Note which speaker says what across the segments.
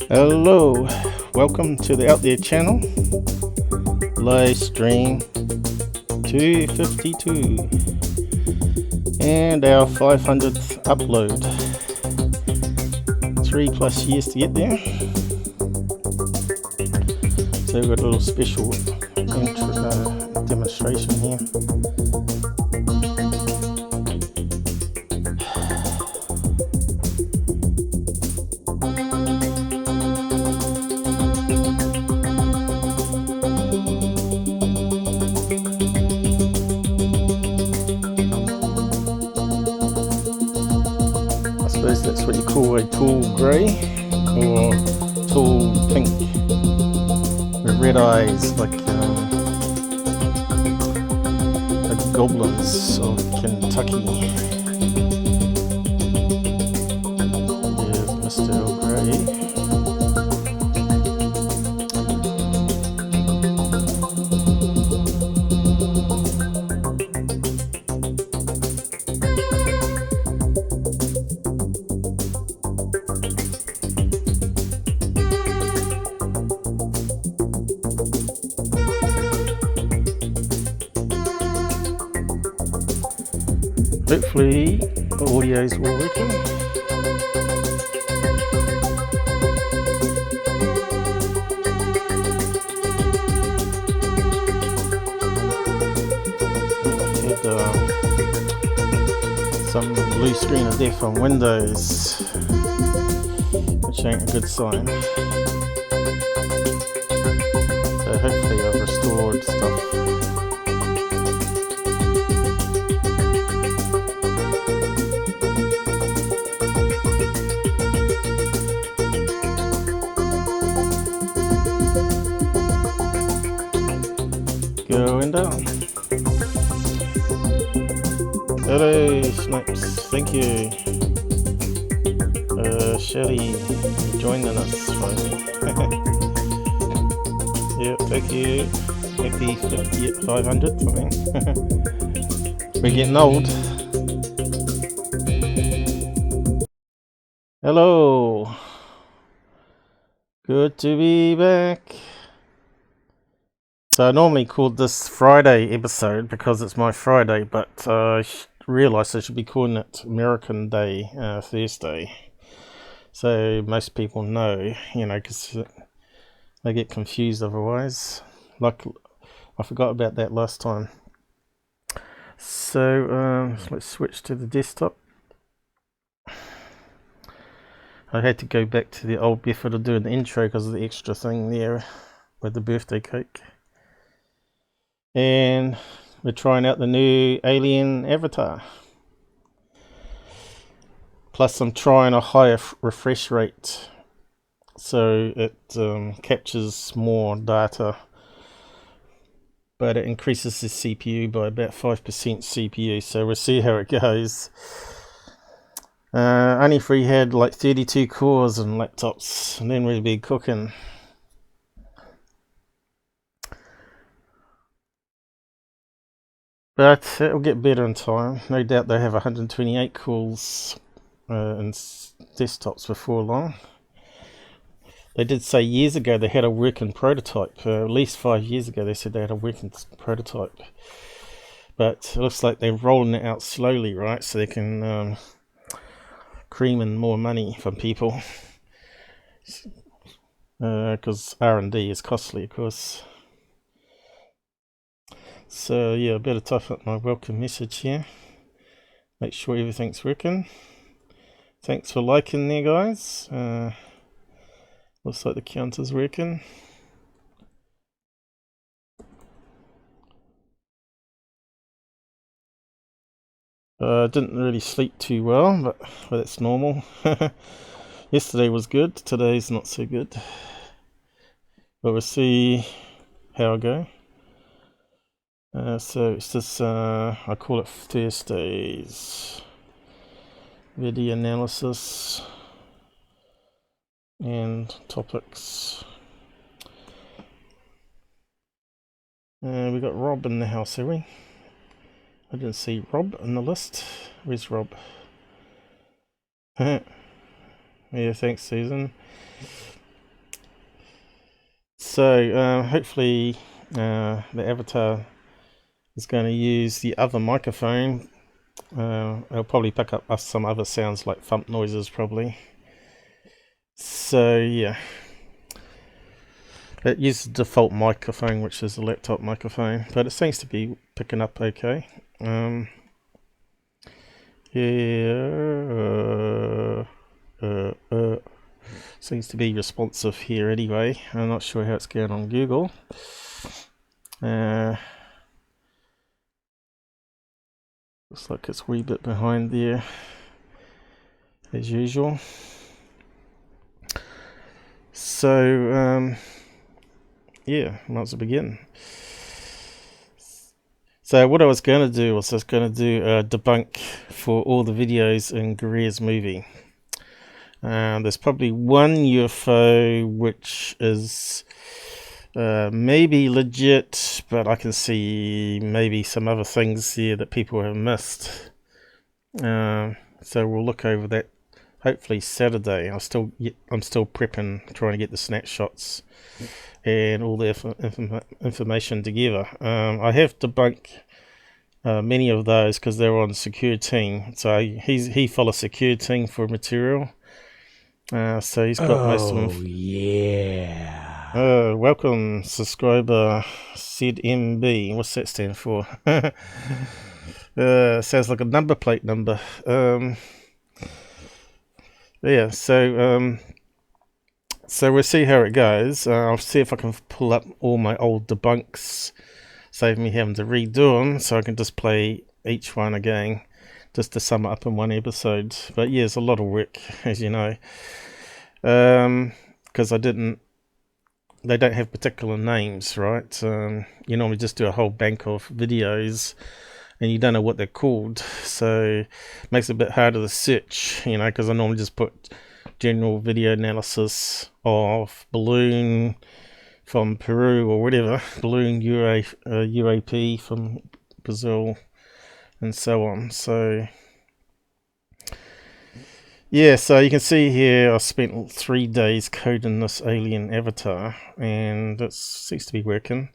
Speaker 1: Hello, welcome to the Out There channel, live stream 252 and our 500th upload. 3+ years to get there. So we've got a little special demonstration here. That's what you call a tall grey or tall pink with red eyes, like goblins of Kentucky. Here's Mr. Earl Grey. Hopefully the audio is all working. Had some blue screen of death on Windows, which ain't a good sign. So hopefully I've restored stuff. Going down. Hello, Snipes. Thank you. Shelly joining us finally. Yep, thank you. Happy 50th, 500th, I think. We're getting old. Hello. Good to be back. So I normally called this Friday episode because it's my Friday, but I realised I should be calling it American Day, Thursday. So most people know, because they get confused otherwise. Like, I forgot about that last time. So let's switch to the desktop. I had to go back to the old method of doing the intro because of the extra thing there with the birthday cake. And we're trying out the new alien avatar. Plus I'm trying a higher refresh rate so it captures more data, but it increases the CPU by about 5% CPU, so we'll see how it goes. Only if we had like 32 cores and laptops, and then we'd be cooking. But it'll get better in time. No doubt they have 128 cores and desktops before long. They did say years ago they had a working prototype. At least 5 years ago they said they had a working prototype. But it looks like they're rolling it out slowly, right? So they can cream in more money from people. Because R&D is costly, of course. So yeah, I better type up my welcome message here. Make sure everything's working. Thanks for liking there, guys. Looks like the counter's working. Didn't really sleep too well, but that's normal. Yesterday was good, today's not so good. But we'll see how I go. So it's this, I call it Thursdays video analysis and topics. We got Rob in the house, have we? I didn't see Rob on the list. Where's Rob? Yeah, thanks, Susan. So hopefully the avatar is going to use the other microphone. It'll probably pick up some other sounds like thump noises probably. So yeah, it uses the default microphone, which is a laptop microphone, but it seems to be picking up okay. Yeah, seems to be responsive here anyway. I'm not sure how it's going on Google. Looks like it's a wee bit behind there, as usual. So, yeah, might as well begin. So what I was going to do was just going to do a debunk for all the videos in Greer's movie. There's probably one UFO which is maybe legit, but I can see maybe some other things here that people have missed. So we'll look over that hopefully Saturday. I'm still prepping, trying to get the snapshots and all the information together. I have debunked many of those because they're on secure team. So he follows secure team for material. So he's got most of them.
Speaker 2: Oh yeah.
Speaker 1: Welcome, subscriber ZMB. What's that stand for? Sounds like a number plate number. Yeah, so we'll see how it goes. I'll see if I can pull up all my old debunks, save me having to redo them, so I can just play each one again, just to sum it up in one episode. But yeah, it's a lot of work, as you know, because they don't have particular names, right? You normally just do a whole bank of videos, and you don't know what they're called, so it makes it a bit harder to search, you know, because I normally just put general video analysis of balloon from Peru or whatever, balloon UAP from Brazil, and so on. So yeah, so you can see here I spent 3 days coding this alien avatar, and it seems to be working.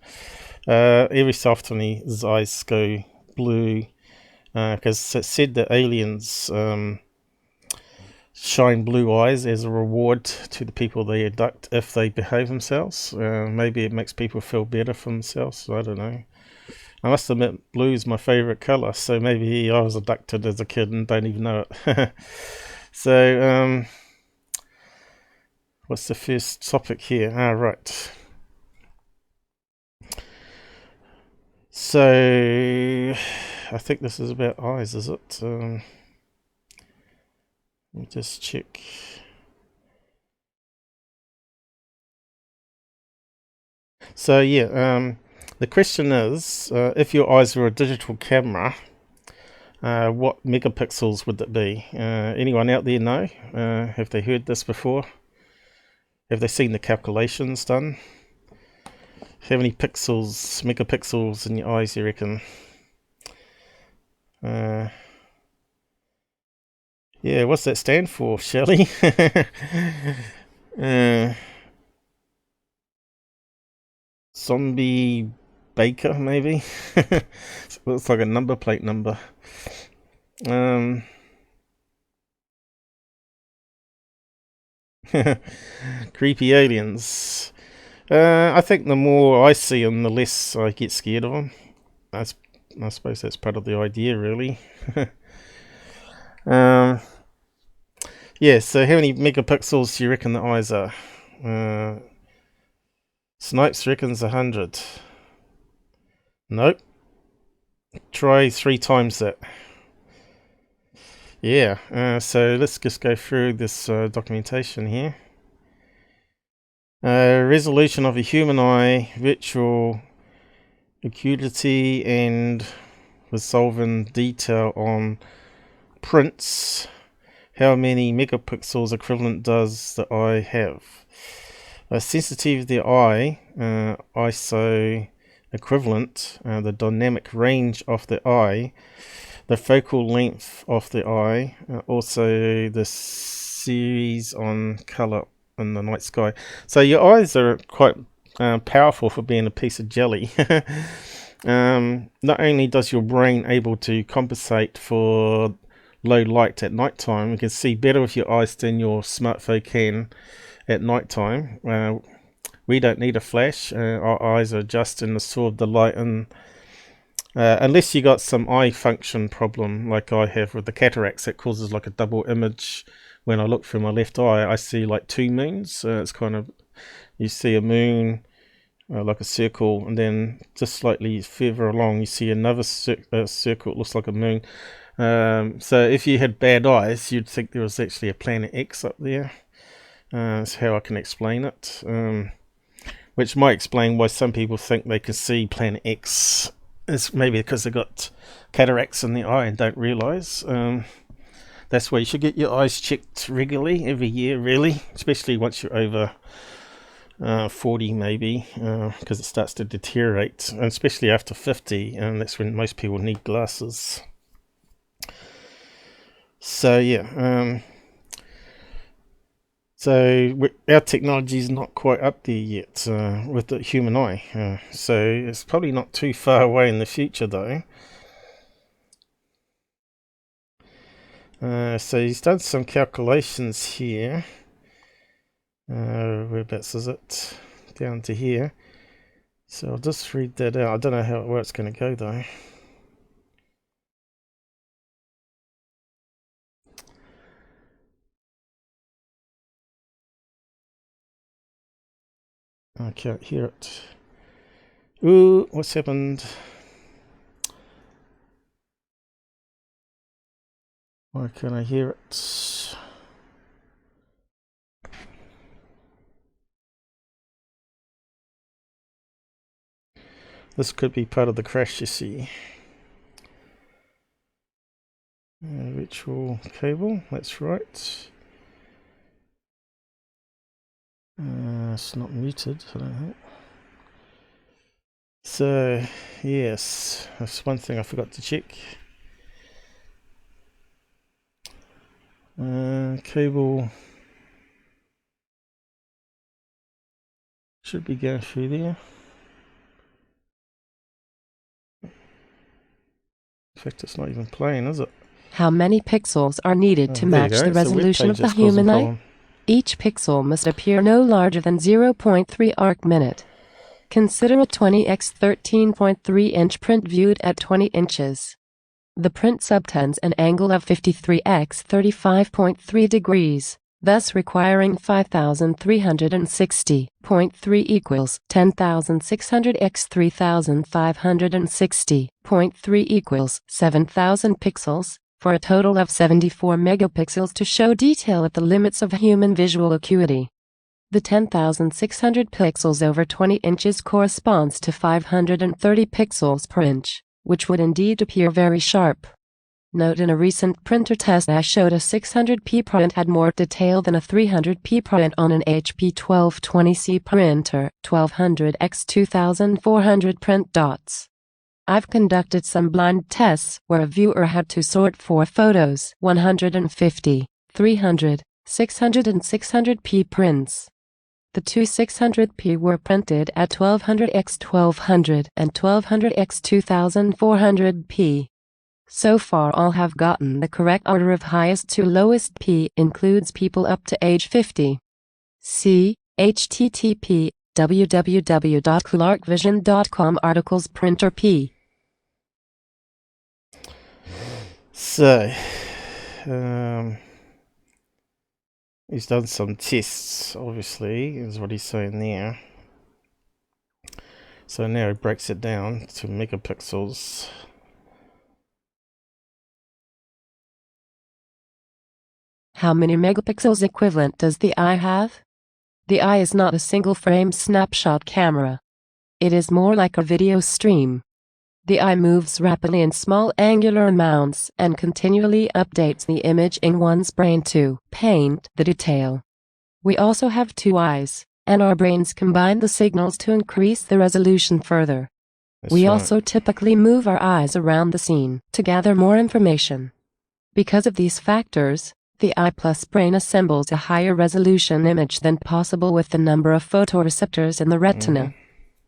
Speaker 1: Every so often his eyes go blue, because it said that aliens shine blue eyes as a reward to the people they abduct if they behave themselves. Maybe it makes people feel better for themselves. I don't know. I must admit, blue is my favourite colour, so maybe I was abducted as a kid and don't even know it. So, what's the first topic here? Right. So, I think this is about eyes, is it? Let me just check. So, yeah, the question is, if your eyes were a digital camera, what megapixels would it be? Anyone out there know? Have they heard this before? Have they seen the calculations done? How many megapixels in your eyes, you reckon? Yeah, what's that stand for, Shelley? Zombie Baker, maybe? Looks like a number plate number. Creepy aliens. I think the more I see them, the less I get scared of them. I suppose that's part of the idea, really. Yeah, so how many megapixels do you reckon the eyes are? Snipes reckons 100. Nope. Try 3 times that. Yeah, so let's just go through this documentation here. Resolution of a human eye, virtual acuity, and resolving detail on prints. How many megapixels equivalent does the eye have? Sensitivity of the eye, ISO equivalent, the dynamic range of the eye, the focal length of the eye, also the series on colour in the night sky. So your eyes are quite powerful for being a piece of jelly. Not only does your brain able to compensate for low light at night time, you can see better with your eyes than your smartphone can at night time. We don't need a flash. Our eyes are just in the sort of the light, and unless you got some eye function problem like I have with the cataracts, that causes like a double image. When I look through my left eye, I see like two moons. It's kind of, you see a moon like a circle, and then just slightly further along you see another circle. It looks like a moon. So if you had bad eyes, you'd think there was actually a planet X up there. That's how I can explain it, which might explain why some people think they can see planet X. It's maybe because they've got cataracts in the eye and don't realise. That's why you should get your eyes checked regularly, every year really, especially once you're over 40 maybe, because it starts to deteriorate, and especially after 50, and that's when most people need glasses. So yeah, so our technology is not quite up there yet with the human eye, so it's probably not too far away in the future though. So he's done some calculations here. Whereabouts is it? Down to here. So I'll just read that out. I don't know where it's going to go though. I can't hear it. Ooh, what's happened? Why can't I hear it? This could be part of the crash, you see. Virtual cable, that's right. It's not muted, I don't think. So, yes, that's one thing I forgot to check. Cable should be going through there. In fact, it's not even playing, is it?
Speaker 3: How many pixels are needed to match the resolution of the human eye? Each pixel must appear no larger than 0.3 arc-minute. Consider a 20 x 13.3 inch print viewed at 20 inches. The print subtends an angle of 53 x 35.3 degrees, thus requiring 5,360.3 equals 10,600 x 3,560.3 equals 7,000 pixels, for a total of 74 megapixels to show detail at the limits of human visual acuity. The 10,600 pixels over 20 inches corresponds to 530 pixels per inch, which would indeed appear very sharp. Note, in a recent printer test I showed a 600p print had more detail than a 300p print on an HP 1220C printer, 1200 x 2400 print dots. I've conducted some blind tests where a viewer had to sort 4 photos, 150, 300, 600 and 600p prints. The two 600p were printed at 1200 x 1200 and 1200 x 2400p. So far all have gotten the correct order of highest to lowest p, includes people up to age 50. See http www.clarkvision.com articles printer p.
Speaker 1: So, he's done some tests, obviously, is what he's saying there. So now he breaks it down to megapixels.
Speaker 3: How many megapixels equivalent does the eye have? The eye is not a single-frame snapshot camera. It is more like a video stream. The eye moves rapidly in small angular amounts and continually updates the image in one's brain to paint the detail. We also have two eyes, and our brains combine the signals to increase the resolution further. We
Speaker 1: right.
Speaker 3: also typically move our eyes around the scene to gather more information. Because of these factors, the eye plus brain assembles a higher resolution image than possible with the number of photoreceptors in the retina.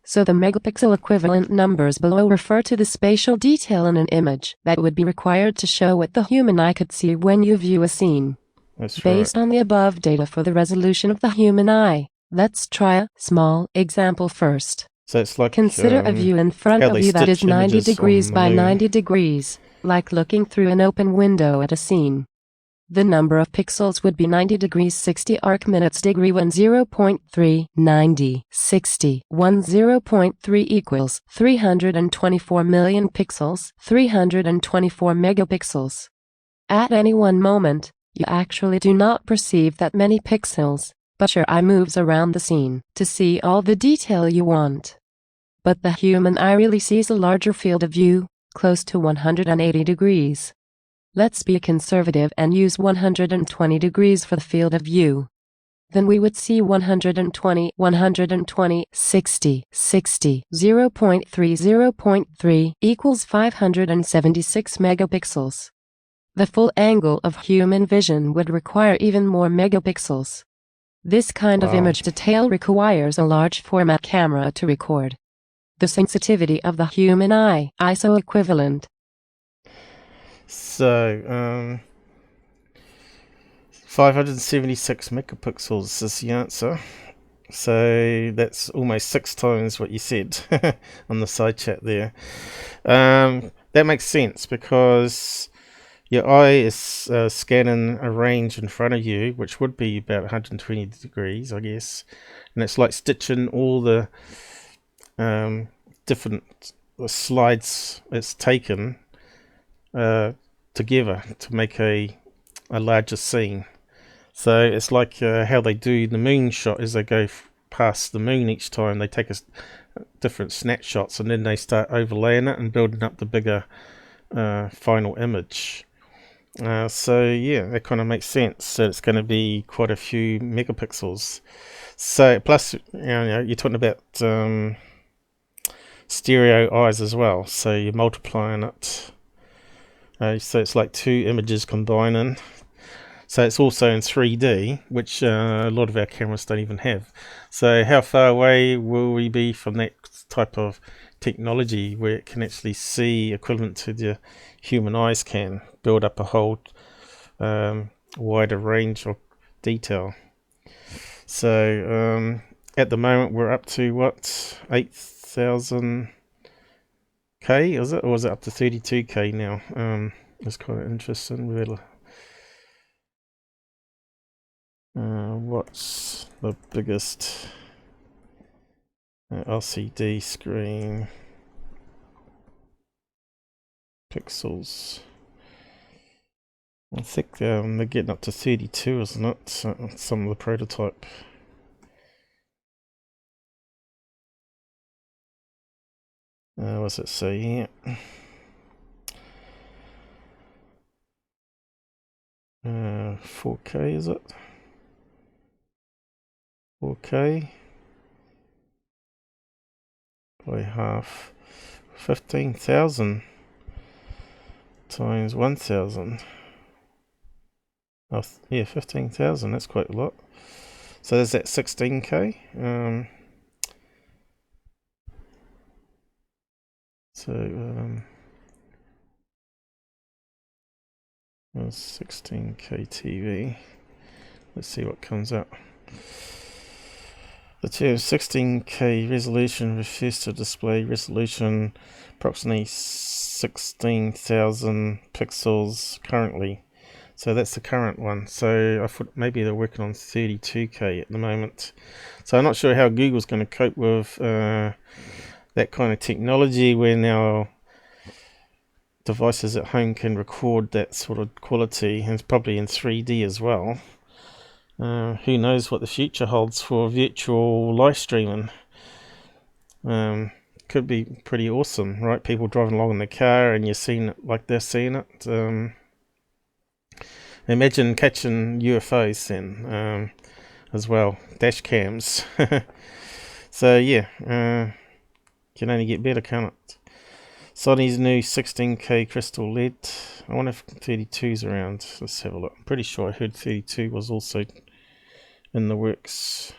Speaker 3: So the megapixel equivalent numbers below refer to the spatial detail in an image that would be required to show what the human eye could see when you view a scene.
Speaker 1: That's
Speaker 3: Based
Speaker 1: right.
Speaker 3: on the above data for the resolution of the human eye, let's try a small example first.
Speaker 1: So it's like
Speaker 3: Consider a view in front
Speaker 1: how
Speaker 3: of
Speaker 1: they
Speaker 3: you that is
Speaker 1: stitch
Speaker 3: 90
Speaker 1: images
Speaker 3: degrees
Speaker 1: on the
Speaker 3: by
Speaker 1: moon.
Speaker 3: 90 degrees, like looking through an open window at a scene. The number of pixels would be 90 degrees 60 arc minutes degree 1 0.3 90 60 1 0.3 equals 324 million pixels 324 megapixels. At any one moment, you actually do not perceive that many pixels, but your eye moves around the scene to see all the detail you want. But the human eye really sees a larger field of view, close to 180 degrees. Let's be conservative and use 120 degrees for the field of view. Then we would see 120, 120, 60, 60, 0.3, 0.3 equals 576 megapixels. The full angle of human vision would require even more megapixels. This kind of image detail requires a large format camera to record. The sensitivity of the human eye, ISO equivalent.
Speaker 1: So, 576 megapixels is the answer. So that's almost 6 times what you said on the side chat there. That makes sense because your eye is scanning a range in front of you, which would be about 120 degrees, I guess. And it's like stitching all the different slides it's taken together to make a larger scene. So it's like how they do the moon shot as they go past the moon each time. They take different snapshots and then they start overlaying it and building up the bigger final image. So yeah, that kind of makes sense. So it's going to be quite a few megapixels. So plus, you're talking about stereo eyes as well. So you're multiplying it. So it's like 2 images combining. So it's also in 3D, which a lot of our cameras don't even have. So how far away will we be from that type of technology where it can actually see equivalent to the human eyes can build up a whole wider range of detail? So at the moment we're up to what, 8,000 K, is it, or is it up to 32K now? It's quite interesting. Really. What's the biggest LCD screen pixels? I think they're getting up to 32, isn't it? Some of the prototype. What's it say here? 4K, is it? 4K by half. 15,000 times 1,000. Oh, yeah, 15,000. That's quite a lot. So there's that 16K. 16K TV. Let's see what comes up. The term 16K resolution refers to display resolution approximately 16,000 pixels currently. So that's the current one. So I thought maybe they're working on 32K at the moment. So I'm not sure how Google's going to cope with that kind of technology where now devices at home can record that sort of quality, and it's probably in 3D as well. Who knows what the future holds for virtual live streaming. Could be pretty awesome, right? People driving along in the car and you're seeing it like they're seeing it. Imagine catching UFOs then as well, dash cams. So yeah, Can only get better, can't it? Sony's new 16K crystal LED. I wonder if 32's around. Let's have a look. I'm pretty sure I heard 32 was also in the works.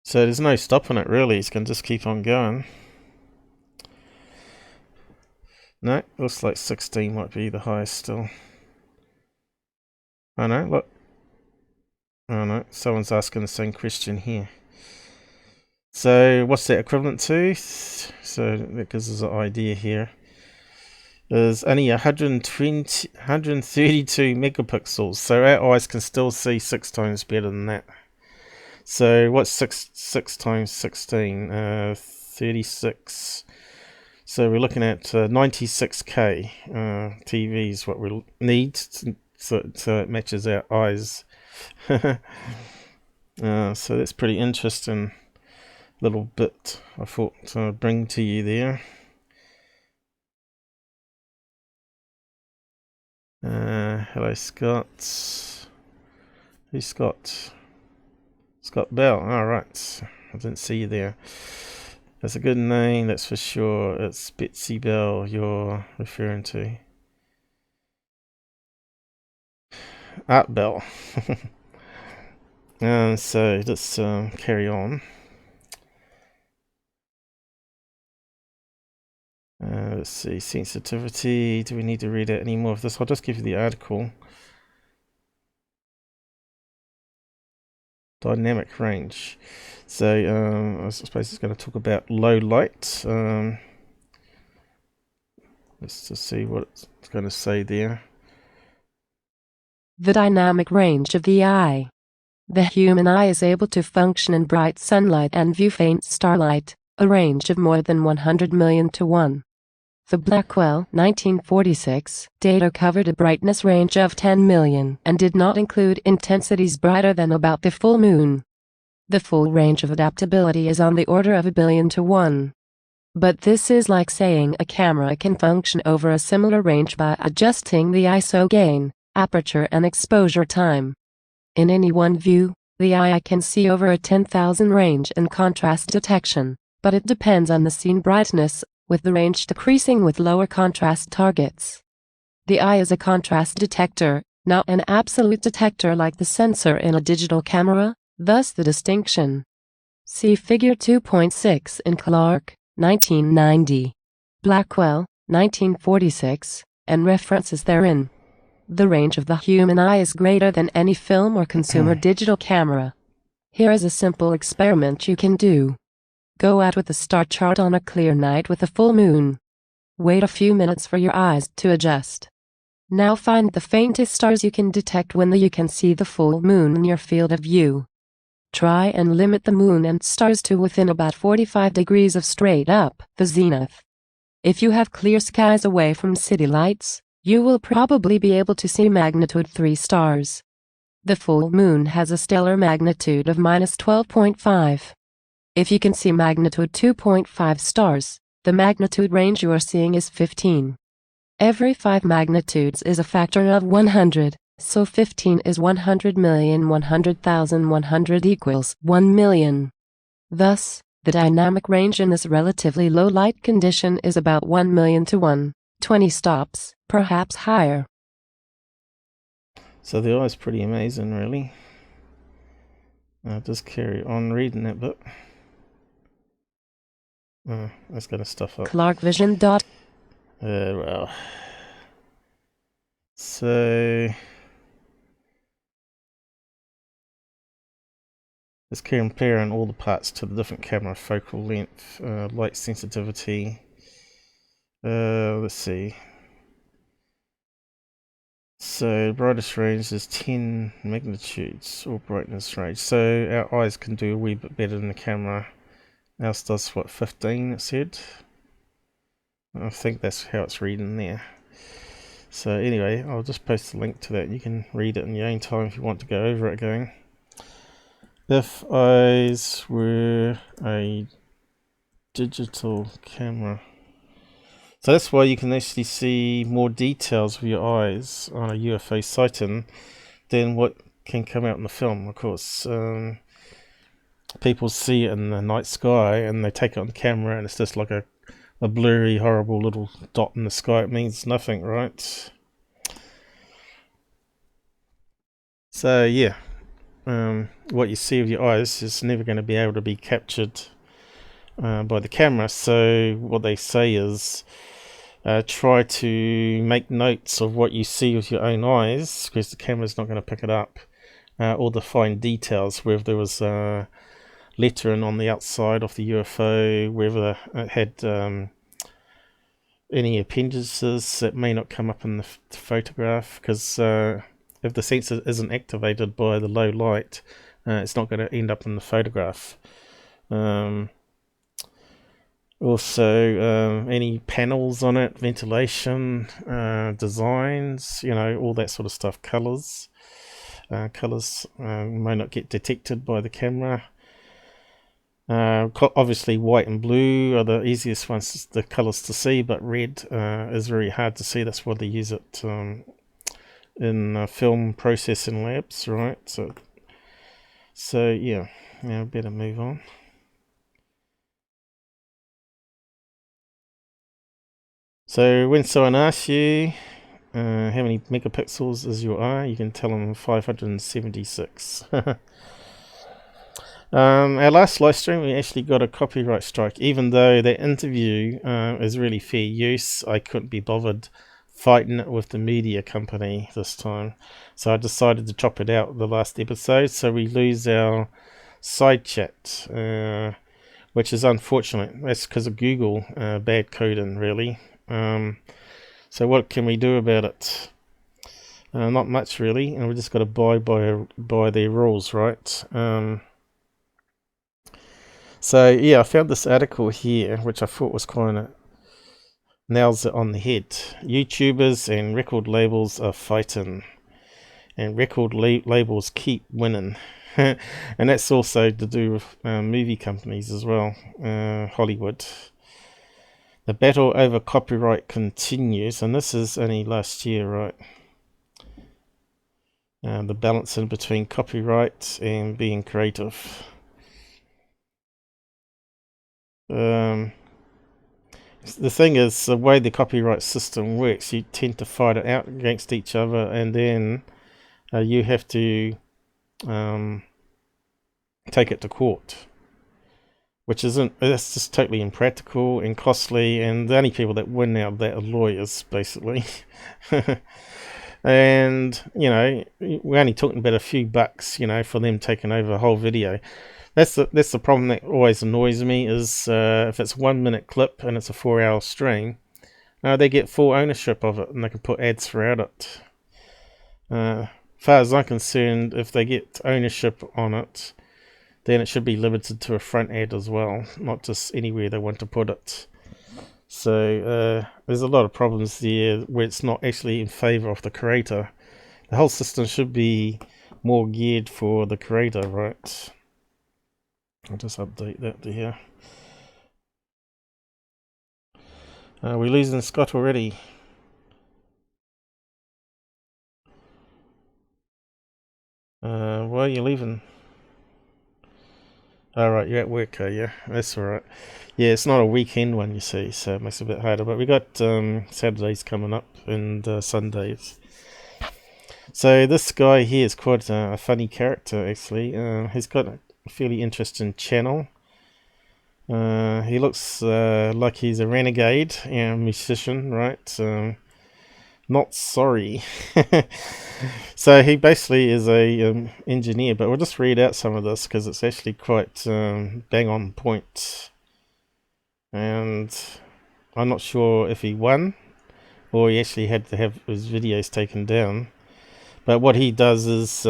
Speaker 1: So there's no stopping it really. It's going to just keep on going. No, looks like 16 might be the highest still. Oh no, look. Oh no, someone's asking the same question here. So what's that equivalent to? So that gives us an idea here. There's only 132 megapixels, so our eyes can still see 6 times better than that. So what's 6 times 16? 36. So we're looking at 96K TVs, what we need, so it matches our eyes. So that's pretty interesting little bit I thought to bring to you there. Hello, Scott. Who's Scott? Scott Bell. Alright, I didn't see you there. That's a good name, that's for sure. It's Betsy Bell you're referring to. Art Bell. So let's carry on. Let's see, sensitivity. Do we need to read out any more of this? I'll just give you the article. Dynamic range. So I suppose it's going to talk about low light. Let's just see what it's going to say there.
Speaker 3: The dynamic range of the eye. The human eye is able to function in bright sunlight and view faint starlight, a range of more than 100 million to 1. The Blackwell 1946 data covered a brightness range of 10 million and did not include intensities brighter than about the full moon. The full range of adaptability is on the order of 1 billion to 1. But this is like saying a camera can function over a similar range by adjusting the ISO gain, aperture and exposure time. In any one view, the eye can see over a 10,000 range in contrast detection, but it depends on the scene brightness, with the range decreasing with lower contrast targets. The eye is a contrast detector, not an absolute detector like the sensor in a digital camera, thus the distinction. See Figure 2.6 in Clark, 1990, Blackwell, 1946, and references therein. The range of the human eye is greater than any film or consumer digital camera. Here is a simple experiment you can do. Go out with a star chart on a clear night with a full moon. Wait a few minutes for your eyes to adjust. Now find the faintest stars you can detect when you can see the full moon in your field of view. Try and limit the moon and stars to within about 45 degrees of straight up the zenith. If you have clear skies away from city lights, you will probably be able to see magnitude 3 stars. The full moon has a stellar magnitude of -12.5. If you can see magnitude 2.5 stars, the magnitude range you are seeing is 15. Every 5 magnitudes is a factor of 100, so 15 is 100,100,100 equals 1 million. Thus, the dynamic range in this relatively low light condition is about 1 million to 120 stops, perhaps higher.
Speaker 1: So the eye's pretty amazing, really. I'll just carry on reading that bit. That's gonna stuff up.
Speaker 3: ClarkVision.
Speaker 1: Well. So let's comparing all the parts to the different camera focal length, light sensitivity. Let's see. So brightest range is 10 magnitudes, or brightness range. So our eyes can do a wee bit better than the camera. Ours does what, 15 it said? I think that's how it's reading there. So anyway, I'll just post a link to that. You can read it in your own time if you want to go over it again. If eyes were a digital camera. So that's why you can actually see more details with your eyes on a UFO sighting than what can come out in the film, of course. people see it in the night sky and they take it on camera and it's just like a blurry, horrible little dot in the sky. It means nothing, right? So yeah, what you see with your eyes is never going to be able to be captured by the camera. So what they say is try to make notes of what you see with your own eyes, because the camera's not going to pick it up, or the fine details, whether there was lettering on the outside of the UFO, whether it had any appendages that may not come up in the photograph, because if the sensor isn't activated by the low light, it's not going to end up in the photograph. Also, any panels on it, ventilation, designs, all that sort of stuff, colors. Colors may not get detected by the camera. Obviously white and blue are the easiest ones, the colors to see, but red is very hard to see. That's why they use it in film processing labs, right? So yeah, better move on. So when someone asks you how many megapixels is your eye, you can tell them 576. Our last live stream, we actually got a copyright strike. Even though that interview is really fair use, I couldn't be bothered fighting it with the media company this time. So I decided to chop it out the last episode, so we lose our side chat, which is unfortunate. That's because of Google bad coding, really. So what can we do about it? Not much, really, and we just got to abide by their rules, right? So yeah, I found this article here, which I thought was kind of nails it on the head. YouTubers and record labels are fighting, and record labels keep winning. And that's also to do with movie companies as well, Hollywood. The battle over copyright continues, and this is only last year, right? The balance in between copyright and being creative. The thing is, the way the copyright system works, you tend to fight it out against each other, and then you have to take it to court, that's just totally impractical and costly, and the only people that win out of that are lawyers, basically. And we're only talking about a few bucks, for them taking over a whole video. That's the problem that always annoys me, is if it's 1 minute clip and it's a 4-hour stream, they get full ownership of it and they can put ads throughout it. Far as I'm concerned, if they get ownership on it, then it should be limited to a front ad as well, not just anywhere they want to put it. So there's a lot of problems there where it's not actually in favor of the creator. The whole system should be more geared for the creator, right? I'll just update that to here. We're losing Scott already. Why are you leaving? Alright, you're at work, are you? That's alright. Yeah, it's not a weekend one, you see, so it makes it a bit harder. But we got Saturdays coming up and Sundays. So this guy here is quite a funny character, actually. He's got a fairly interesting channel. He looks like he's a renegade musician, right? Not sorry. So he basically is a engineer, but we'll just read out some of this because it's actually quite bang on point. And I'm not sure if he won or he actually had to have his videos taken down. But what he does is,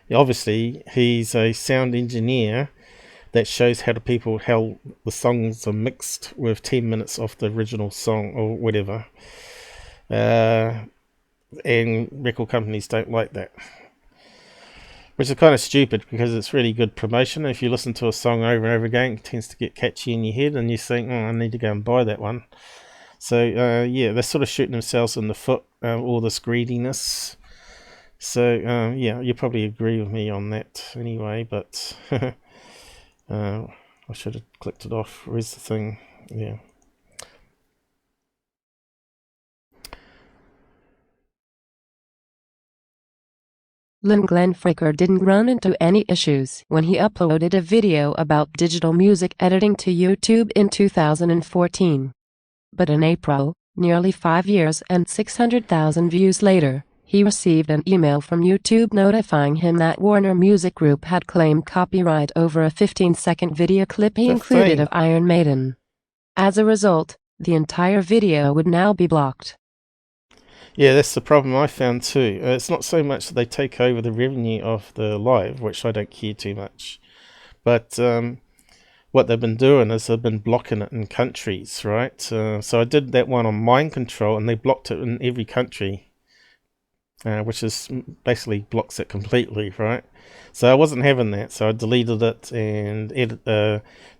Speaker 1: obviously, he's a sound engineer that shows how the songs are mixed with 10 minutes of the original song or whatever. And record companies don't like that, which is kind of stupid because it's really good promotion. If you listen to a song over and over again, it tends to get catchy in your head and you think, I need to go and buy that one. So yeah, they're sort of shooting themselves in the foot, all this greediness. So yeah, you probably agree with me on that anyway, but I should have clicked it off. Where's the thing? Yeah.
Speaker 3: Glenn Fricker didn't run into any issues when he uploaded a video about digital music editing to YouTube in 2014. But in April, nearly 5 years and 600,000 views later, he received an email from YouTube notifying him that Warner Music Group had claimed copyright over a 15-second video clip he included of Iron Maiden. As a result, the entire video would now be blocked.
Speaker 1: Yeah, that's the problem I found too. It's not so much that they take over the revenue of the live, which I don't care too much, but what they've been doing is they've been blocking it in countries, right? So I did that one on Mind Control, and they blocked it in every country, which is basically blocks it completely, right? So I wasn't having that, so I deleted it and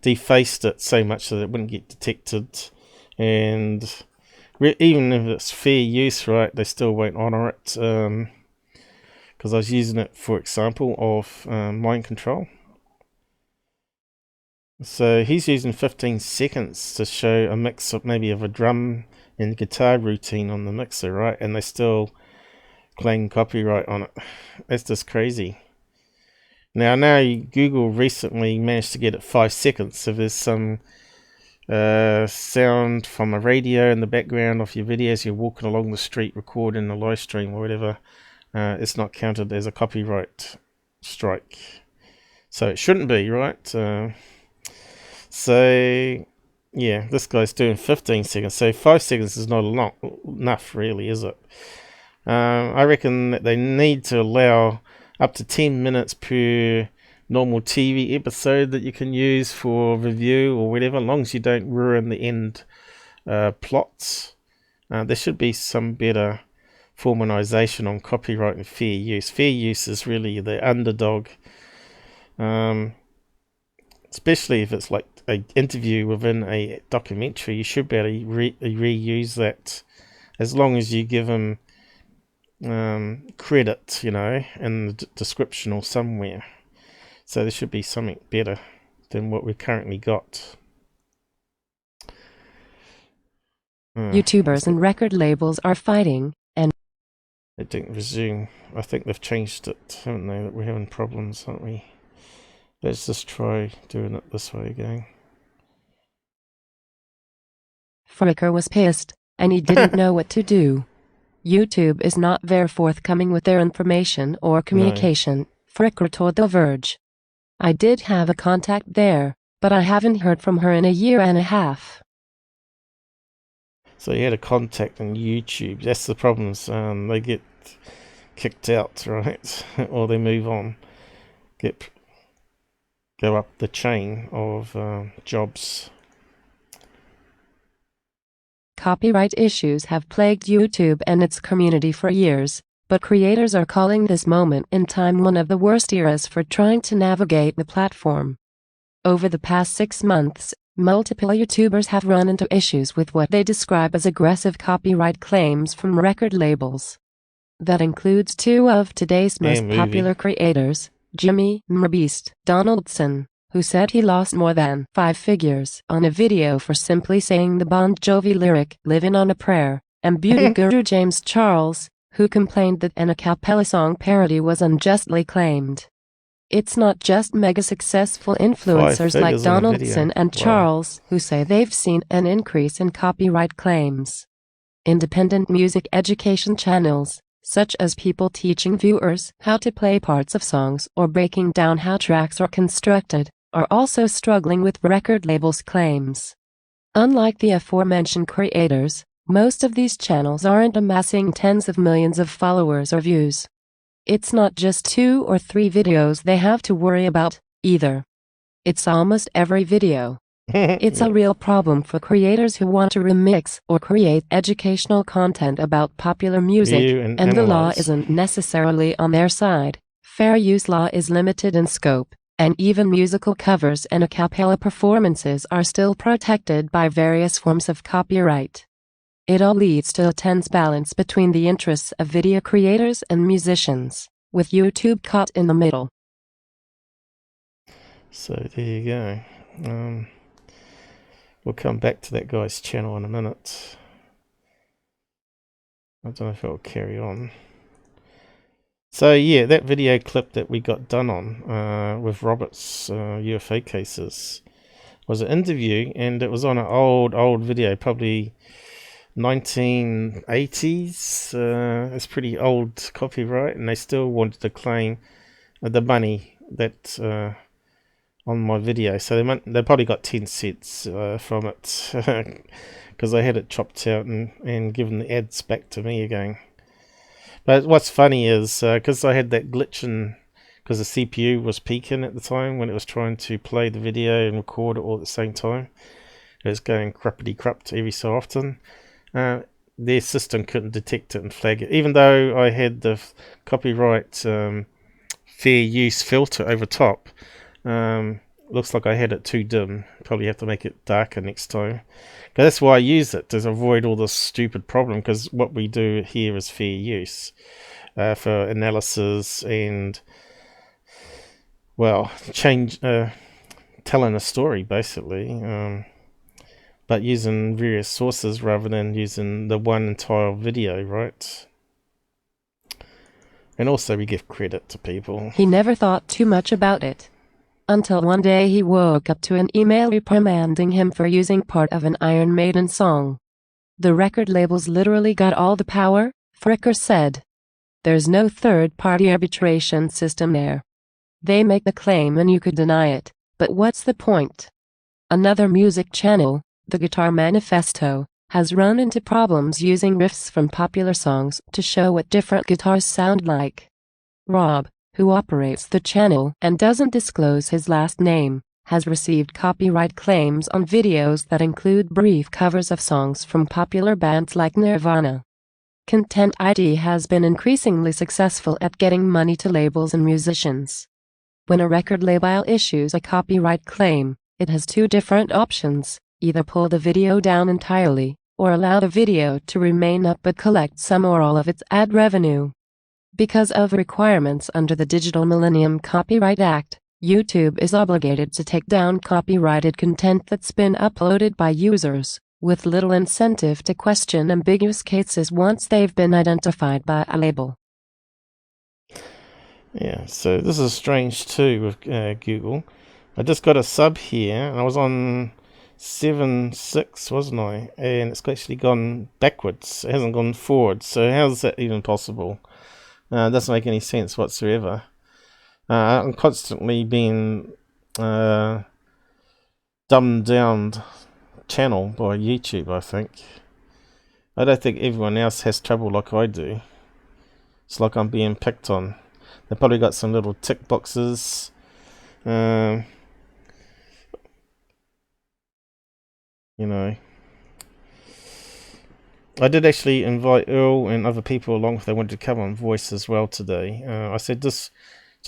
Speaker 1: defaced it so much that it wouldn't get detected, and even if it's fair use, right, they still won't honour it, because I was using it for example of Mind Control. So he's using 15 seconds to show a mix of maybe of a drum and guitar routine on the mixer, right, and they still claim copyright on it. That's just crazy. Now Google recently managed to get it 5 seconds. If there's some sound from a radio in the background of your videos, you're walking along the street recording a live stream or whatever, it's not counted as a copyright strike. So it shouldn't be, right? So yeah, this guy's doing 15 seconds, so 5 seconds is not enough really, is it? I reckon that they need to allow up to 10 minutes per normal TV episode that you can use for review or whatever, as long as you don't ruin the end plots. There should be some better formalization on copyright and fair use. Fair use is really the underdog, especially if it's like an interview within a documentary. You should be able to reuse that, as long as you give them credit, you know, in the description or somewhere. So there should be something better than what we've currently got.
Speaker 3: YouTubers and record labels are fighting, and
Speaker 1: it didn't resume. I think they've changed it, haven't they? That we're having problems, aren't we? Let's just try doing it this way again.
Speaker 3: Fricker was pissed, and he didn't know what to do. YouTube is not very forthcoming with their information or communication, no. Fricker told The Verge. I did have a contact there, but I haven't heard from her in a year and a half.
Speaker 1: So you had a contact on YouTube. That's the problems. They get kicked out, right? Or they move on. Go up the chain of jobs.
Speaker 3: Copyright issues have plagued YouTube and its community for years, but creators are calling this moment in time one of the worst eras for trying to navigate the platform. Over the past 6 months, multiple YouTubers have run into issues with what they describe as aggressive copyright claims from record labels. That includes 2 of today's most popular creators, Jimmy "MrBeast" Donaldson, who said he lost more than 5 figures on a video for simply saying the Bon Jovi lyric "Living on a Prayer," and beauty guru James Charles, who complained that an a cappella song parody was unjustly claimed. It's not just mega-successful influencers like Donaldson and Charles who say they've seen an increase in copyright claims. Independent music education channels, such as people teaching viewers how to play parts of songs or breaking down how tracks are constructed, are also struggling with record labels' claims. Unlike the aforementioned creators, most of these channels aren't amassing tens of millions of followers or views. It's not just 2 or 3 videos they have to worry about, either. It's almost every video. It's a real problem for creators who want to remix or create educational content about popular music, and the law isn't necessarily on their side. Fair use law is limited in scope, and even musical covers and a cappella performances are still protected by various forms of copyright. It all leads to a tense balance between the interests of video creators and musicians, with YouTube caught in the middle.
Speaker 1: So there you go. We'll come back to that guy's channel in a minute. I don't know if it'll carry on. So yeah, that video clip that we got done on with Robert's UFO cases was an interview, and it was on an old video, probably 1980s. It's pretty old copyright, and they still wanted to claim the money that on my video. So they probably got 10 cents from it because I had it chopped out and given the ads back to me again. But what's funny is because I had that glitch in, because the CPU was peaking at the time when it was trying to play the video and record it all at the same time. It was going cruppity-crupped every so often. Their system couldn't detect it and flag it, even though I had the copyright fair use filter over top. Looks like I had it too dim. Probably have to make it darker next time. But that's why I use it, to avoid all this stupid problem, because what we do here is fair use for analysis and, well, telling a story basically, but using various sources rather than using the one entire video, right? And also we give credit to people.
Speaker 3: He never thought too much about it. Until one day he woke up to an email reprimanding him for using part of an Iron Maiden song. The record labels literally got all the power, Fricker said. There's no third-party arbitration system there. They make the claim and you could deny it, but what's the point? Another music channel, The Guitar Manifesto, has run into problems using riffs from popular songs to show what different guitars sound like. Rob, who operates the channel and doesn't disclose his last name, has received copyright claims on videos that include brief covers of songs from popular bands like Nirvana. Content ID has been increasingly successful at getting money to labels and musicians. When a record label issues a copyright claim, it has two different options: either pull the video down entirely, or allow the video to remain up but collect some or all of its ad revenue. Because of requirements under the Digital Millennium Copyright Act, YouTube is obligated to take down copyrighted content that's been uploaded by users, with little incentive to question ambiguous cases once they've been identified by a label.
Speaker 1: Yeah, so this is strange too with Google. I just got a sub here, and I was on 7.6, wasn't I? And it's actually gone backwards. It hasn't gone forward. So how's that even possible? It doesn't make any sense whatsoever. I'm constantly being dumbed down channel by YouTube, I think. I don't think everyone else has trouble like I do. It's like I'm being picked on. They probably got some little tick boxes. You know. I did actually invite Earl and other people along if they wanted to come on voice as well today. I said just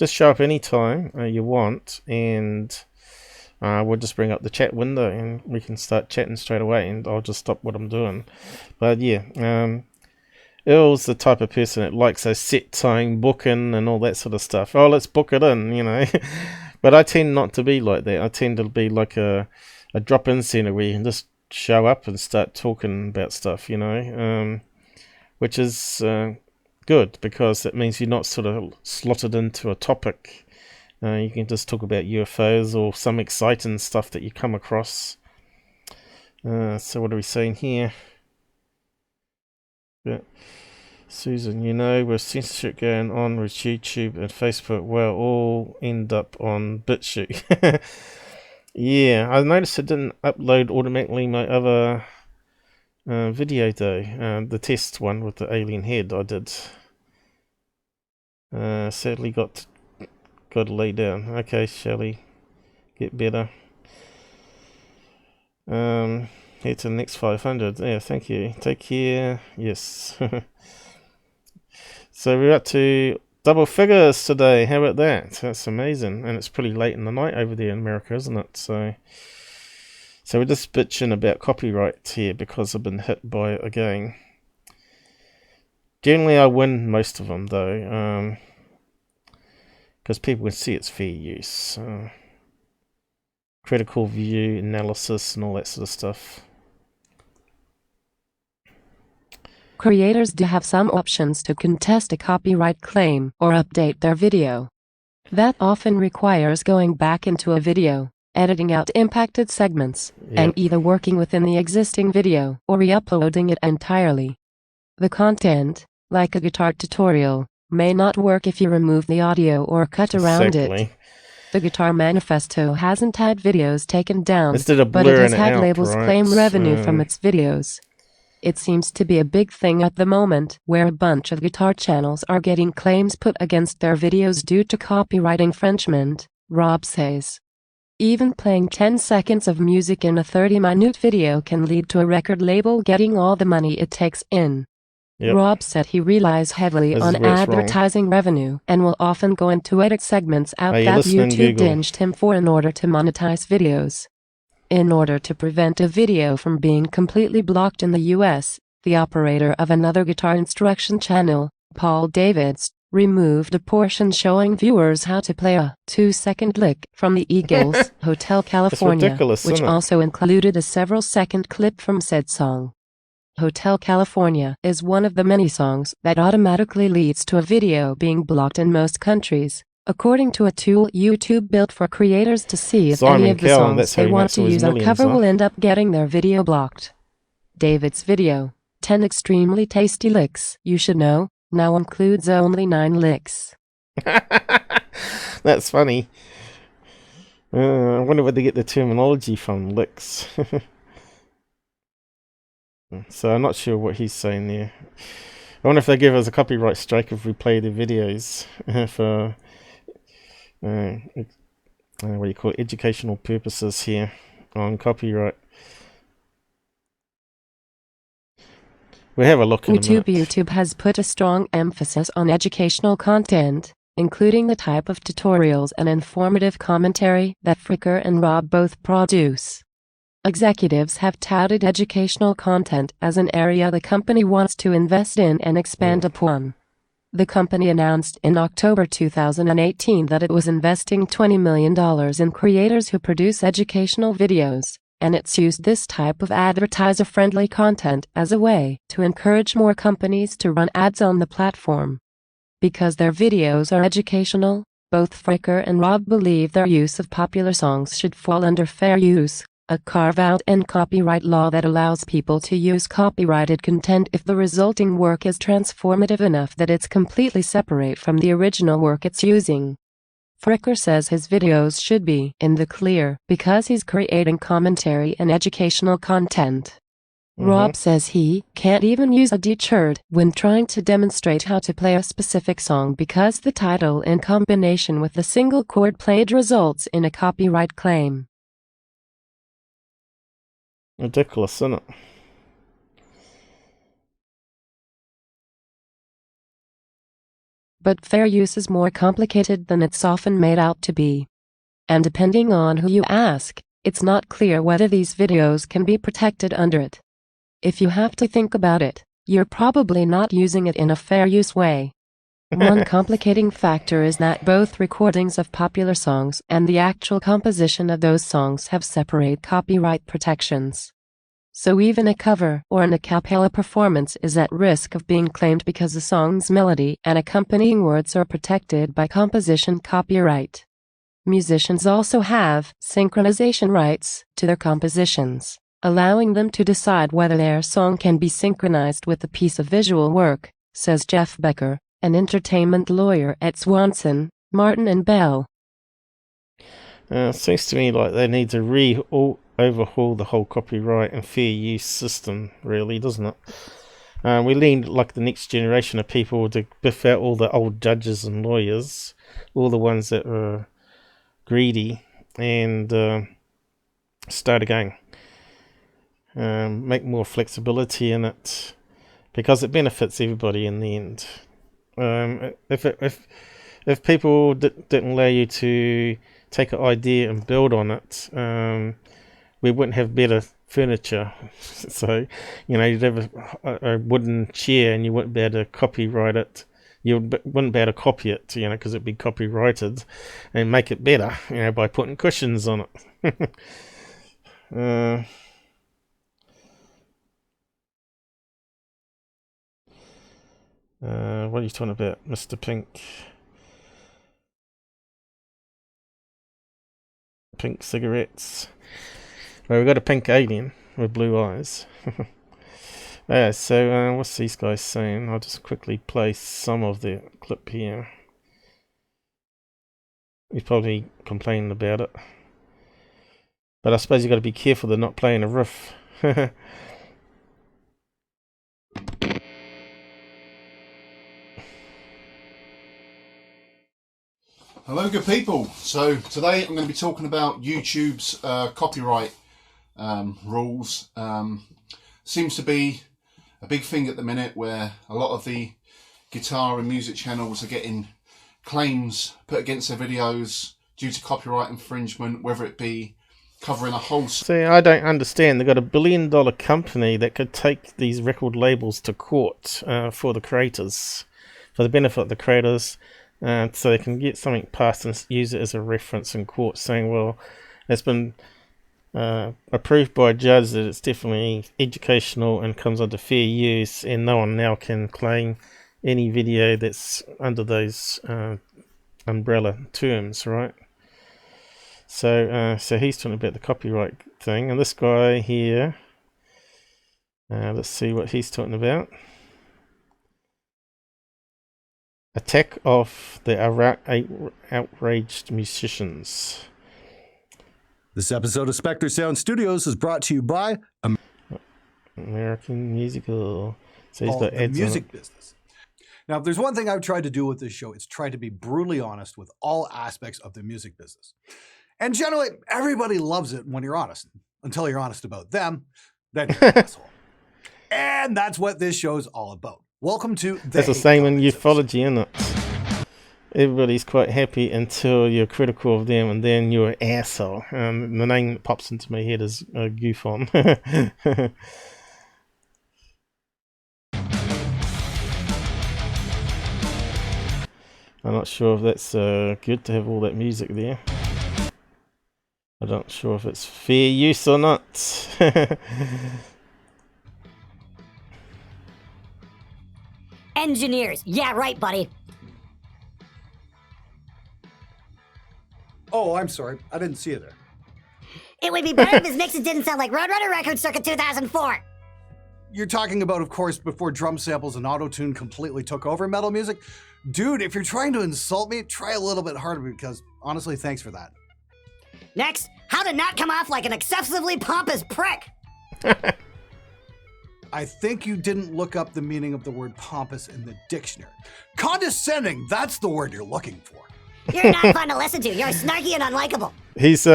Speaker 1: show up anytime you want, and we'll just bring up the chat window and we can start chatting straight away, and I'll just stop what I'm doing. But yeah, Earl's the type of person that likes a set time booking and all that sort of stuff. Oh, let's book it in, you know. But I tend not to be like that. I tend to be like a drop-in center where you can just show up and start talking about stuff, you know, which is good, because that means you're not sort of slotted into a topic. You can just talk about UFOs or some exciting stuff that you come across. So what are we saying here? Yeah. Susan, you know, with censorship going on with YouTube and Facebook, we'll all end up on BitChute. Yeah, I noticed it didn't upload automatically my other video though. The test one with the alien head I did. Sadly got to lay down. Okay, Shelley, get better. Head to the next 500. Yeah, thank you. Take care. Yes. So we're up to double figures today. How about that? That's amazing. And it's pretty late in the night over there in America, isn't it? So we're just bitching about copyright here because I've been hit by it again. Generally I win most of them though, because people can see it's fair use. critical view, analysis, and all that sort of stuff.
Speaker 3: Creators do have some options to contest a copyright claim or update their video. That often requires going back into a video, editing out impacted segments, and either working within the existing video or re-uploading it entirely. The content, like a guitar tutorial, may not work if you remove the audio or cut around it. The Guitar Manifesto hasn't had videos taken down, but it has had labels claim revenue from its videos. It seems to be a big thing at the moment, where a bunch of guitar channels are getting claims put against their videos due to copyright infringement, Rob says. Even playing 10 seconds of music in a 30-minute video can lead to a record label getting all the money it takes in. Rob said he relies heavily on advertising revenue and will often go in to edit segments out that YouTube dinged him for in order to monetize videos. In order to prevent a video from being completely blocked in the US, the operator of another guitar instruction channel, Paul Davids, removed a portion showing viewers how to play a 2-second lick from the Eagles' Hotel California, which also included a several-second clip from said song. Hotel California is one of the many songs that automatically leads to a video being blocked in most countries, according to a tool YouTube built for creators to see if any of the songs they want to use on cover will end up getting their video blocked. David's video, 10 Extremely Tasty Licks You Should Know, now includes only 9 licks.
Speaker 1: That's funny. I wonder where they get the terminology from, licks. So I'm not sure what he's saying there. I wonder if they give us a copyright strike if we play the videos for what do you call it, educational purposes here on copyright. We'll have a look in a minute.
Speaker 3: YouTube has put a strong emphasis on educational content, including the type of tutorials and informative commentary that Fricker and Rob both produce. Executives have touted educational content as an area the company wants to invest in and expand upon. The company announced in October 2018 that it was investing $20 million in creators who produce educational videos, and it's used this type of advertiser-friendly content as a way to encourage more companies to run ads on the platform. Because their videos are educational, both Fricker and Rob believe their use of popular songs should fall under fair use, a carve-out in copyright law that allows people to use copyrighted content if the resulting work is transformative enough that it's completely separate from the original work it's using. Fricker says his videos should be in the clear because he's creating commentary and educational content. Rob says he can't even use a D-chord when trying to demonstrate how to play a specific song because the title in combination with the single chord played results in a copyright claim.
Speaker 1: Ridiculous, isn't it?
Speaker 3: But fair use is more complicated than it's often made out to be. And depending on who you ask, it's not clear whether these videos can be protected under it. If you have to think about it, you're probably not using it in a fair use way. One complicating factor is that both recordings of popular songs and the actual composition of those songs have separate copyright protections. So even a cover or an a cappella performance is at risk of being claimed because the song's melody and accompanying words are protected by composition copyright. Musicians also have synchronization rights to their compositions, allowing them to decide whether their song can be synchronized with a piece of visual work, says Jeff Becker, an entertainment lawyer at Swanson, Martin & Bell.
Speaker 1: Seems to me like they need to overhaul the whole copyright and fair use system, really, doesn't it? We need like the next generation of people to biff out all the old judges and lawyers, all the ones that are greedy, and start again. Make more flexibility in it, because it benefits everybody in the end. If people didn't allow you to take an idea and build on it, we wouldn't have better furniture. So, you'd have a wooden chair and you wouldn't be able to copyright it wouldn't be able to copy it, because it'd be copyrighted, and make it better, by putting cushions on it. What are you talking about, Mr. Pink? Pink cigarettes. Well, we've got a pink alien with blue eyes. Yeah, so what's these guys saying? I'll just quickly play some of the clip here. He's probably complaining about it. But I suppose you've got to be careful they're not playing a riff.
Speaker 4: Hello good people, so today I'm going to be talking about YouTube's copyright rules. Seems to be a big thing at the minute where a lot of the guitar and music channels are getting claims put against their videos due to copyright infringement, whether it be covering a whole...
Speaker 1: See, I don't understand. They've got $1 billion company that could take these record labels to court for the creators, for the benefit of the creators. So they can get something passed and use it as a reference in court, saying, well, it's been approved by a judge that it's definitely educational and comes under fair use, and no one now can claim any video that's under those umbrella terms, right? So he's talking about the copyright thing, and this guy here, let's see what he's talking about. Attack of the outraged musicians.
Speaker 5: This episode of Spectre Sound Studios is brought to you by
Speaker 1: American Musical. So he's got
Speaker 5: the
Speaker 1: ads
Speaker 5: music
Speaker 1: on it.
Speaker 5: business. Now, if there's one thing I've tried to do with this show, it's try to be brutally honest with all aspects of the music business. And generally, everybody loves it when you're honest. Until you're honest about them, then you're an asshole. And that's what this show's all about. Welcome to
Speaker 1: That's the same in ufology, isn't it? Everybody's quite happy until you're critical of them, and then you're an asshole. The name that pops into my head is UFON. I'm not sure if that's good to have all that music there. I'm not sure if it's fair use or not.
Speaker 6: Engineers. Yeah, right, buddy.
Speaker 5: Oh, I'm sorry. I didn't see it there.
Speaker 6: It would be better if his mixes didn't sound like Roadrunner Records circa 2004.
Speaker 5: You're talking about, of course, before drum samples and auto-tune completely took over metal music. Dude, if you're trying to insult me, try a little bit harder because, honestly, thanks for that.
Speaker 6: Next, how to not come off like an excessively pompous prick.
Speaker 5: I think you didn't look up the meaning of the word pompous in the dictionary. Condescending, that's the word you're looking for.
Speaker 6: You're not fun to listen to. You're snarky and unlikable.
Speaker 1: He's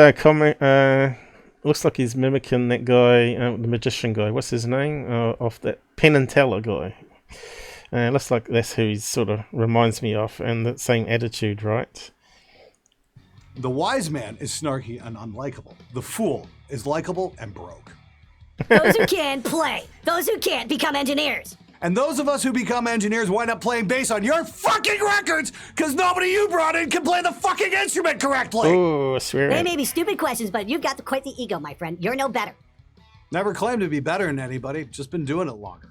Speaker 1: looks like he's mimicking that guy, the magician guy. What's his name? Of that Penn and Teller guy. Looks like that's who he sort of reminds me of, and that same attitude, right?
Speaker 5: The wise man is snarky and unlikable. The fool is likable and broke.
Speaker 6: Those who can, play. Those who can't, become engineers.
Speaker 5: And those of us who become engineers wind up playing bass on your fucking records because nobody you brought in can play the fucking instrument correctly.
Speaker 1: Oh, swear.
Speaker 6: They may be stupid questions, but you've got quite the ego, my friend. You're no better.
Speaker 5: Never claimed to be better than anybody, just been doing it longer.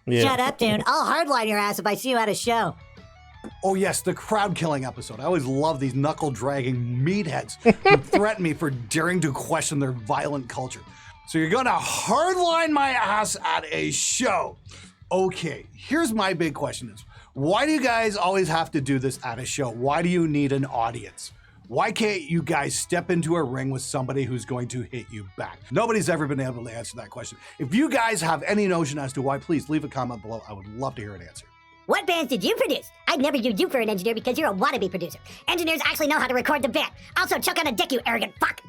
Speaker 1: Yeah.
Speaker 6: Shut up, dude. I'll hardline your ass if I see you at a show.
Speaker 5: Oh yes, the crowd killing episode. I always love these knuckle dragging meatheads who threaten me for daring to question their violent culture. So you're gonna hardline my ass at a show. Okay, here's my big question is, why do you guys always have to do this at a show? Why do you need an audience? Why can't you guys step into a ring with somebody who's going to hit you back? Nobody's ever been able to answer that question. If you guys have any notion as to why, please leave a comment below. I would love to hear an answer.
Speaker 6: What bands did you produce? I'd never use you for an engineer because you're a wannabe producer. Engineers actually know how to record the band. Also, chuck on a dick, you arrogant fuck.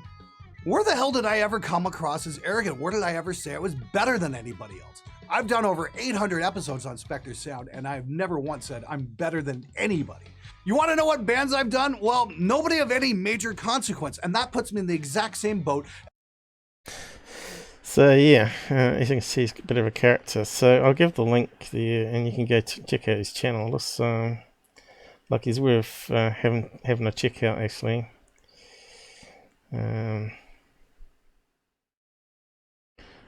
Speaker 5: Where the hell did I ever come across as arrogant? Where did I ever say I was better than anybody else? I've done over 800 episodes on Spectre Sound, and I've never once said I'm better than anybody. You want to know what bands I've done? Well, nobody of any major consequence, and that puts me in the exact same boat.
Speaker 1: So yeah, as you can see, he's a bit of a character. So I'll give the link there, and you can go to check out his channel. This like he's worth having a check out actually.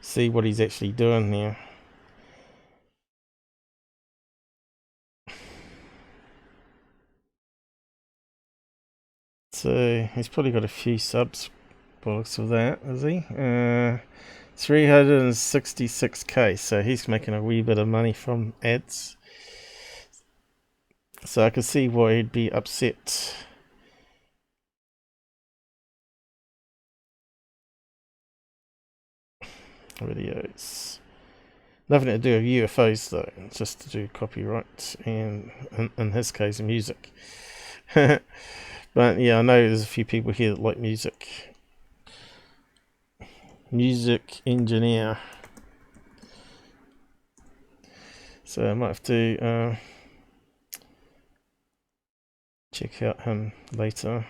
Speaker 1: See what he's actually doing there. So he's probably got a few subs by the looks of that, is he? 366k, so he's making a wee bit of money from ads. So I can see why he'd be upset. Videos. Nothing to do with UFOs though, it's just to do copyright and in his case music. But yeah, I know there's a few people here that like music. Music engineer. So I might have to check out him later.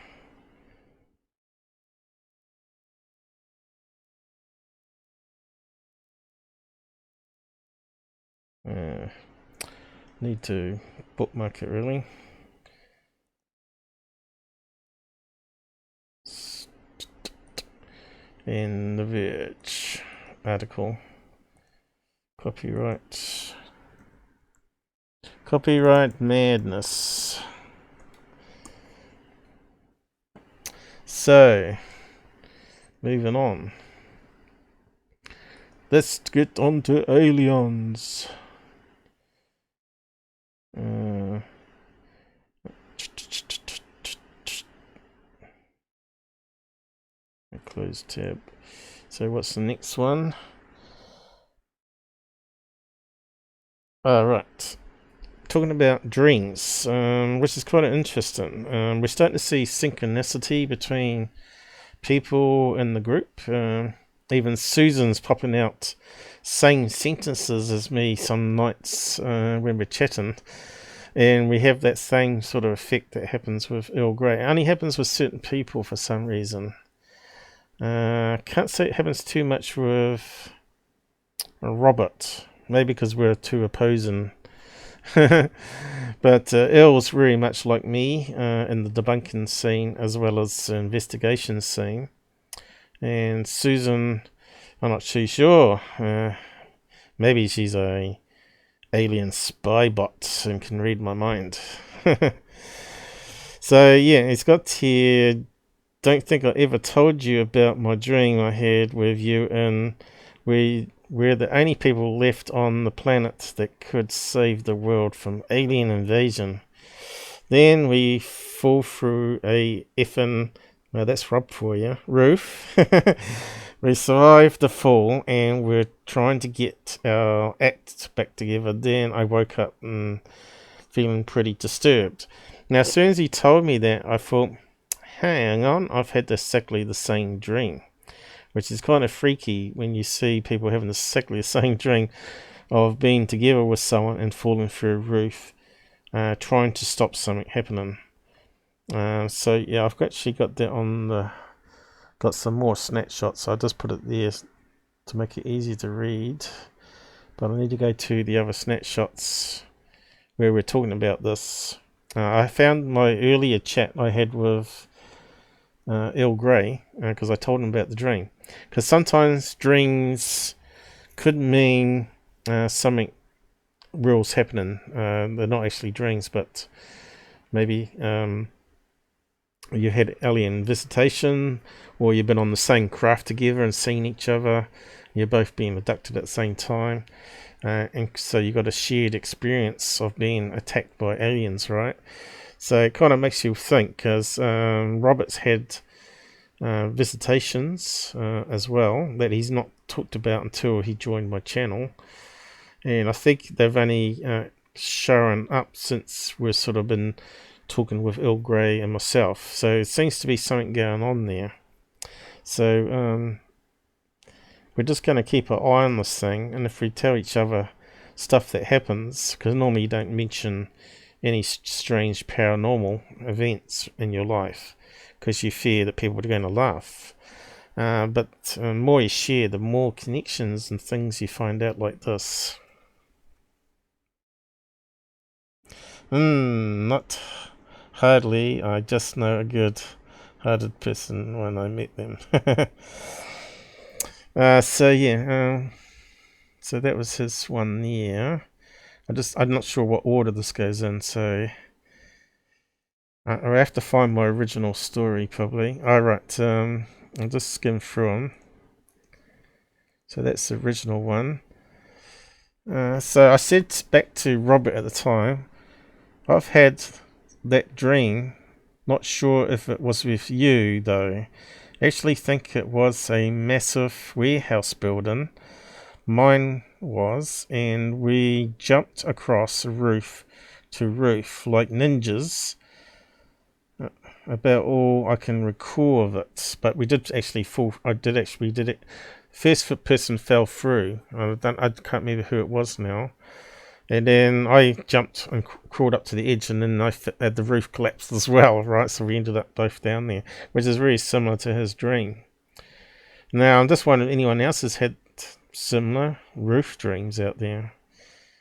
Speaker 1: Need to bookmark it really. In the Verge article. Copyright madness. So moving on. Let's get on to aliens. Close tab. So what's the next one? Right. Talking about dreams, which is quite interesting. We're starting to see synchronicity between people in the group. Even Susan's popping out same sentences as me some nights when we're chatting. And we have that same sort of effect that happens with Earl Grey. It only happens with certain people for some reason. Can't say it happens too much with Robert. Maybe because we're too opposing. But Earl's very much like me in the debunking scene as well as the investigation scene. And Susan, I'm not too sure. Maybe she's a alien spy bot and can read my mind. So yeah, it's got here. Don't think I ever told you about my dream I had with you, and we're the only people left on the planet that could save the world from alien invasion. Then we fall through a effing, well, that's Rob for you, roof. We survived the fall and we're trying to get our act back together. Then I woke up and feeling pretty disturbed. Now, as soon as he told me that, I thought, hang on, I've had exactly the same dream. Which is kind of freaky when you see people having exactly the same dream of being together with someone and falling through a roof, trying to stop something happening. So yeah, I've actually got that on the... Got some more snapshots, so I just put it there to make it easier to read. But I need to go to the other snapshots where we're talking about this. I found my earlier chat I had with Earl Grey because I told him about the dream. Because sometimes dreams could mean something real's happening. They're not actually dreams, but maybe you had alien visitation, or you've been on the same craft together and seen each other. You're both being abducted at the same time, and so you got a shared experience of being attacked by aliens, right? So it kind of makes you think, because Robert's had visitations as well that he's not talked about until he joined my channel, and I think they've only shown up since we've sort of been talking with Earl Grey and myself. So it seems to be something going on there. So we're just going to keep an eye on this thing, and if we tell each other stuff that happens, because normally you don't mention any strange paranormal events in your life because you fear that people are going to laugh. But the more you share, the more connections and things you find out like this. Not hardly. I just know a good-hearted person when I meet them. So yeah, so that was his one year. I'm not sure what order this goes in, so I have to find my original story probably. Alright, I'll just skim through them. So that's the original one. So I said back to Robert at the time, I've had that dream, not sure if it was with you though. Actually think it was a massive warehouse building. Mine was, and we jumped across roof to roof like ninjas. About all I can recall of it, but we did actually fall. We did it. First person fell through. I can't remember who it was now. And then I jumped and crawled up to the edge, and then the roof collapsed as well, right? So we ended up both down there, which is very similar to his dream. Now, I'm just wondering if anyone else has had similar roof dreams out there,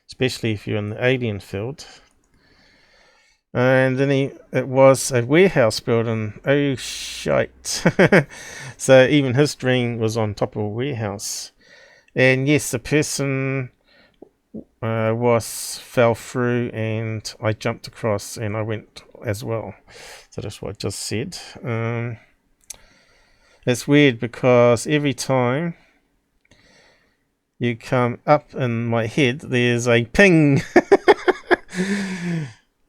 Speaker 1: especially if you're in the alien field. And then it was a warehouse building. Oh, shite. So even his dream was on top of a warehouse. And yes, the person fell through, and I jumped across, and I went as well. So that's what I just said. It's weird because every time you come up in my head, there's a ping.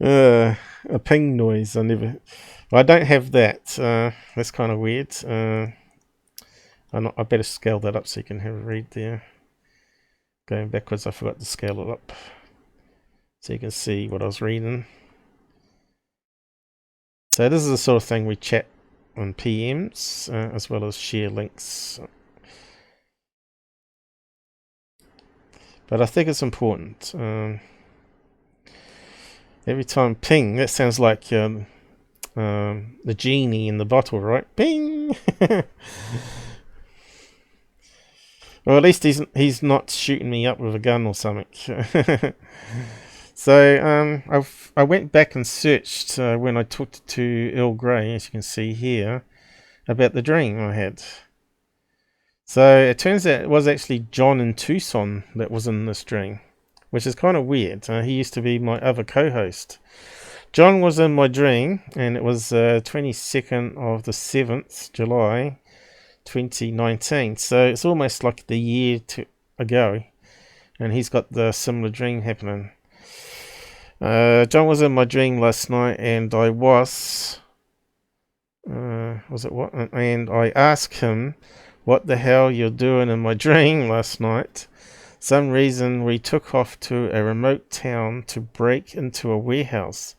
Speaker 1: A ping noise. I don't have that. That's kind of weird. I better scale that up so you can have a read there. Going backwards, I forgot to scale it up so you can see what I was reading. So this is the sort of thing we chat on PMs, as well as share links. But I think it's important. Every time ping, that sounds like the genie in the bottle, right? Ping! Or at least he's not shooting me up with a gun or something. So I went back and searched when I talked to Earl Grey, as you can see here, about the dream I had. So it turns out it was actually John in Tucson that was in this dream, which is kind of weird. He used to be my other co-host. John was in my dream, and it was 22nd of the 7th, July, 2019. So it's almost like the year ago, and he's got the similar dream happening. John was in my dream last night, and I was it what? And I asked him, "What the hell you're doing in my dream last night?" Some reason we took off to a remote town to break into a warehouse.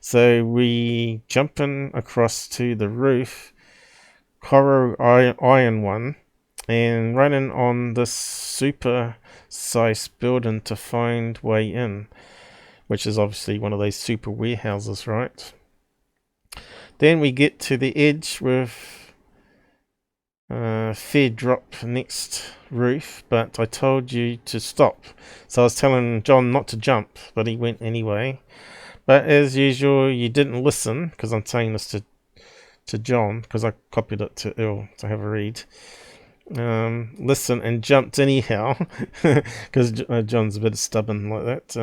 Speaker 1: So we jumping across to the roof, Corro Iron one, and running on this super sized building to find way in, which is obviously one of those super warehouses, right? Then we get to the edge with fair drop next roof, but I told you to stop. So I was telling John not to jump, but he went anyway. But as usual, you didn't listen, because I'm saying this to John, because I copied it to Earl to have a read. Listen and jumped anyhow, because John's a bit stubborn like that.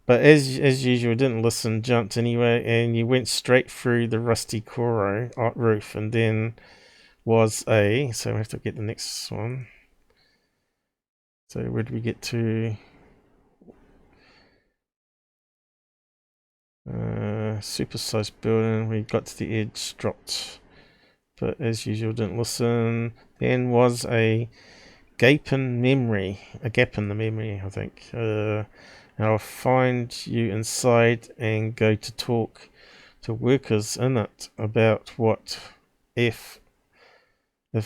Speaker 1: But as usual, didn't listen, jumped anyway, and you went straight through the rusty Corro roof, and then was so we have to get the next one. So where did we get to? Supersized building. We got to the edge, dropped, but as usual, didn't listen. Then was a gap in the memory, I think. I'll find you inside and go to talk to workers in it about what if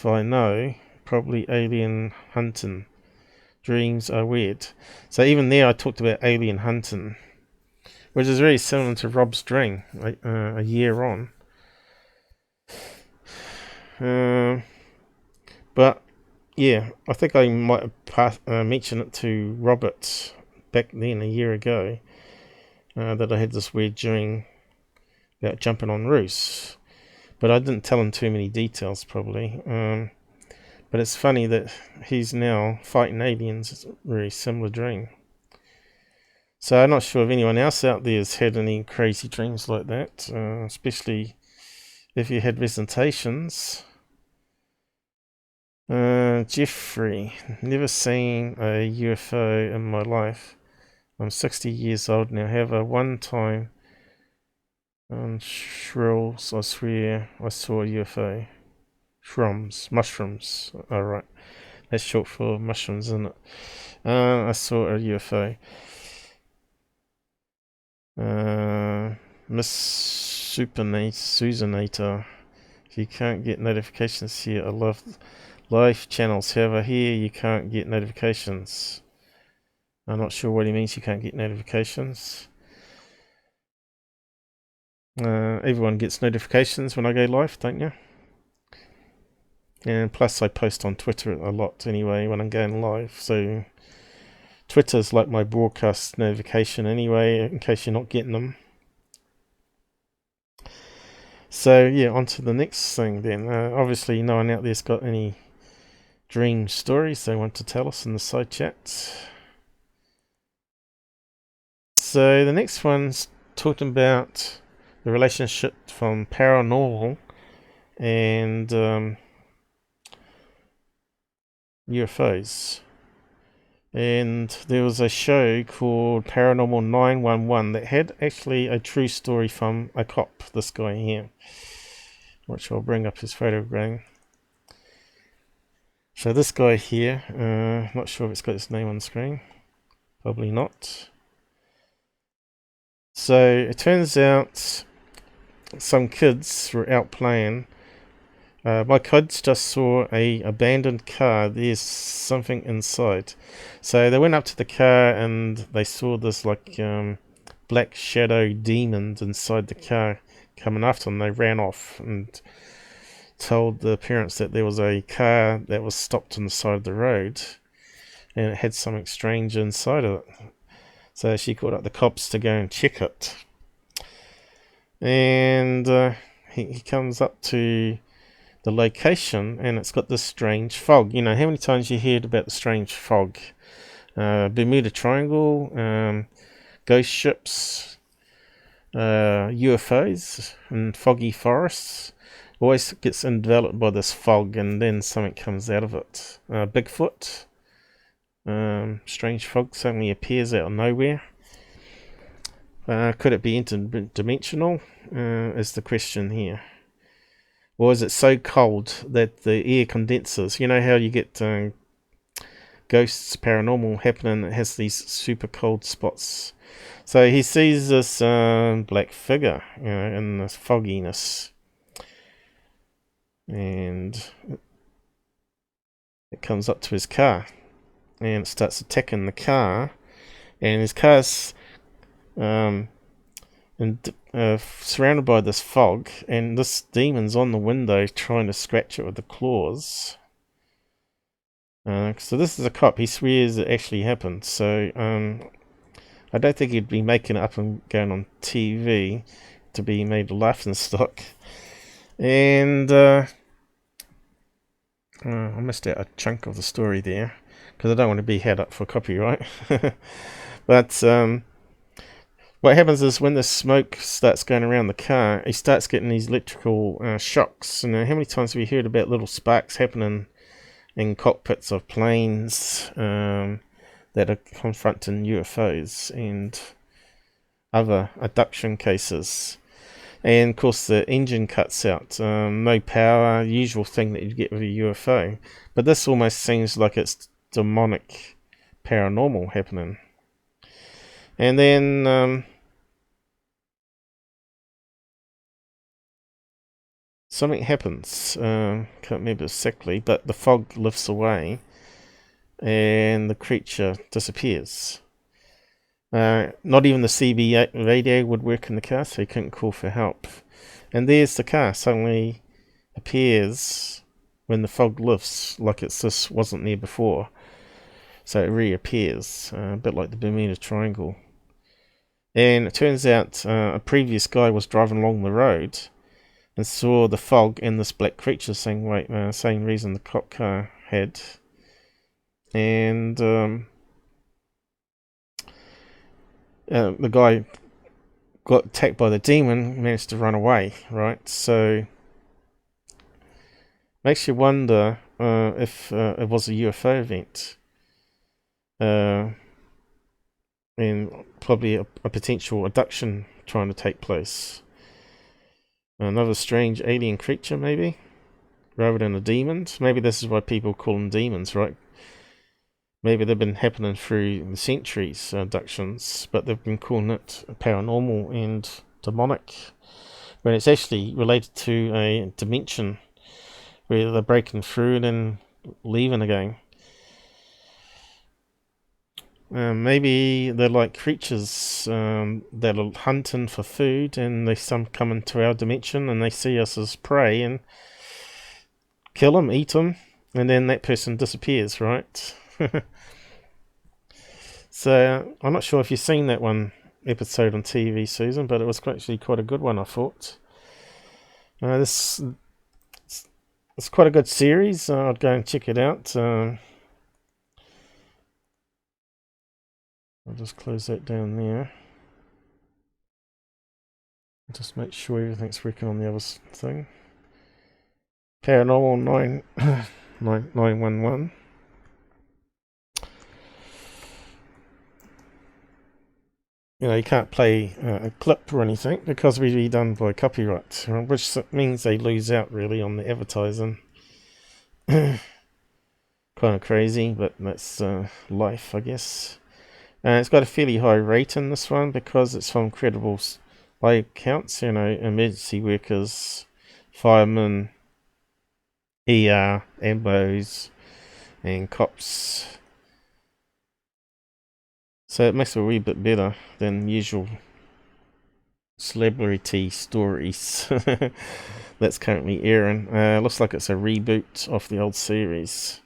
Speaker 1: I know, probably alien hunting. Dreams are weird. So even there I talked about alien hunting, which is very similar to Rob's dream a year on. But yeah, I think I might have mentioned it to Robert back then a year ago, that I had this weird dream about jumping on roofs, but I didn't tell him too many details probably. But it's funny that he's now fighting aliens. It's a very similar dream. So I'm not sure if anyone else out there has had any crazy dreams like that, especially if you had visitations. Jeffrey, never seen a UFO in my life. I'm 60 years old now. Have a one time on Shrills, I swear I saw a UFO. Mushrooms. Alright. That's short for mushrooms, isn't it? I saw a UFO. Miss Susanator. If you can't get notifications here, I love live channels. However, here you can't get notifications. I'm not sure what he means you can't get notifications. Everyone gets notifications when I go live, don't you? And plus I post on Twitter a lot anyway when I'm going live, so Twitter's like my broadcast notification anyway, in case you're not getting them. So yeah, on to the next thing then. Obviously no one out there's got any dream stories they want to tell us in the side chat. So the next one's talking about the relationship from paranormal and UFOs. And there was a show called Paranormal 911 that had actually a true story from a cop, this guy here, which I'll bring up his photogram. So this guy here, not sure if it's got his name on the screen, probably not. So it turns out some kids were out playing. My kids just saw a abandoned car. There's something inside. So they went up to the car and they saw this like black shadow demons inside the car coming after them. They ran off and told the parents that there was a car that was stopped on the side of the road and it had something strange inside of it. So she called up the cops to go and check it. And he comes up to the location and it's got this strange fog. You know, how many times you heard about the strange fog? Bermuda Triangle, ghost ships, UFOs and foggy forests. Always gets enveloped by this fog and then something comes out of it. Bigfoot, strange fog suddenly appears out of nowhere. Could it be interdimensional? Is the question here. Or is it so cold that the air condenses? You know how you get ghosts, paranormal happening, it has these super cold spots. So he sees this black figure, you know, in this fogginess. And it comes up to his car. And it starts attacking the car. And his car's surrounded by this fog, and this demon's on the window trying to scratch it with the claws. So this is a cop. He swears it actually happened. So I don't think he'd be making it up and going on TV to be made a laughing stock. And I missed out a chunk of the story there because I don't want to be had up for copyright. But what happens is when the smoke starts going around the car, he starts getting these electrical shocks. And how many times have you heard about little sparks happening in cockpits of planes that are confronting UFOs and other abduction cases? And of course the engine cuts out, no power, usual thing that you'd get with a UFO. But this almost seems like it's demonic paranormal happening. And then something happens, can't remember exactly, but the fog lifts away and the creature disappears. Not even the CB radio would work in the car, so he couldn't call for help. And there's the car suddenly appears when the fog lifts, like it's just wasn't there before. So it reappears, a bit like the Bermuda Triangle. And it turns out a previous guy was driving along the road and saw the fog and this black creature, same reason the cop car had. And the guy got attacked by the demon, managed to run away, right? So makes you wonder if it was a UFO event. And probably a potential abduction trying to take place. Another strange alien creature, maybe, rather than a demon. Maybe this is why people call them demons, right? Maybe they've been happening through the centuries, abductions, but they've been calling it paranormal and demonic, when it's actually related to a dimension where they're breaking through and then leaving again. Maybe they're like creatures that are hunting for food, and they come into our dimension and they see us as prey and kill them, eat them, and then that person disappears, right? So I'm not sure if you've seen that one episode on TV, Susan, but it was actually quite a good one, I thought. It's quite a good series. I'd go and check it out. I'll just close that down there. Just make sure everything's working on the other thing. Paranormal 911. You know, you can't play a clip or anything because we'd be done by copyright, which means they lose out really on the advertising. Kind of crazy, but that's life, I guess. It's got a fairly high rating, this one, because it's from credible eye accounts, you know, emergency workers, firemen, ER, ambos, and cops. So it makes it a wee bit better than usual celebrity stories that's currently airing. Looks like it's a reboot of the old series.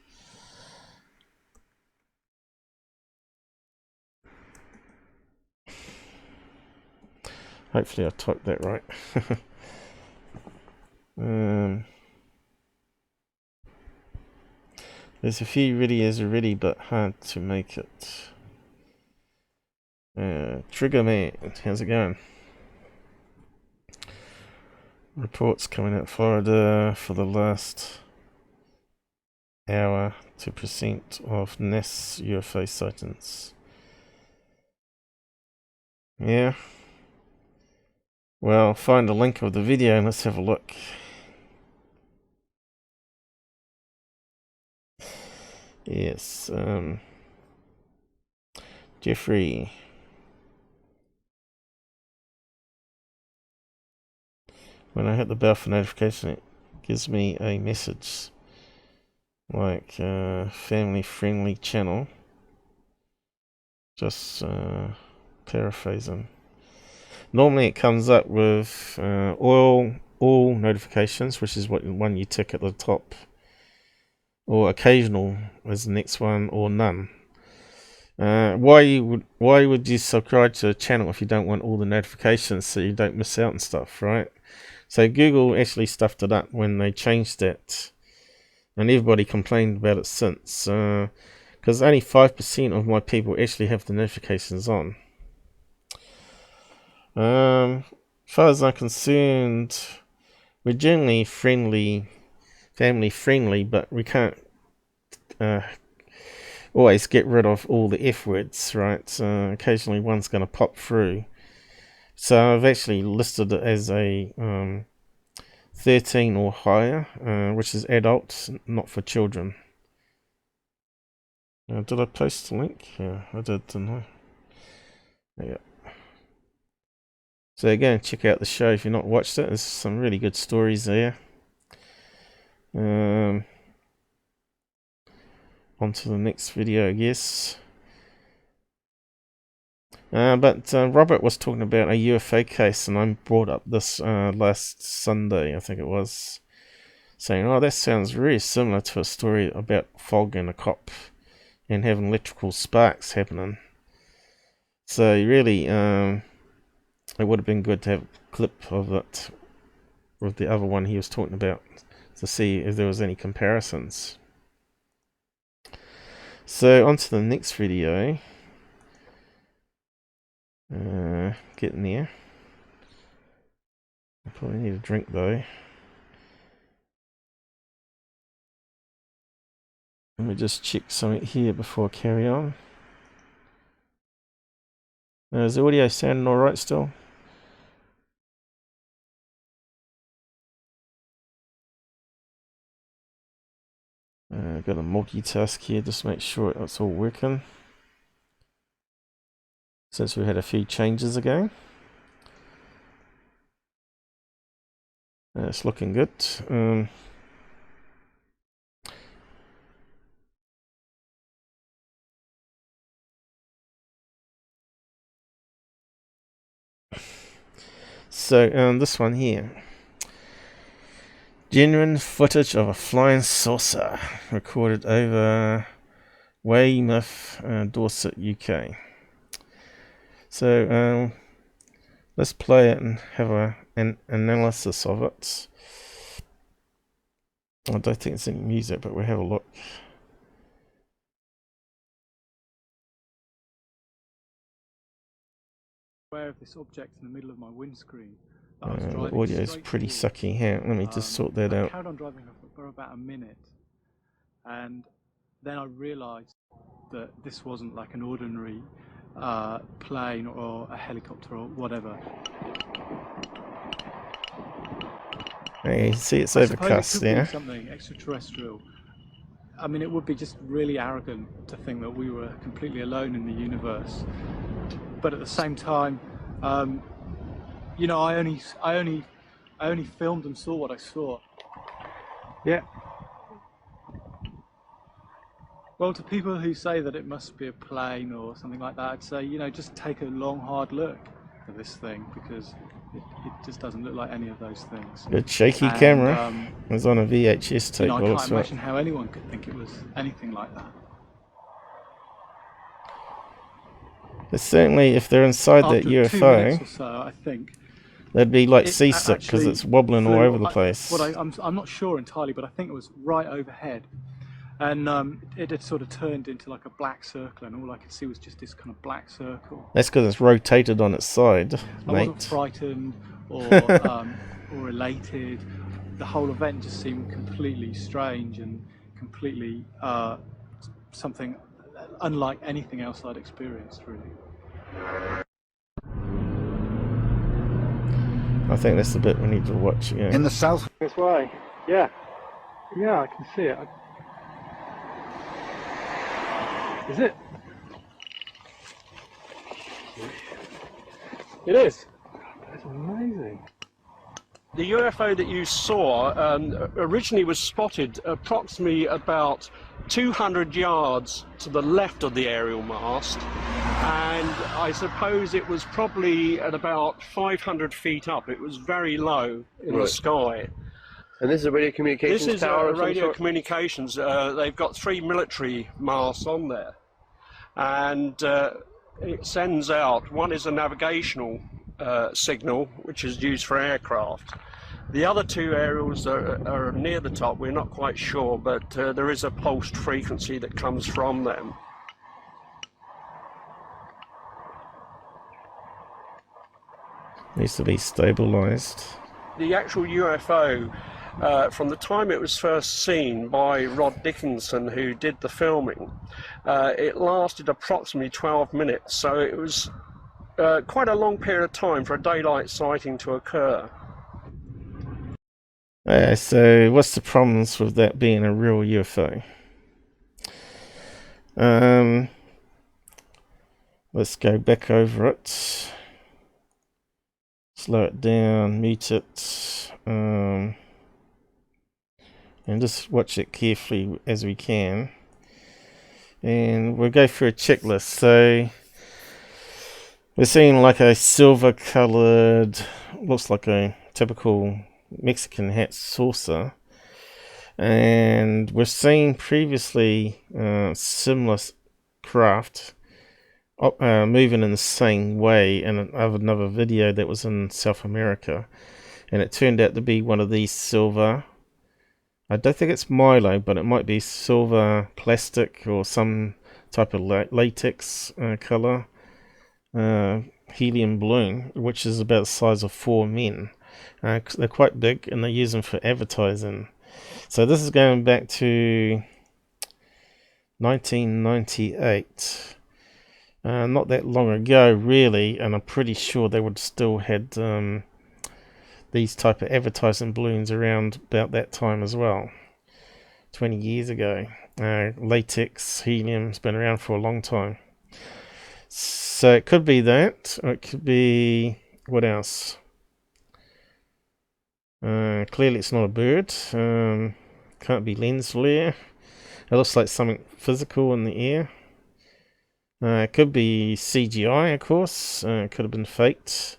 Speaker 1: Hopefully I typed that right. There's a few videos already, but hard to make it. Trigger Man, how's it going? Reports coming out Florida for the last hour, 2% of NAS UFO sightings. Yeah. Well, find a link of the video and let's have a look. Yes, Jeffrey. When I hit the bell for notification, it gives me a message like family friendly channel. Just paraphrasing. Normally it comes up with all notifications, which is what one you tick at the top, or occasional is the next one, or none. Why would you subscribe to a channel if you don't want all the notifications so you don't miss out on stuff, right? So Google actually stuffed it up when they changed that, and everybody complained about it since, because only 5% of my people actually have the notifications on. As far as I'm concerned, we're generally friendly, family friendly, but we can't always get rid of all the F words, right? Occasionally one's going to pop through. So I've actually listed it as a 13 or higher, which is adult, not for children. Did I post the link? Yeah, I did, didn't I? Yeah. So go and check out the show if you've not watched it. There's some really good stories there. On to the next video, I guess. But Robert was talking about a UFO case, and I brought up this last Sunday, I think it was. saying, oh, that sounds very similar to a story about fog and a cop and having electrical sparks happening. So really, it would have been good to have a clip of it with the other one he was talking about to see if there was any comparisons. So on to the next video. Getting there. I probably need a drink though. Let me just check something here before I carry on. Is the audio sounding alright still? Got to multitask here just to make sure it's all working. Since we had a few changes ago. It's looking good. So this one here. Genuine footage of a flying saucer recorded over Weymouth, Dorset UK. So let's play it and have an analysis of it. I don't think it's any music, but we'll have a look.
Speaker 7: Aware of this object in the middle of my windscreen.
Speaker 1: The audio is pretty sucky here. Let me just sort that out.
Speaker 7: I carried on driving for about a minute, and then I realised that this wasn't like an ordinary plane or a helicopter or whatever.
Speaker 1: Hey, you see it's
Speaker 7: I
Speaker 1: overcast
Speaker 7: suppose it could
Speaker 1: there.
Speaker 7: be something extraterrestrial. I mean, it would be just really arrogant to think that we were completely alone in the universe. But at the same time, you know, I only filmed and saw what I saw. Yeah. Well, to people who say that it must be a plane or something like that, I'd say, you know, just take a long, hard look at this thing, because it just doesn't look like any of those things.
Speaker 1: Good shaky camera. It was on a VHS tape.
Speaker 7: You know, I can't imagine how anyone could think it was anything like that.
Speaker 1: But certainly, if they're inside that
Speaker 7: After 2 minutes
Speaker 1: UFO,
Speaker 7: or so, I think
Speaker 1: they'd be like
Speaker 7: it
Speaker 1: seasick because
Speaker 7: actually
Speaker 1: it's wobbling all
Speaker 7: flew-
Speaker 1: over the place.
Speaker 7: I'm not sure entirely, but I think it was right overhead, and it had sort of turned into like a black circle, and all I could see was just this kind of black circle.
Speaker 1: That's because it's rotated on its side,
Speaker 7: I
Speaker 1: mate.
Speaker 7: wasn't frightened or or elated. The whole event just seemed completely strange and completely something unlike anything else I'd experienced, really.
Speaker 1: I think that's the bit we need to watch again.
Speaker 4: In the south.
Speaker 7: This way, yeah, I can see it. Is it? It is. That's amazing.
Speaker 8: The UFO that you saw originally was spotted approximately about 200 yards to the left of the aerial mast, and I suppose it was probably at about 500 feet up. It was very low in the sky.
Speaker 2: And this is a radio communications
Speaker 8: This is
Speaker 2: tower of some
Speaker 8: radio
Speaker 2: sort?
Speaker 8: communications. They've got 3 military masts on there, and it sends out, one is a navigational signal, which is used for aircraft. The other 2 aerials are near the top. We're not quite sure, but there is a pulsed frequency that comes from them.
Speaker 1: Needs to be stabilized.
Speaker 8: The actual UFO, from the time it was first seen by Rod Dickinson, who did the filming, it lasted approximately 12 minutes, so it was quite a long period of time for a daylight sighting to occur.
Speaker 1: So what's the problems with that being a real UFO? Let's go back over it. Slow it down, mute it, and just watch it carefully as we can. And we'll go through a checklist. So we're seeing like a silver colored, looks like a typical Mexican hat saucer. And we've seen previously similar craft moving in the same way in another video that was in South America, and it turned out to be one of these silver, I don't think it's Milo, but it might be silver plastic or some type of latex color helium balloon, which is about the size of 4 men. They're quite big and they use them for advertising. So this is going back to 1998. Not that long ago really, and I'm pretty sure they would still had these type of advertising balloons around about that time as well, 20 years ago. Latex helium's been around for a long time, so it could be that, or it could be, what else? Clearly it's not a bird. Can't be lens flare. It looks like something physical in the air. It could be CGI, of course. It could have been faked.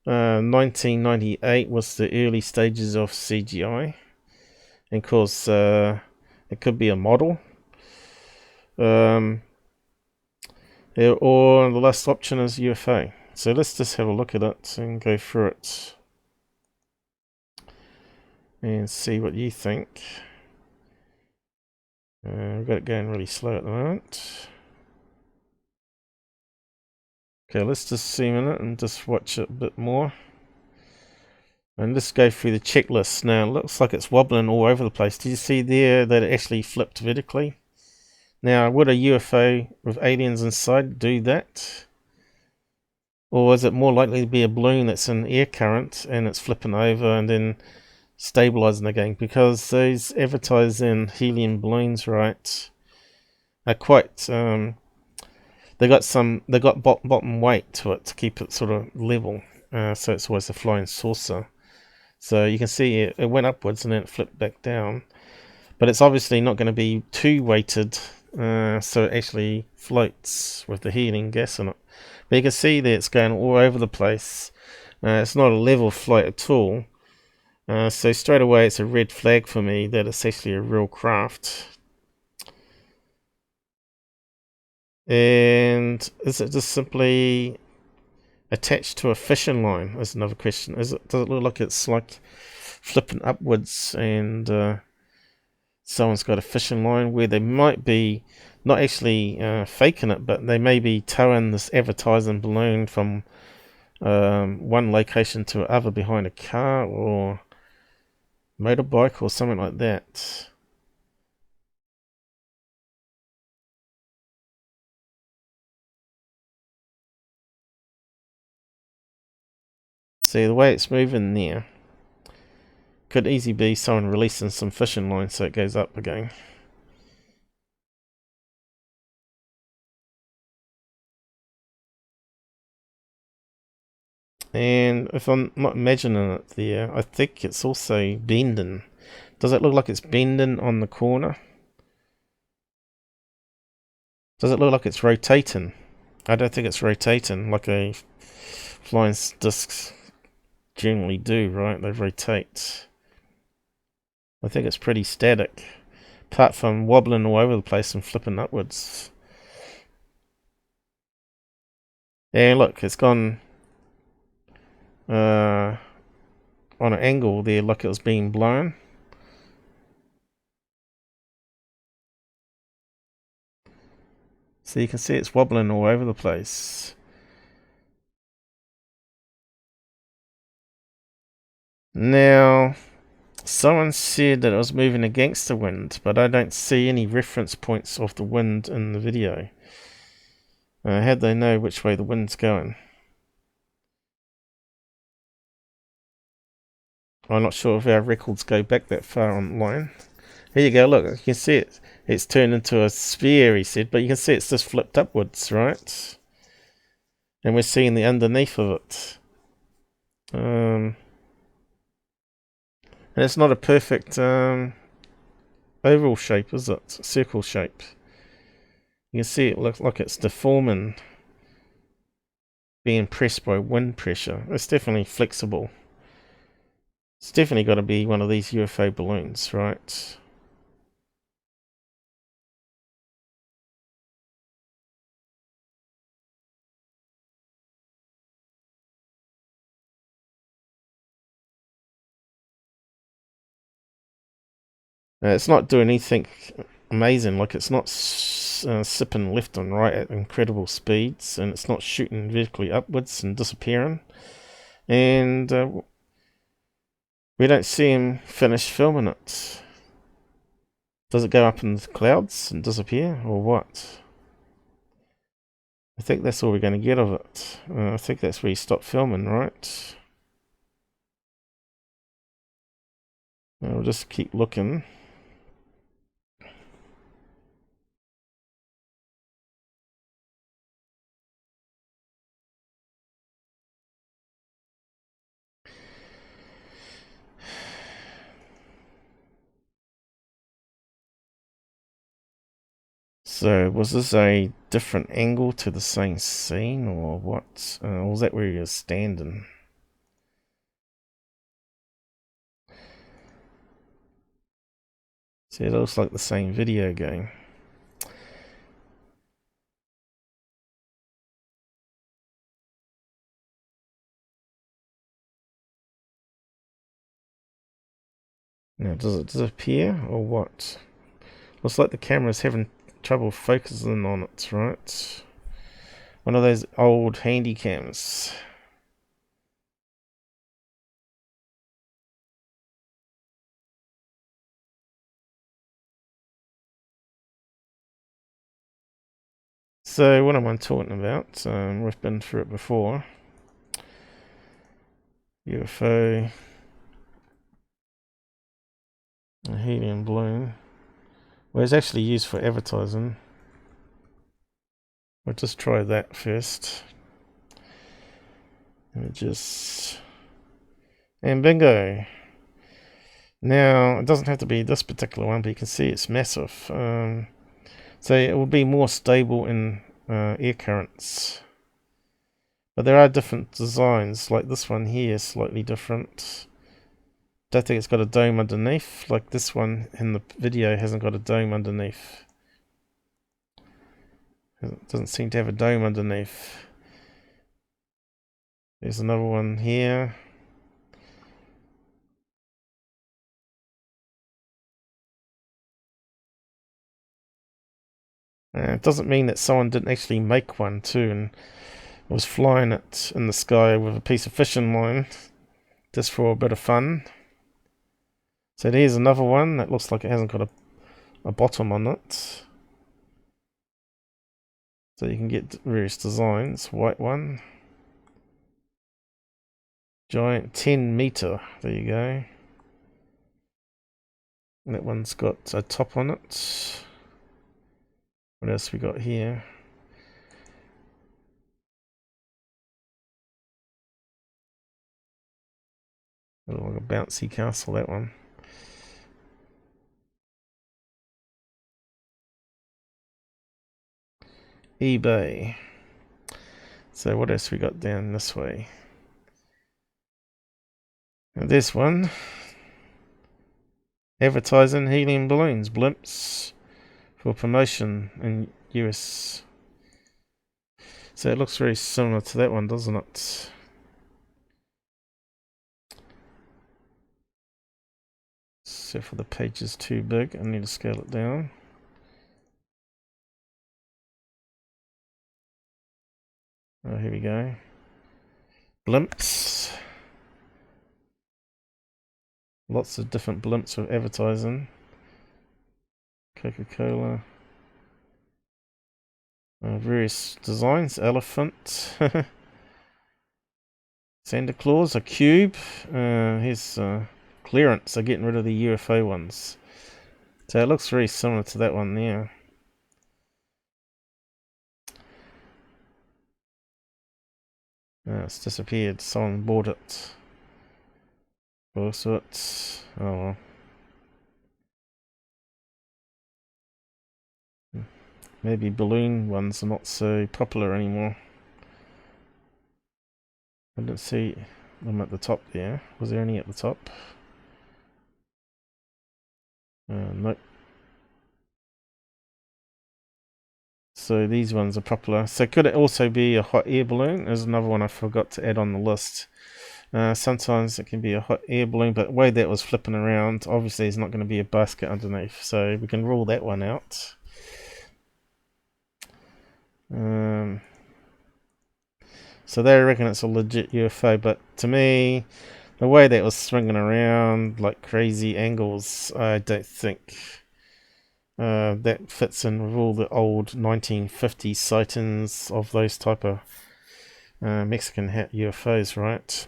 Speaker 1: 1998 was the early stages of CGI. And of course, it could be a model. Or the last option is UFO. So let's just have a look at it and go through it and see what you think. We've got it going really slow at the moment. Okay, let's just zoom in it and just watch it a bit more. And let's go through the checklist. Now, it looks like it's wobbling all over the place. Did you see there that it actually flipped vertically? Now, would a UFO with aliens inside do that? Or is it more likely to be a balloon that's in air current and it's flipping over and then stabilizing again? Because those advertising helium balloons, right, are quite they got bottom weight to it to keep it sort of level, so it's always a flying saucer. So you can see it went upwards and then it flipped back down, but it's obviously not going to be too weighted, so it actually floats with the helium gas in it. But you can see that it's going all over the place. It's not a level flight at all. So straight away it's a red flag for me that it's actually a real craft. And is it just simply attached to a fishing line? Is another question. Does it look like it's like flipping upwards and someone's got a fishing line where they might be not actually faking it, but they may be towing this advertising balloon from one location to another behind a car or motorbike or something like that. See the way it's moving there, could easily be someone releasing some fishing line so it goes up again. And if I'm not imagining it there, I think it's also bending. Does it look like it's bending on the corner? Does it look like it's rotating? I don't think it's rotating like a flying discs generally do, right? They rotate. I think it's pretty static, apart from wobbling all over the place and flipping upwards. And look, it's gone on an angle there like it was being blown. So you can see it's wobbling all over the place. Now, someone said that it was moving against the wind, but I don't see any reference points of the wind in the video. How'd they know which way the wind's going? I'm not sure if our records go back that far online. Here you go, look, you can see it. It's turned into a sphere, he said, but you can see it's just flipped upwards, right? And we're seeing the underneath of it. And it's not a perfect oval shape, is it? Circle shape. You can see it looks like it's deforming, being pressed by wind pressure. It's definitely flexible. It's definitely got to be one of these UFO balloons, right? It's not doing anything amazing, like it's not sipping left and right at incredible speeds, and it's not shooting vertically upwards and disappearing. And we don't see him finish filming it. Does it go up in the clouds and disappear, or what? I think that's all we're going to get of it. I think that's where you stop filming, right? We'll just keep looking. So, was this a different angle to the same scene, or what? Or was that where he was standing? See, it looks like the same video game. Now, does it disappear, or what? Looks like the camera's having trouble focusing on it, right? One of those old handy cams. So what am I talking about? We've been through it before. UFO, a helium balloon. Well, it's actually used for advertising. We'll just try that first. Images. And bingo! Now, it doesn't have to be this particular one, but you can see it's massive. So it will be more stable in air currents. But there are different designs, like this one here is slightly different. Don't think it's got a dome underneath, like this one in the video hasn't got a dome underneath. It doesn't seem to have a dome underneath. There's another one here. It doesn't mean that someone didn't actually make one too and was flying it in the sky with a piece of fishing line just for a bit of fun. So there's another one that looks like it hasn't got a bottom on it. So you can get various designs. White one. Giant 10 meter. There you go. And that one's got a top on it. What else we got here? Looks like a bouncy castle, that one. eBay. So what else we got down this way? Now this one. Advertising helium balloons, blimps, for promotion in US. So it looks very similar to that one, doesn't it? Except for the page is too big, I need to scale it down. Oh, here we go. Blimps. Lots of different blimps with advertising. Coca-Cola. Various designs. Elephant. Santa Claus. A cube. Here's clearance. They're getting rid of the UFO ones. So it looks very similar to that one there. It's disappeared. Someone bought it. Also, it's... oh well. Maybe balloon ones are not so popular anymore. I didn't see them at the top there. Was there any at the top? Nope. So these ones are popular. So could it also be a hot air balloon? There's another one I forgot to add on the list. Sometimes it can be a hot air balloon, but the way that was flipping around, obviously there's not going to be a basket underneath, so we can rule that one out. So they reckon it's a legit UFO, but to me, the way that was swinging around like crazy angles, I don't think that fits in with all the old 1950s sightings of those type of Mexican UFOs, right?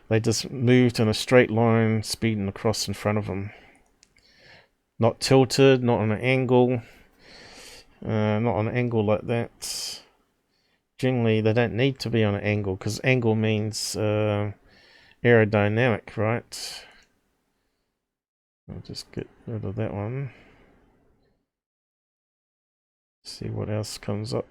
Speaker 1: They just moved in a straight line, speeding across in front of them. Not tilted, not on an angle. Not on an angle like that. Generally, they don't need to be on an angle, because angle means aerodynamic, right? I'll just get rid of that one. See what else comes up.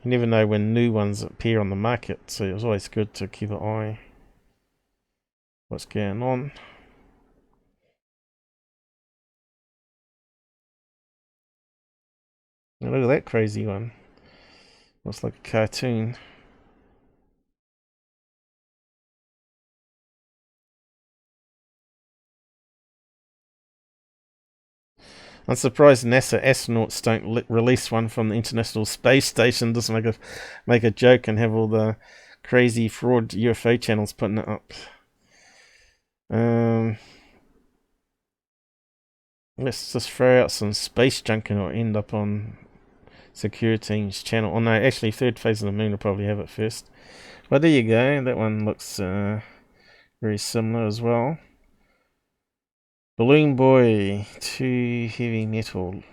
Speaker 1: You never know when new ones appear on the market, so it's always good to keep an eye what's going on. Now look at that crazy one. Looks like a cartoon. I'm surprised NASA astronauts don't release one from the International Space Station. Just make a joke and have all the crazy fraud UFO channels putting it up. Let's just throw out some space junk and it'll end up on Security's channel. Oh no, actually Third Phase of the Moon will probably have it first. But there you go, that one looks very similar as well. Balloon Boy, too heavy metal.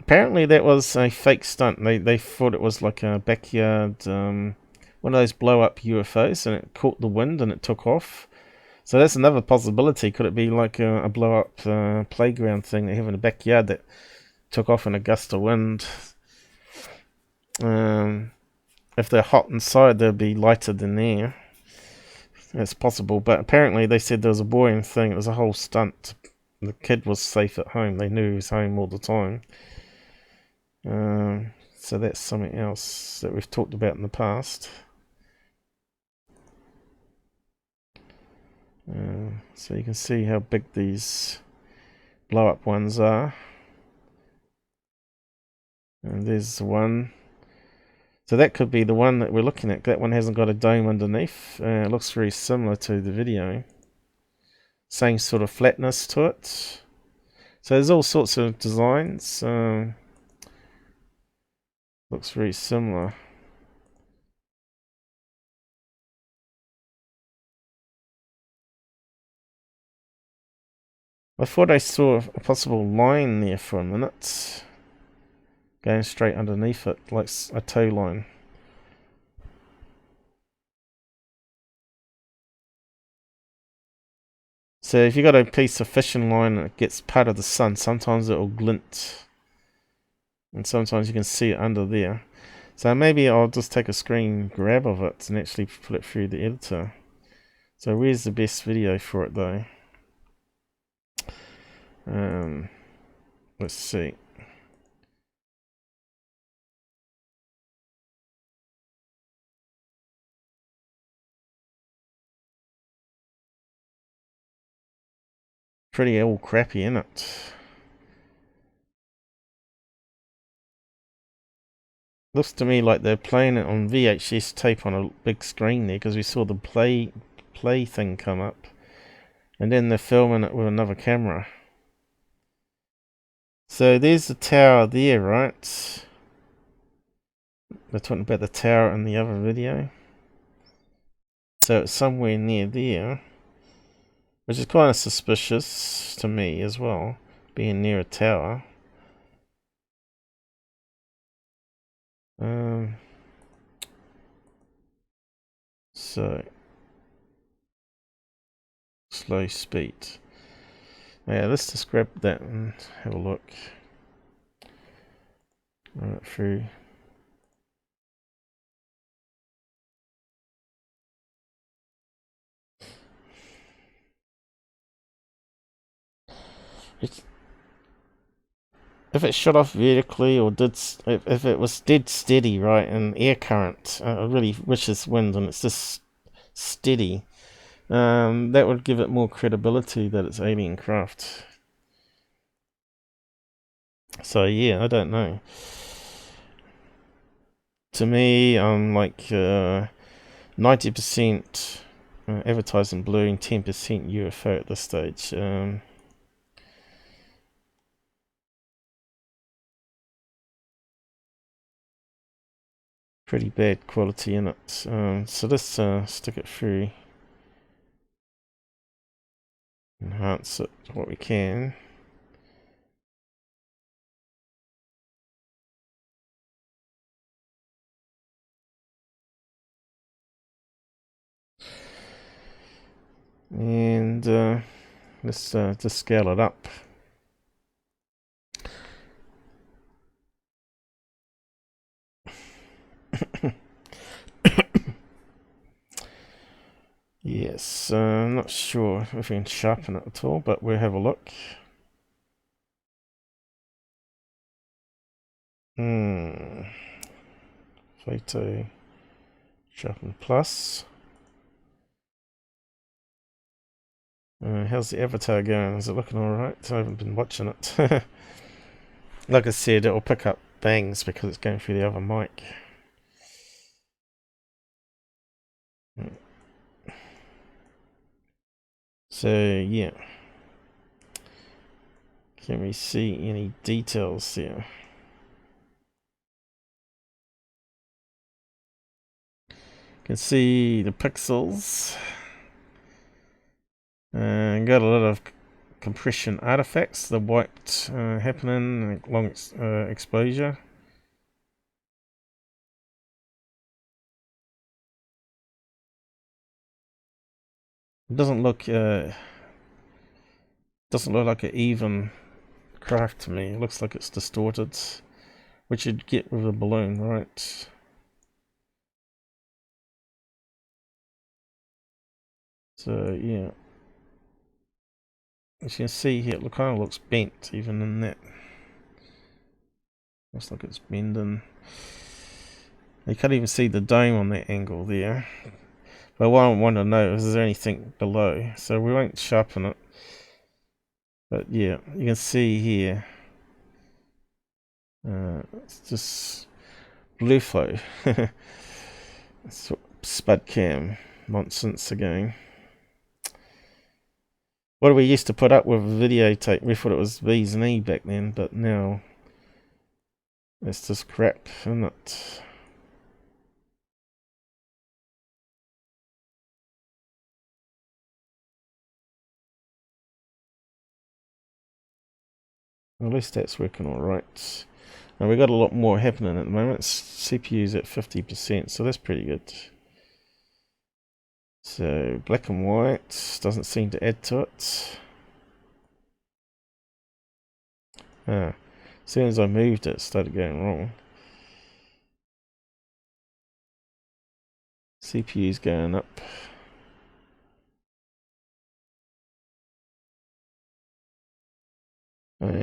Speaker 1: Apparently that was a fake stunt. They thought it was like a backyard, one of those blow up UFOs, and it caught the wind and it took off. So that's another possibility. Could it be like a blow up playground thing they have in the backyard that took off in a gust of wind? If they're hot inside, they'll be lighter than there. It's possible, but apparently they said there was a buoyant thing. It was a whole stunt. The kid was safe at home. They knew he was home all the time. So that's something else that we've talked about in the past. So you can see how big these blow-up ones are. And there's the one. So that could be the one that we're looking at. That one hasn't got a dome underneath. It looks very similar to the video. Same sort of flatness to it. So there's all sorts of designs. Looks very similar. I thought I saw a possible line there for a minute. Going straight underneath it, like a tow line. So if you got a piece of fishing line and it gets part of the sun, sometimes it will glint. And sometimes you can see it under there. So maybe I'll just take a screen grab of it and actually put it through the editor. So where's the best video for it though? Let's see. Pretty all crappy, isn't it? Looks to me like they're playing it on VHS tape on a big screen there, because we saw the play thing come up, and then they're filming it with another camera. So there's the tower there, right? They're talking about the tower in the other video. So it's somewhere near there, which is kind of suspicious to me as well, being near a tower. So slow speed. Yeah, let's just grab that and have a look. Run it through. if it shot off vertically or if it was dead steady, right, and air current, really vicious wind, and it's just steady, that would give it more credibility that it's alien craft. So yeah, I don't know. To me, I'm like 90% advertising blue and 10% UFO at this stage. Pretty bad quality in it. So let's stick it through. Enhance it what we can. And let's just scale it up. Yes, I'm not sure if we can sharpen it at all, but we'll have a look. Photo sharpen plus. How's the avatar going? Is it looking alright? I haven't been watching it. Like I said, it'll pick up bangs because it's going through the other mic. So yeah, can we see any details there? Can see the pixels. Got a lot of compression artifacts, the white happening, long exposure. It doesn't look like an even craft to me. It looks like it's distorted, which you'd get with a balloon, right? So yeah, as you can see here, it kind of looks bent even in that. Looks like it's bending. You can't even see the dome on that angle there. But what I want to know is there anything below. So we won't sharpen it. But yeah, you can see here. It's just blue flow. It's spud cam nonsense again. What we used to put up with videotape, we thought it was V's and E back then, but now it's just crap, isn't it? At least that's working alright. And we've got a lot more happening at the moment. CPU's at 50%, so that's pretty good. So black and white doesn't seem to add to it. As soon as I moved it started going wrong. CPU's going up.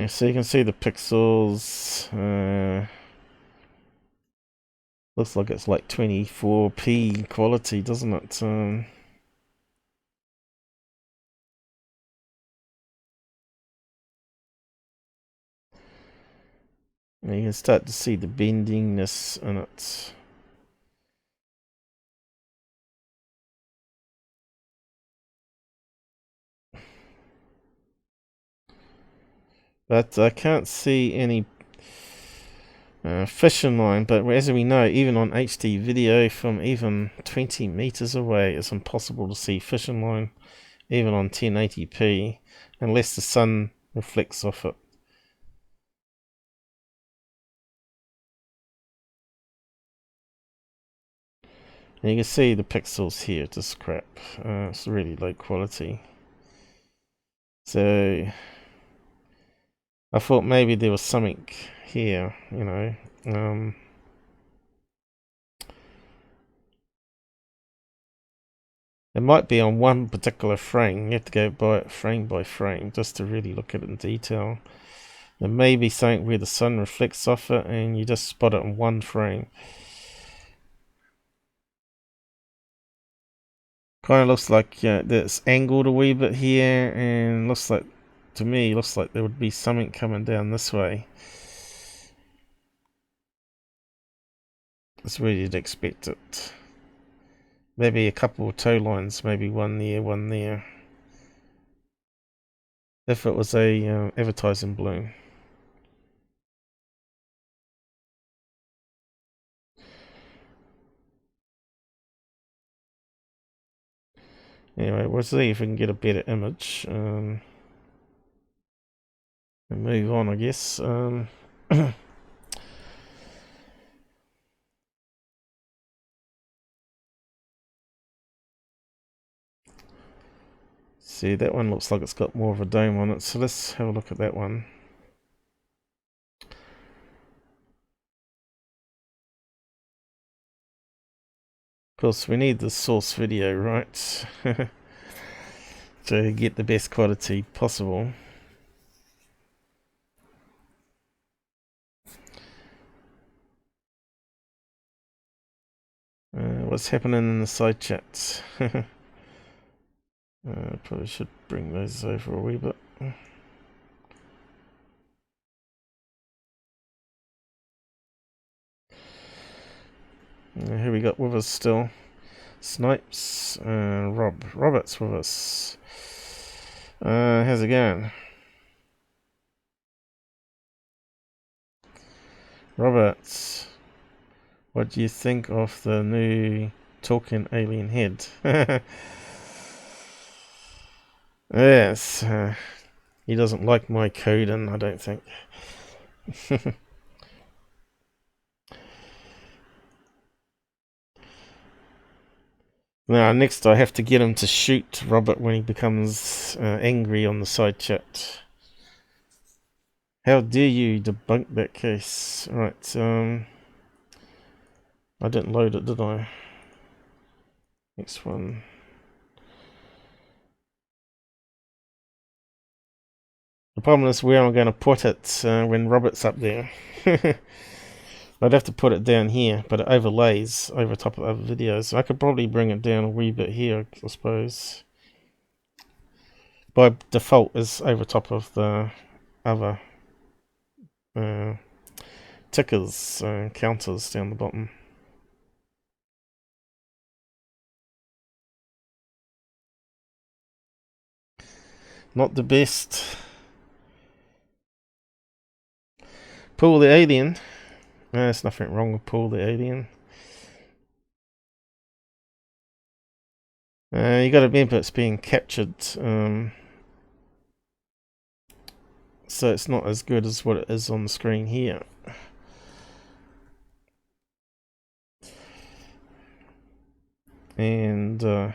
Speaker 1: So you can see the pixels. Looks like it's like 24p quality, doesn't it? You can start to see the bendiness in it. But I can't see any fishing line, but as we know, even on HD video from even 20 meters away, it's impossible to see fishing line, even on 1080p, unless the sun reflects off it. And you can see the pixels here, just crap. It's really low quality. So I thought maybe there was something here, you know. It might be on one particular frame. You have to go by it frame by frame just to really look at it in detail. There may be something where the sun reflects off it and you just spot it on one frame. Kind of looks like it's angled a wee bit here, and looks like, to me, looks like there would be something coming down this way. That's where you'd expect it. Maybe a couple of tow lines, maybe one there, one there. If it was a advertising balloon. Anyway, we'll see if we can get a better image. And move on, I guess. See, that one looks like it's got more of a dome on it, so let's have a look at that one. Of course, we need the source video, right? To get the best quality possible. What's happening in the side chats? Probably should bring those over a wee bit. Who we got with us still? Snipes, Robert's with us. How's it going? Roberts, what do you think of the new talking alien head? Yes, he doesn't like my coding, I don't think. Now, next I have to get him to shoot Robert when he becomes angry on the side chat. How dare you debunk that case? Right, I didn't load it, did I? Next one. The problem is where I'm going to put it when Robert's up there. I'd have to put it down here, but it overlays over top of other videos. I could probably bring it down a wee bit here, I suppose. By default, is over top of the other tickers, counters down the bottom. Not the best. Paul the Alien. There's nothing wrong with Paul the Alien. You got to remember it's being captured, so it's not as good as what it is on the screen here. And of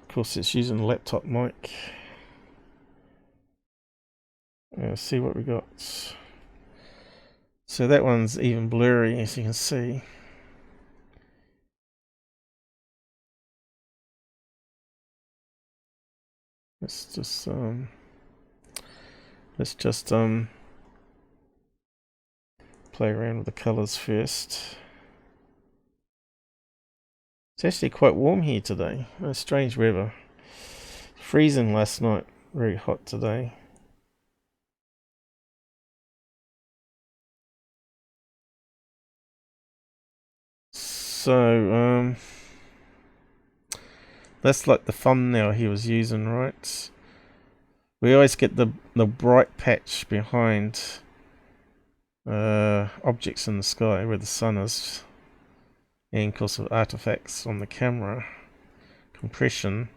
Speaker 1: course it's using a laptop mic. See what we got. So that one's even blurry, as you can see. Let's just play around with the colors first. It's actually quite warm here today. Strange weather. Freezing last night, very hot today. So that's like the thumbnail he was using, right? We always get the bright patch behind objects in the sky where the sun is, and of course of artifacts on the camera, compression.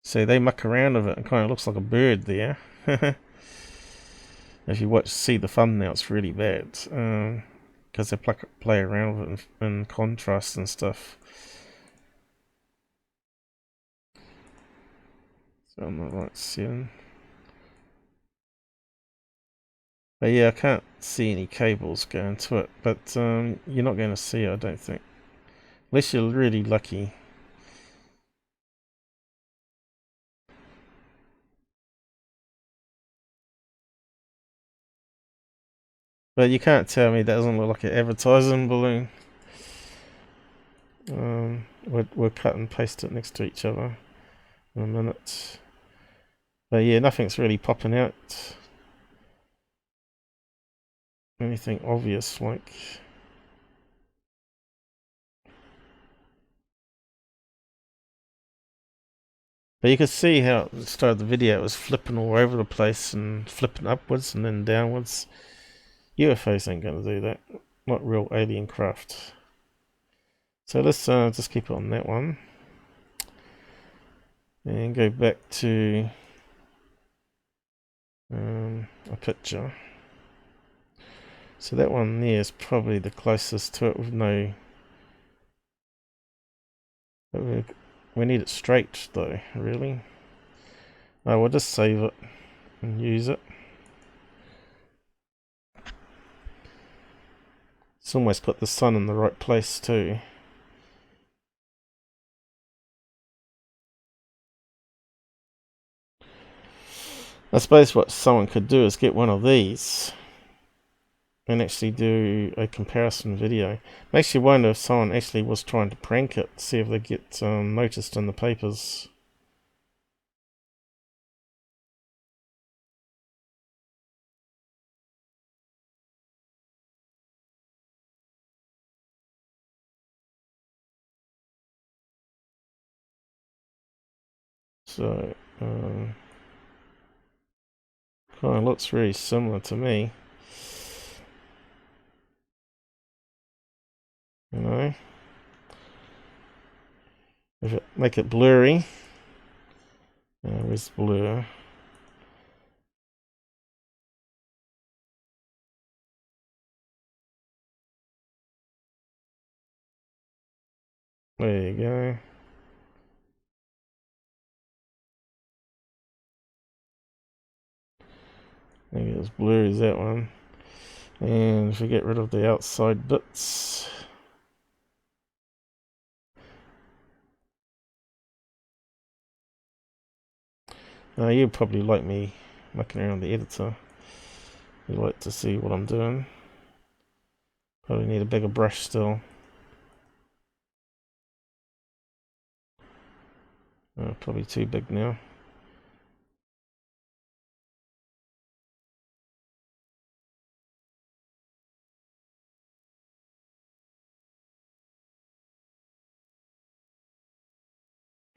Speaker 1: So they muck around with it and kind of looks like a bird there. If you see the thumbnail, it's really bad because they play around with it in contrast and stuff. So I'm not right setting. But yeah, I can't see any cables going to it. But you're not going to see it, I don't think. Unless you're really lucky. But you can't tell me that doesn't look like an advertising balloon. We'll cut and paste it next to each other in a minute. But yeah, nothing's really popping out. Anything obvious like. But you could see how at the start of the video it was flipping all over the place and flipping upwards and then downwards. UFOs ain't going to do that. Not real alien craft. So let's just keep it on that one. And go back to a picture. So that one there is probably the closest to it with no... We need it straight though, really. Oh, we'll just save it and use it. It's almost put the sun in the right place too. I suppose what someone could do is get one of these and actually do a comparison video. Makes you wonder if someone actually was trying to prank it, see if they get noticed in the papers. So, kind of looks very similar to me. You know, if it make it blurry, where's blur? There you go. Maybe as blurry as that one. And if we get rid of the outside bits. You'd probably like me mucking around the editor. You'd like to see what I'm doing. Probably need a bigger brush still. Probably too big now.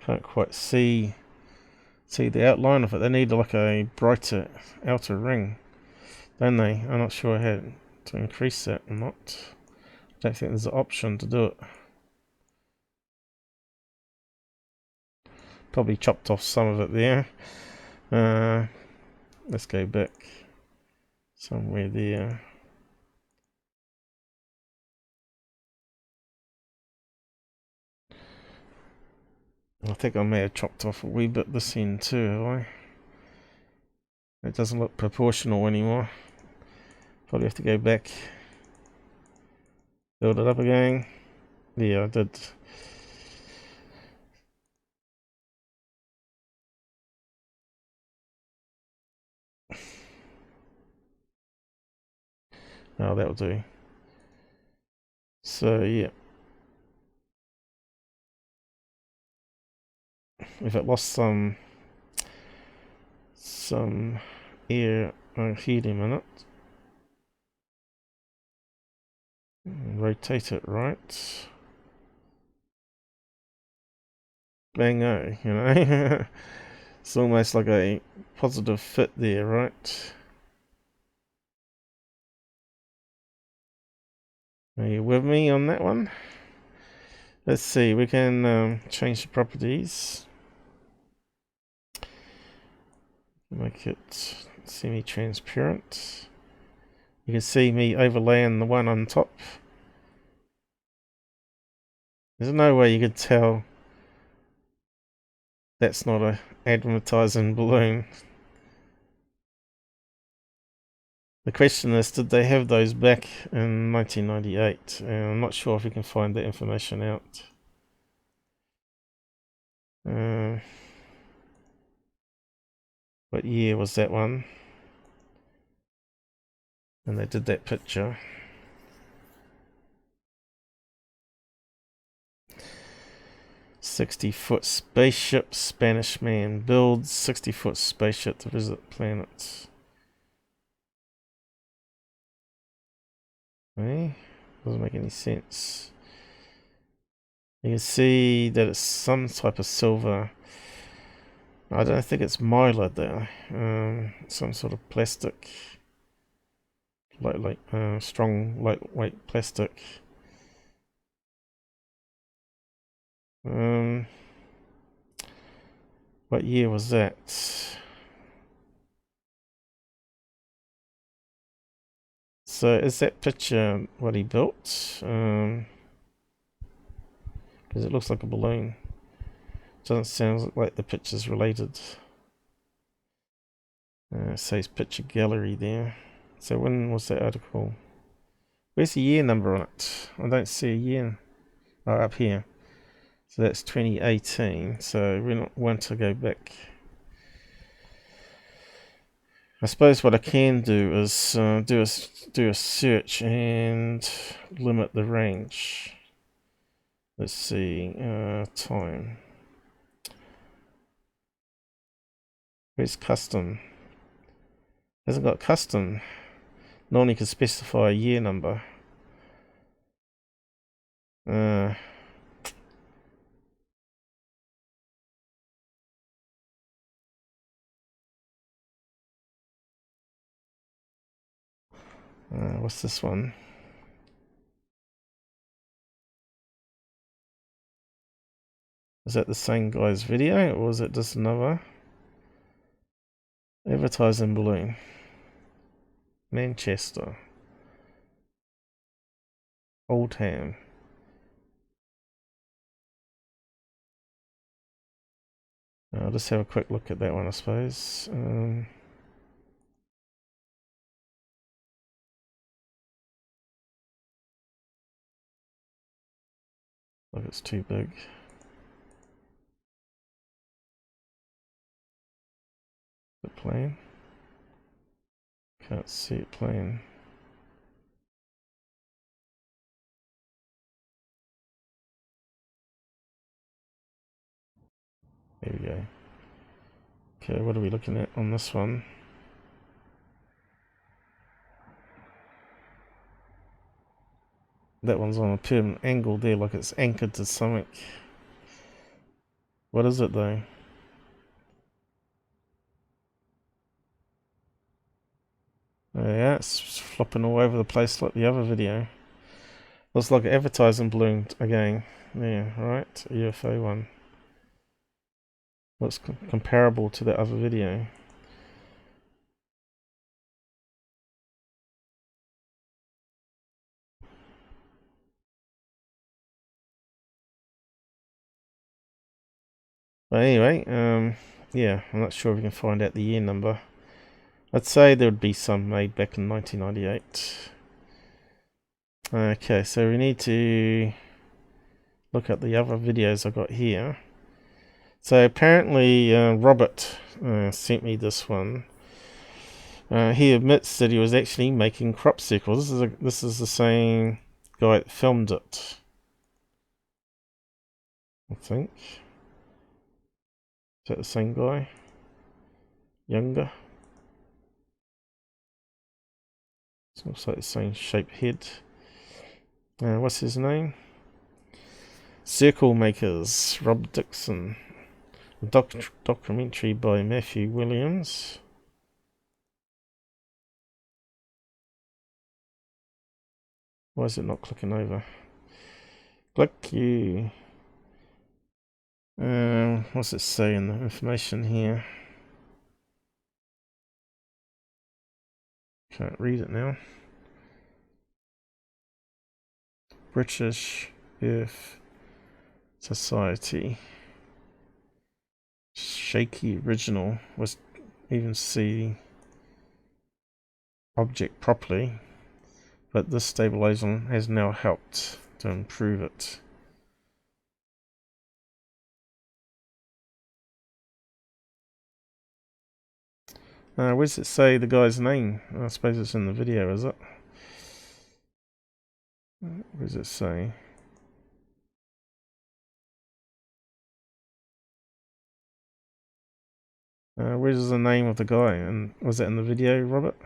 Speaker 1: Can't quite see the outline of it. They need like a brighter outer ring, don't they? I'm not sure how to increase that or not. I don't think there's an option to do it. Probably chopped off some of it there. Let's go back somewhere there. I think I may have chopped off a wee bit this end too, have I? It doesn't look proportional anymore. Probably have to go back, build it up again. Yeah, I did. Oh, that'll do. So yeah, if it lost some air or helium in it, rotate it right, bang-o, you know. It's almost like a positive fit there, right? Are you with me on that one? Let's see, we can change the properties. Make it semi-transparent. You can see me overlaying the one on top. There's no way you could tell that's not a advertising balloon. The question is, did they have those back in 1998? I'm not sure if we can find that information out. What year was that one? And they did that picture. "60-foot spaceship, Spanish man builds 60-foot spaceship to visit planets." Hey, doesn't make any sense. You can see that it's some type of silver. I don't think it's mylar though. Some sort of plastic, strong, lightweight plastic. What year was that? So is that picture what he built? Because it looks like a balloon. Doesn't sound like the picture's related. It says picture gallery there. So when was that article? Where's the year number on it? I don't see a year. Oh, up here. So that's 2018. So we don't want to go back. I suppose what I can do is do a search and limit the range. Let's see, time. Where's custom? Hasn't got custom. Normally you can specify a year number. What's this one? Is that the same guy's video, or is it just another? Advertising balloon. Manchester. Oldham. I'll just have a quick look at that one, I suppose. Look, it's too big. Is it playing? Can't see it playing. There we go. Okay, what are we looking at on this one? That one's on a permanent angle there, like it's anchored to something. What is it though? Yeah, it's flopping all over the place like the other video. Looks like an advertising balloon again. Yeah, right, a UFO one. Looks comparable to the other video. But anyway, yeah, I'm not sure if we can find out the year number. I'd say there would be some made back in 1998. Okay, so we need to look at the other videos I got here. So apparently Robert sent me this one. He admits that he was actually making crop circles. This is the same guy that filmed it, I think. Is that the same guy? Younger? It looks like the same shaped head. What's his name? Circle Makers, Rob Dixon. A documentary by Matthew Williams. Why is it not clicking over? Click you. What's it say in the information here? Can't read it now. British Earth Society. Shaky original. Was even see object properly, but this stabilization has now helped to improve it. Where does it say the guy's name? I suppose it's in the video, is it? Where does it say? Where's the name of the guy? And was that in the video, Robert?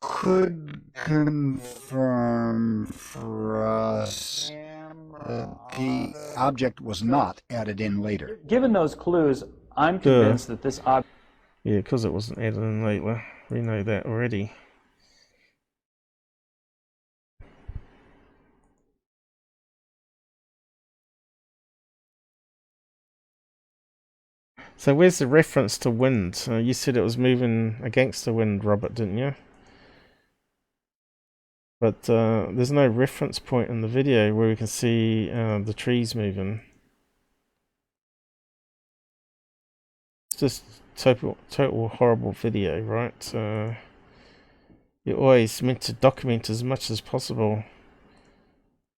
Speaker 9: Could confirm for us the object was not added in later.
Speaker 10: Given those clues, I'm convinced that this object...
Speaker 1: Yeah, because it wasn't added in later. We know that already. So where's the reference to wind? You said it was moving against the wind, Robert, didn't you? But there's no reference point in the video where we can see the trees moving. It's just total horrible video, right? You're always meant to document as much as possible.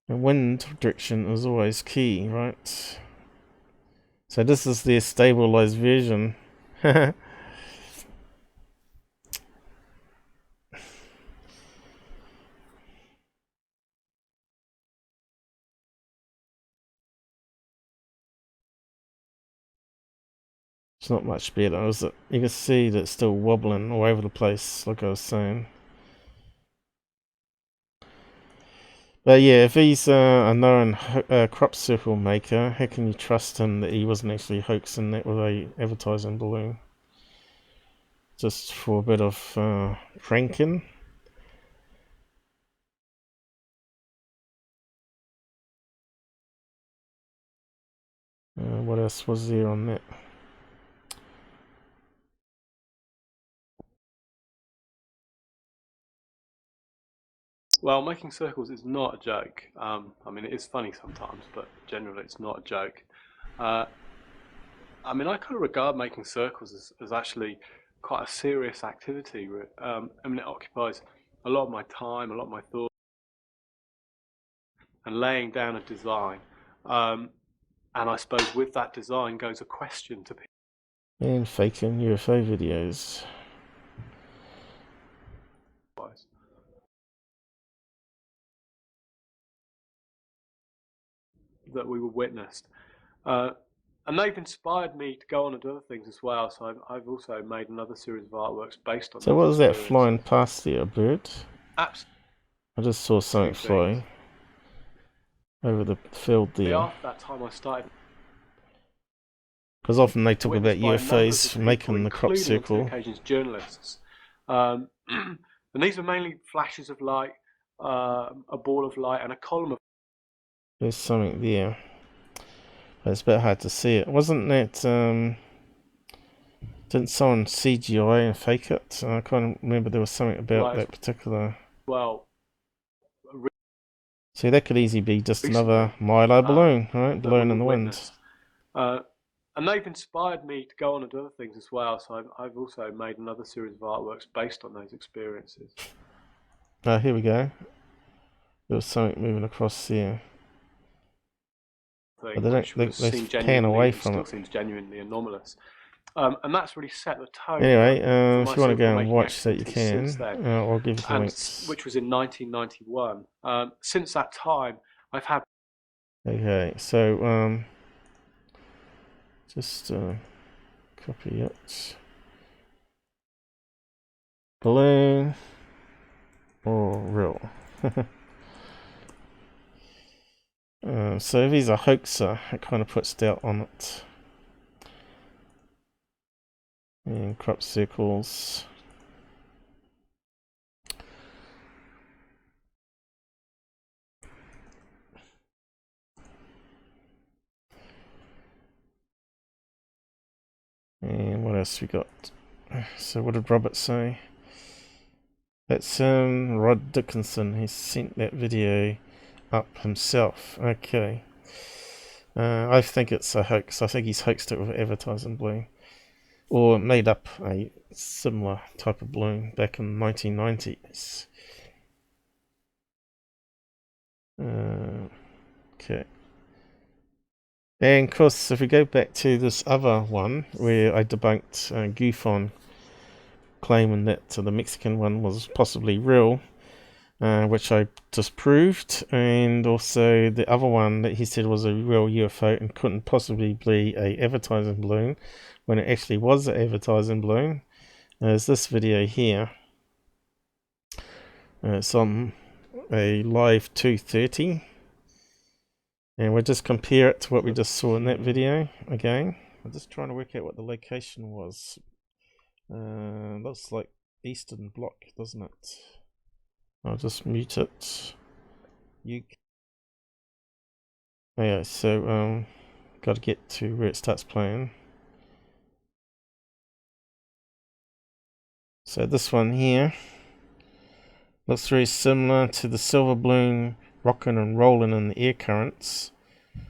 Speaker 1: The wind direction is always key, right? So this is the stabilized version. It's not much better, is it? You can see that it's still wobbling all over the place, like I was saying. But yeah, if he's a known crop circle maker, how can you trust him that he wasn't actually hoaxing that with a advertising balloon? Just for a bit of pranking? What else was there on that?
Speaker 11: Well, making circles is not a joke. I mean, it is funny sometimes, but generally it's not a joke. I mean, I kind of regard making circles as actually quite a serious activity. I mean, it occupies a lot of my time, a lot of my thoughts, and laying down a design. And I suppose with that design goes a question to people.
Speaker 1: And faking UFO videos.
Speaker 11: That we were witnessed. And they've inspired me to go on and do other things as well. So I've also made another series of artworks based on.
Speaker 1: So what was that flying past there, a bird?
Speaker 11: Absolutely.
Speaker 1: I just saw something fly over the field there.
Speaker 11: After that time I started.
Speaker 1: Because often they talk about UFOs making the crop circle.
Speaker 11: Occasions journalists. And these are mainly flashes of light, a ball of light and a column of.
Speaker 1: There's something there. But it's a bit hard to see it. Wasn't that, didn't someone CGI and fake it? I can't remember, there was something about that particular.
Speaker 11: Well.
Speaker 1: See, that could easily be just another Milo balloon, right? Balloon in the wind.
Speaker 11: And they've inspired me to go on and do other things as well. So I've also made another series of artworks based on those experiences.
Speaker 1: Oh, here we go. There was something moving across here.
Speaker 11: Thing,
Speaker 1: but they pan away from it.
Speaker 11: Seems genuinely anomalous, and that's really set the tone.
Speaker 1: Anyway, if you want to go and watch that, you can. I'll give you the links.
Speaker 11: Which was in 1991. Since that time, I've had.
Speaker 1: Okay, so just copy it. Balloon or real. So if he's a hoaxer, it kind of puts doubt on it. And crop circles. And what else we got? So what did Robert say? That's Rod Dickinson. He sent that video up himself. Okay. I think it's a hoax. I think he's hoaxed it with advertising balloon, or made up a similar type of balloon back in the 1990s. Okay. And of course, if we go back to this other one where I debunked UFON, claiming that the Mexican one was possibly real, which I disproved, and also the other one that he said was a real UFO and couldn't possibly be a advertising balloon when it actually was an advertising balloon, is this video here. It's on a live 2:30, and we'll just compare it to what we just saw in that video again. I'm just trying to work out what the location was. Looks like Eastern Bloc, doesn't it? I'll just mute it. Yeah, so got to get to where it starts playing. So this one here looks very similar to the silver balloon rocking and rolling in the air currents.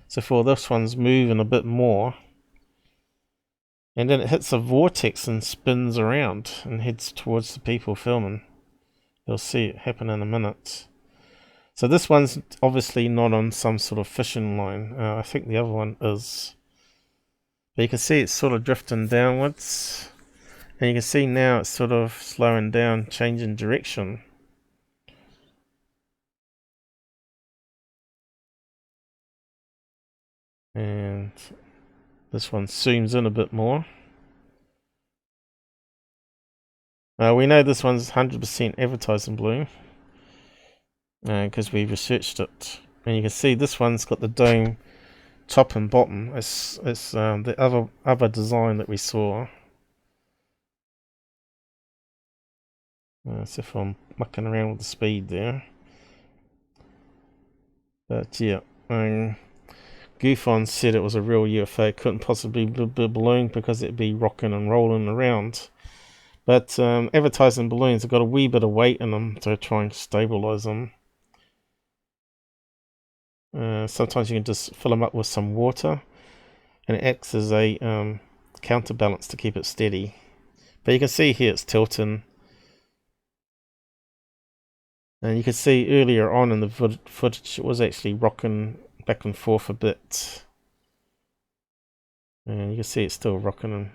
Speaker 1: So for this one's moving a bit more, and then it hits a vortex and spins around and heads towards the people filming. You'll see it happen in a minute. So this one's obviously not on some sort of fishing line. I think the other one is. But you can see it's sort of drifting downwards. And you can see now it's sort of slowing down, changing direction. And this one zooms in a bit more. We know this one's 100% advertising balloon because we researched it, and you can see this one's got the dome top and bottom. It's the other design that we saw. So if I'm mucking around with the speed there, but yeah, UFON said it was a real UFO. It couldn't possibly be a balloon because it'd be rocking and rolling around. But advertising balloons have got a wee bit of weight in them to try and stabilize them. Sometimes you can just fill them up with some water, and it acts as a counterbalance to keep it steady. But you can see here it's tilting. And you can see earlier on in the footage it was actually rocking back and forth a bit. And you can see it's still rocking and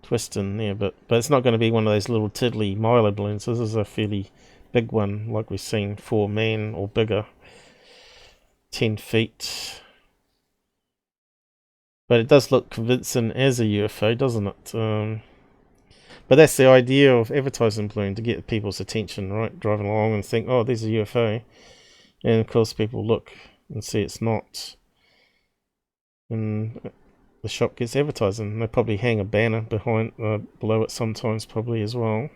Speaker 1: twisting there, but it's not going to be one of those little tiddly milo balloons. This is a fairly big one, like we've seen, 4 man or bigger, 10 feet. But it does look convincing as a UFO, doesn't it? But that's the idea of advertising balloon, to get people's attention, right? Driving along and think, oh, there's a UFO, and of course people look and see it's not, and the shop gets advertising. They probably hang a banner behind, below it sometimes, probably as well.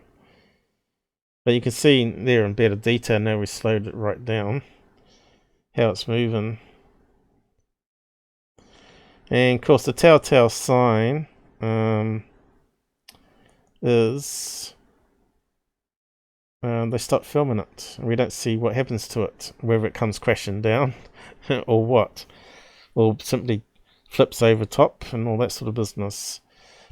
Speaker 1: But you can see there in better detail now we slowed it right down, how it's moving. And of course the telltale sign is they stop filming it. We don't see what happens to it, whether it comes crashing down or what, or simply flips over top and all that sort of business.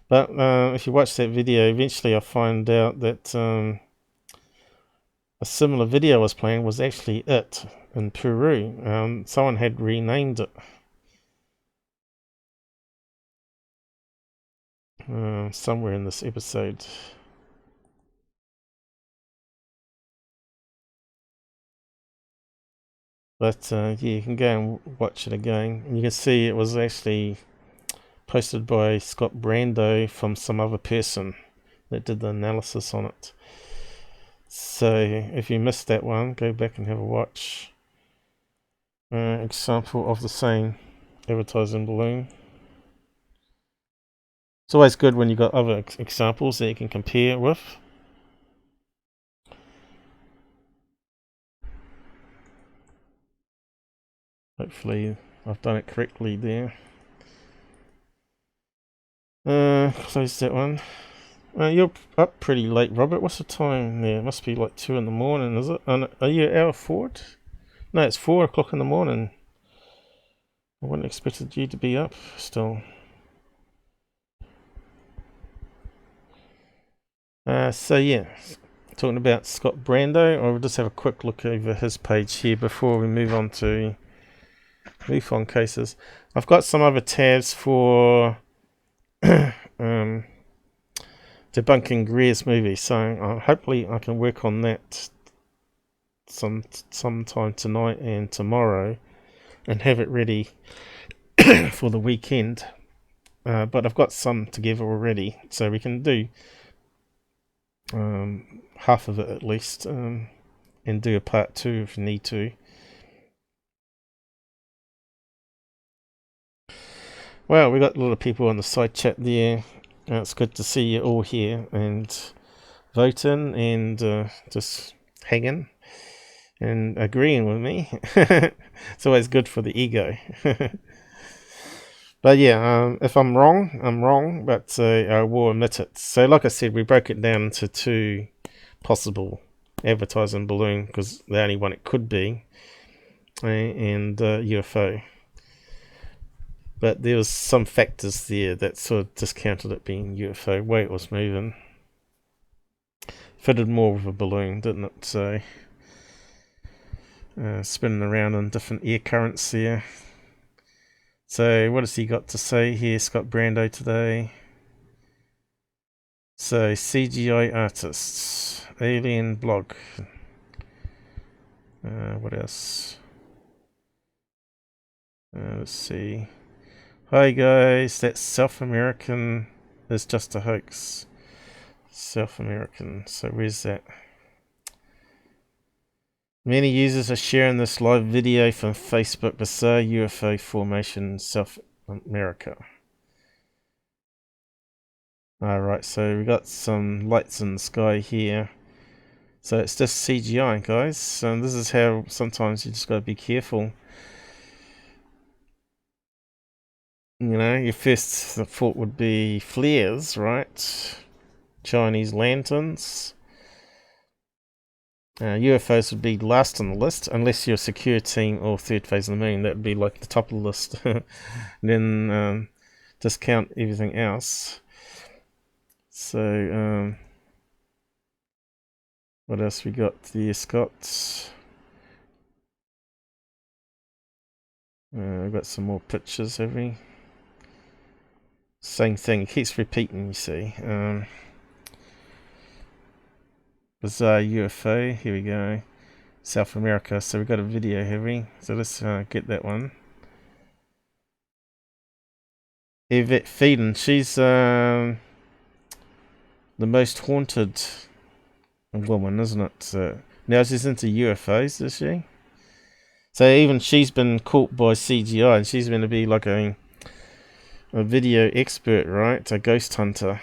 Speaker 1: But if you watch that video, eventually I find out that a similar video I was playing was actually it in Peru. Someone had renamed it. Somewhere in this episode. But yeah, you can go and watch it again, and you can see it was actually posted by Scott Brando from some other person that did the analysis on it. So if you missed that one, go back and have a watch. Example of the same advertising balloon. It's always good when you've got other examples that you can compare with. Hopefully I've done it correctly there. Close that one. You're up pretty late, Robert. What's the time there? It must be like 2 in the morning, is it? And are you an hour forward? No, it's 4 o'clock in the morning. I wouldn't expected you to be up still. So yeah, talking about Scott Brando, I'll just have a quick look over his page here before we move on to MUFON cases. I've got some other tabs for debunking Greer's movie, so hopefully I can work on that sometime tonight and tomorrow and have it ready for the weekend. But I've got some together already, so we can do half of it at least, and do a part 2 if you need to. Well, we got a lot of people on the side chat there. It's good to see you all here and voting and just hanging and agreeing with me. It's always good for the ego. But yeah, if I'm wrong, I'm wrong, but I will admit it. So like I said, we broke it down into 2 possible advertising balloon, because the only one it could be, and UFO. But there was some factors there that sort of discounted it being UFO, way it was moving. Fitted more with a balloon, didn't it? So spinning around in different air currents there. So what has he got to say here, Scott Brando, today? So CGI artists, alien blog. What else? Let's see. Hi guys, that South American is just a hoax. South American, so where's that? Many users are sharing this live video from Facebook. Bizarre UFO formation in South America. Alright, so we got some lights in the sky here. So it's just CGI, guys. And this is how sometimes you just got to be careful. You know, your first thought would be flares, right? Chinese lanterns. UFOs would be last on the list, unless you're a secure team or third phase of the moon. That would be like the top of the list. Then discount everything else. So, what else we got there, Scott? We've got some more pictures, have we? Same thing, it keeps repeating, you see. Bizarre UFO, here we go. South America, so we've got a video, have we? So let's get that one. Yvette Feeden, she's the most haunted woman, isn't it? Now she's into UFOs, is she? So even she's been caught by CGI, and she's going to be like a video expert, right? A ghost hunter.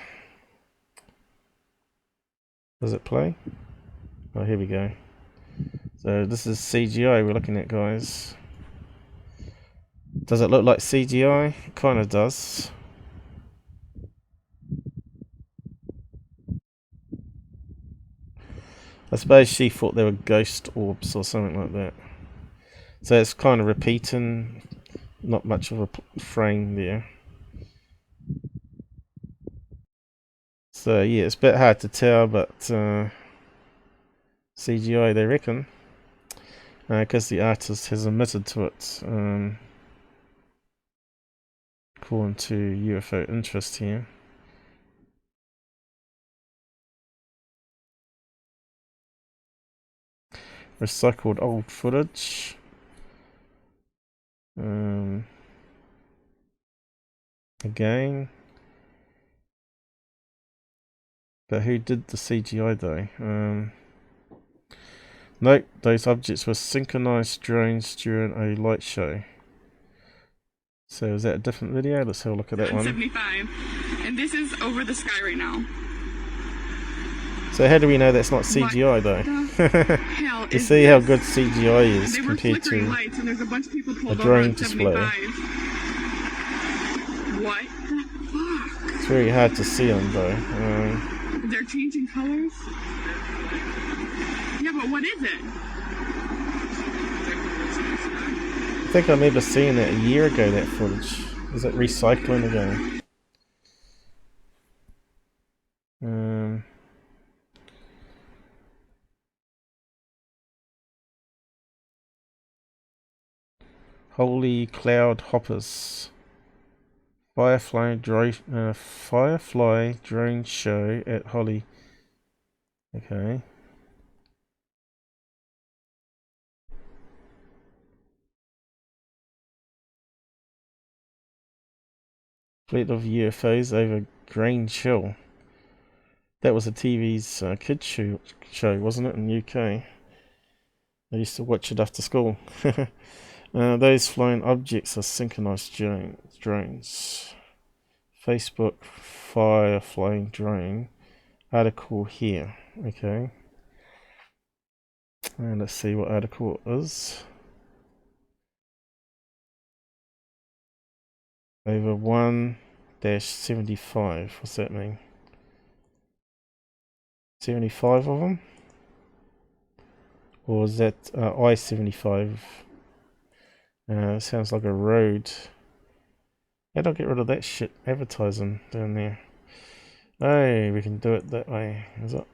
Speaker 1: Does it play? Oh, here we go. So this is CGI we're looking at, guys. Does it look like CGI? It kind of does. I suppose she thought they were ghost orbs or something like that. So it's kind of repeating. Not much of a frame there. So yeah, it's a bit hard to tell, but CGI they reckon, because the artist has admitted to it, according to UFOofinterest here. Recycled old footage. Again. But who did the CGI though? Nope, those objects were synchronized drones during a light show. So is that a different video? Let's have a look at that one.
Speaker 12: 75, and this is over the sky right now.
Speaker 1: So how do we know that's not CGI though? You see how good CGI is compared to
Speaker 12: lights, and there's a bunch of people
Speaker 1: a drone display.
Speaker 12: What the fuck?
Speaker 1: It's very hard to see on though.
Speaker 12: They're changing colors? Yeah, but what is it?
Speaker 1: think I remember seeing that a year ago, that footage. Is it recycling again? Holy Cloud Hoppers. Firefly drone show at Holly. Okay. Fleet of UFOs over Grange Hill. That was a TV's kids show, wasn't it, in the UK? I used to watch it after school. Those flying objects are synchronized drones. Facebook flying drone. Article here. Okay. And let's see what article it is. Over 1-75. What's that mean? 75 of them? Or is that I-75? Sounds like a road. How do I get rid of that shit advertising down there? Oh, we can do it that way. Is it?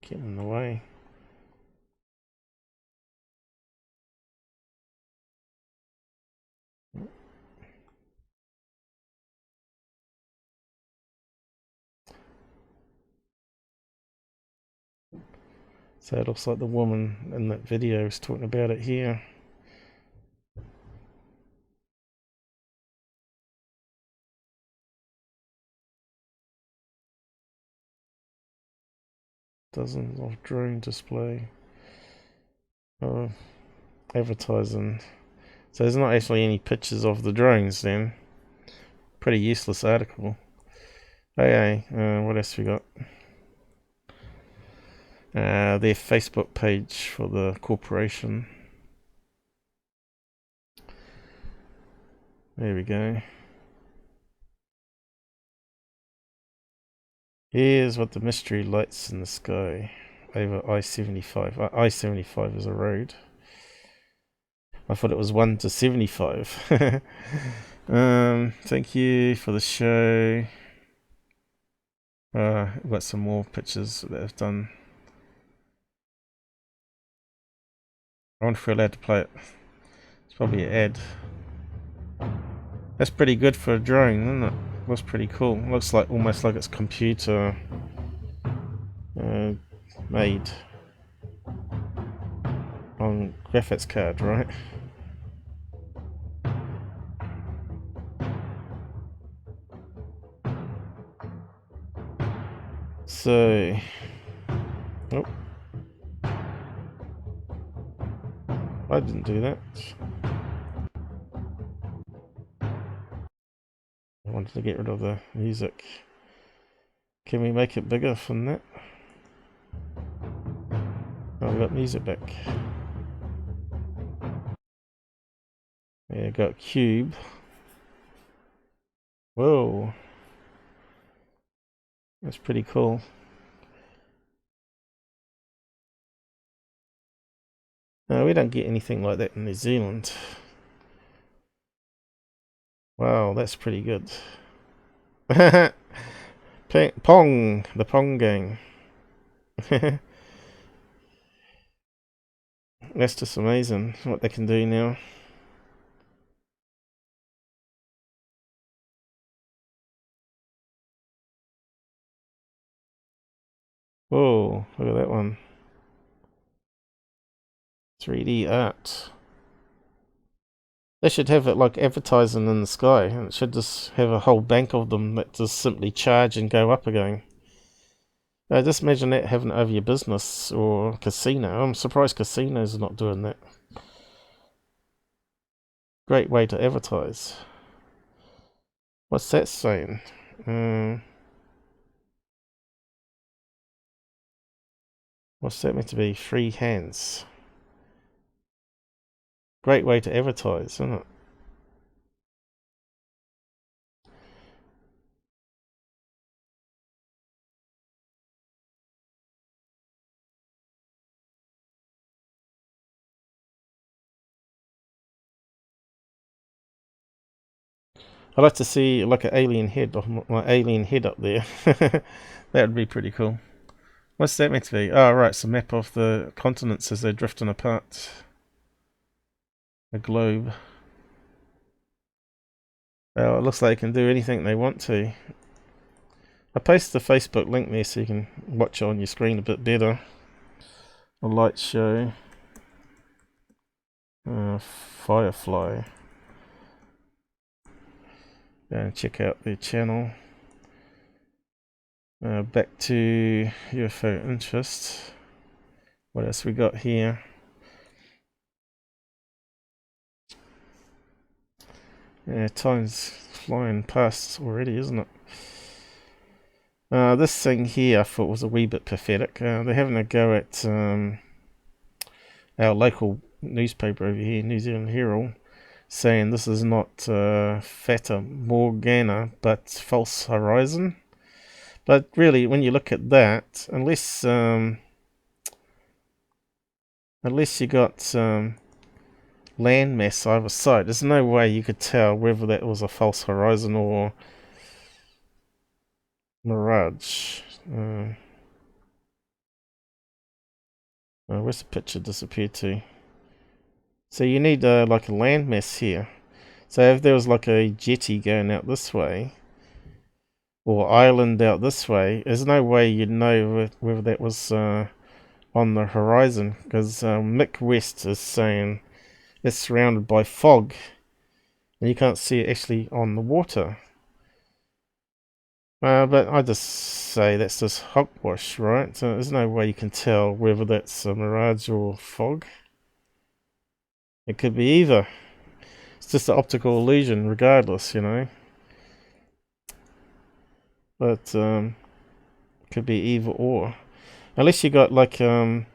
Speaker 1: Get in the way. So it looks like the woman in that video is talking about it here. Dozens of drone display. Advertising. So there's not actually any pictures of the drones then. Pretty useless article. Okay, what else we got? Their Facebook page for the corporation. There we go. Here's what the mystery lights in the sky over I-75. I-75 is a road. I thought it was 1-75. Thank you for the show. We've got some more pictures that I've done. I wonder if we're allowed to play it. It's probably an ad. That's pretty good for a drone, isn't it? Looks pretty cool. Looks like almost like it's computer made on graphics card, right? So, oh, I didn't do that. I wanted to get rid of the music. Can we make it bigger from that? Oh, we got music back. Yeah, got cube. Whoa. That's pretty cool. No, we don't get anything like that in New Zealand. Wow, that's pretty good. Pong, the Pong gang. That's just amazing what they can do now. Whoa, look at that one. 3D art. They should have it like advertising in the sky, and it should just have a whole bank of them that just simply charge and go up again. Just imagine that having it over your business or casino. I'm surprised casinos are not doing that. Great way to advertise. What's that saying? What's that meant to be? Free hands. Great way to advertise, isn't it? I'd like to see like an alien head, or my alien head up there. That would be pretty cool. What's that meant to be? Oh, right, it's a map of the continents as they're drifting apart. A globe. Well, it looks like they can do anything they want to. I pasted the Facebook link there so you can watch it on your screen a bit better. A light show. Firefly. Go and check out their channel. Back to UFO interest. What else we got here? Yeah, time's flying past already, isn't it? This thing here I thought was a wee bit pathetic. They're having a go at our local newspaper over here, New Zealand Herald, saying this is not Fata Morgana but False Horizon. But really, when you look at that, unless you got landmass either side, there's no way you could tell whether that was a false horizon or mirage. Where's the picture disappeared to? So you need like a landmass here. So if there was like a jetty going out this way, or island out this way, there's no way you'd know whether that was on the horizon, because Mick West is saying it's surrounded by fog and you can't see it actually on the water. But I just say that's just hogwash, right? So there's no way you can tell whether that's a mirage or fog. It could be either. It's just an optical illusion regardless, you know. But it could be either or. Unless you got like a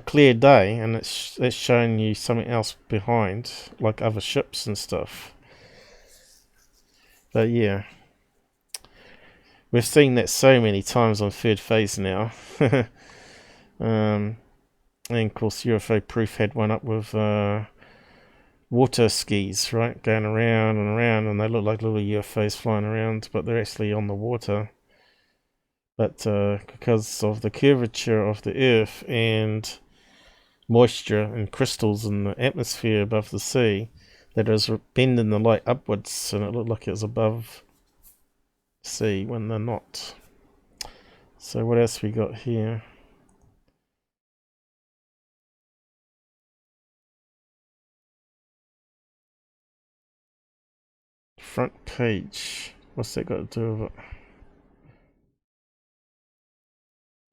Speaker 1: clear day and it's showing you something else behind, like other ships and stuff. But yeah, we've seen that so many times on third phase now. And of course UFO Proof had one up with water skis, right, going around and around, and they look like little UFOs flying around, but they're actually on the water. But because of the curvature of the Earth and moisture and crystals in the atmosphere above the sea, that is bending the light upwards, and it looked like it was above sea when they're not. So what else we got here? Front page. What's that got to do with it?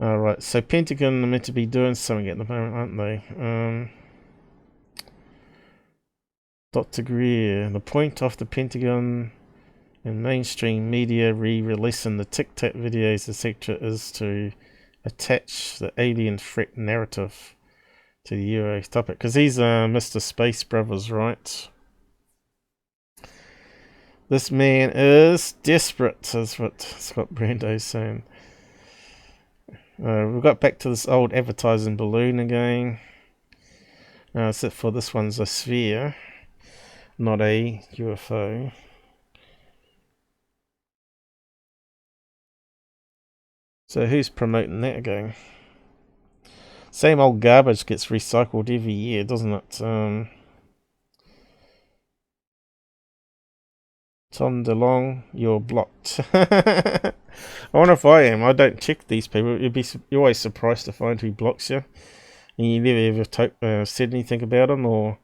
Speaker 1: Alright, so Pentagon are meant to be doing something at the moment, aren't they? Dr. Greer, the point of the Pentagon and mainstream media re-releasing the Tic Tac videos, etc., is to attach the alien threat narrative to the UFO topic. Because these are Mr. Space Brothers, right? This man is desperate, is what Scott Brando's saying. We've got back to this old advertising balloon again. Except for this one's a sphere, not a UFO. So who's promoting that again? Same old garbage gets recycled every year, doesn't it? Tom DeLong, you're blocked. I wonder if I am. I don't check these people. You're always surprised to find who blocks you, and you never ever said anything about them or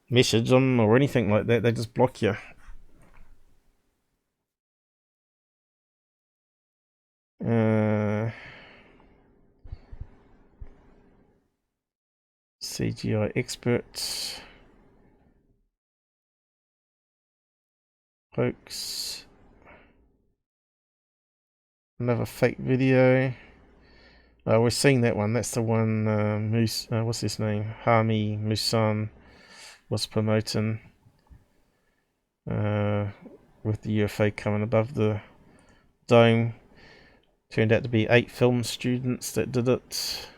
Speaker 1: message them or anything like that. They just block you. CGI expert. Hoax. Another fake video. We're seeing that one. That's the one what's his name? Hami Musan was promoting. With the UFO coming above the dome. Turned out to be 8 film students that did it.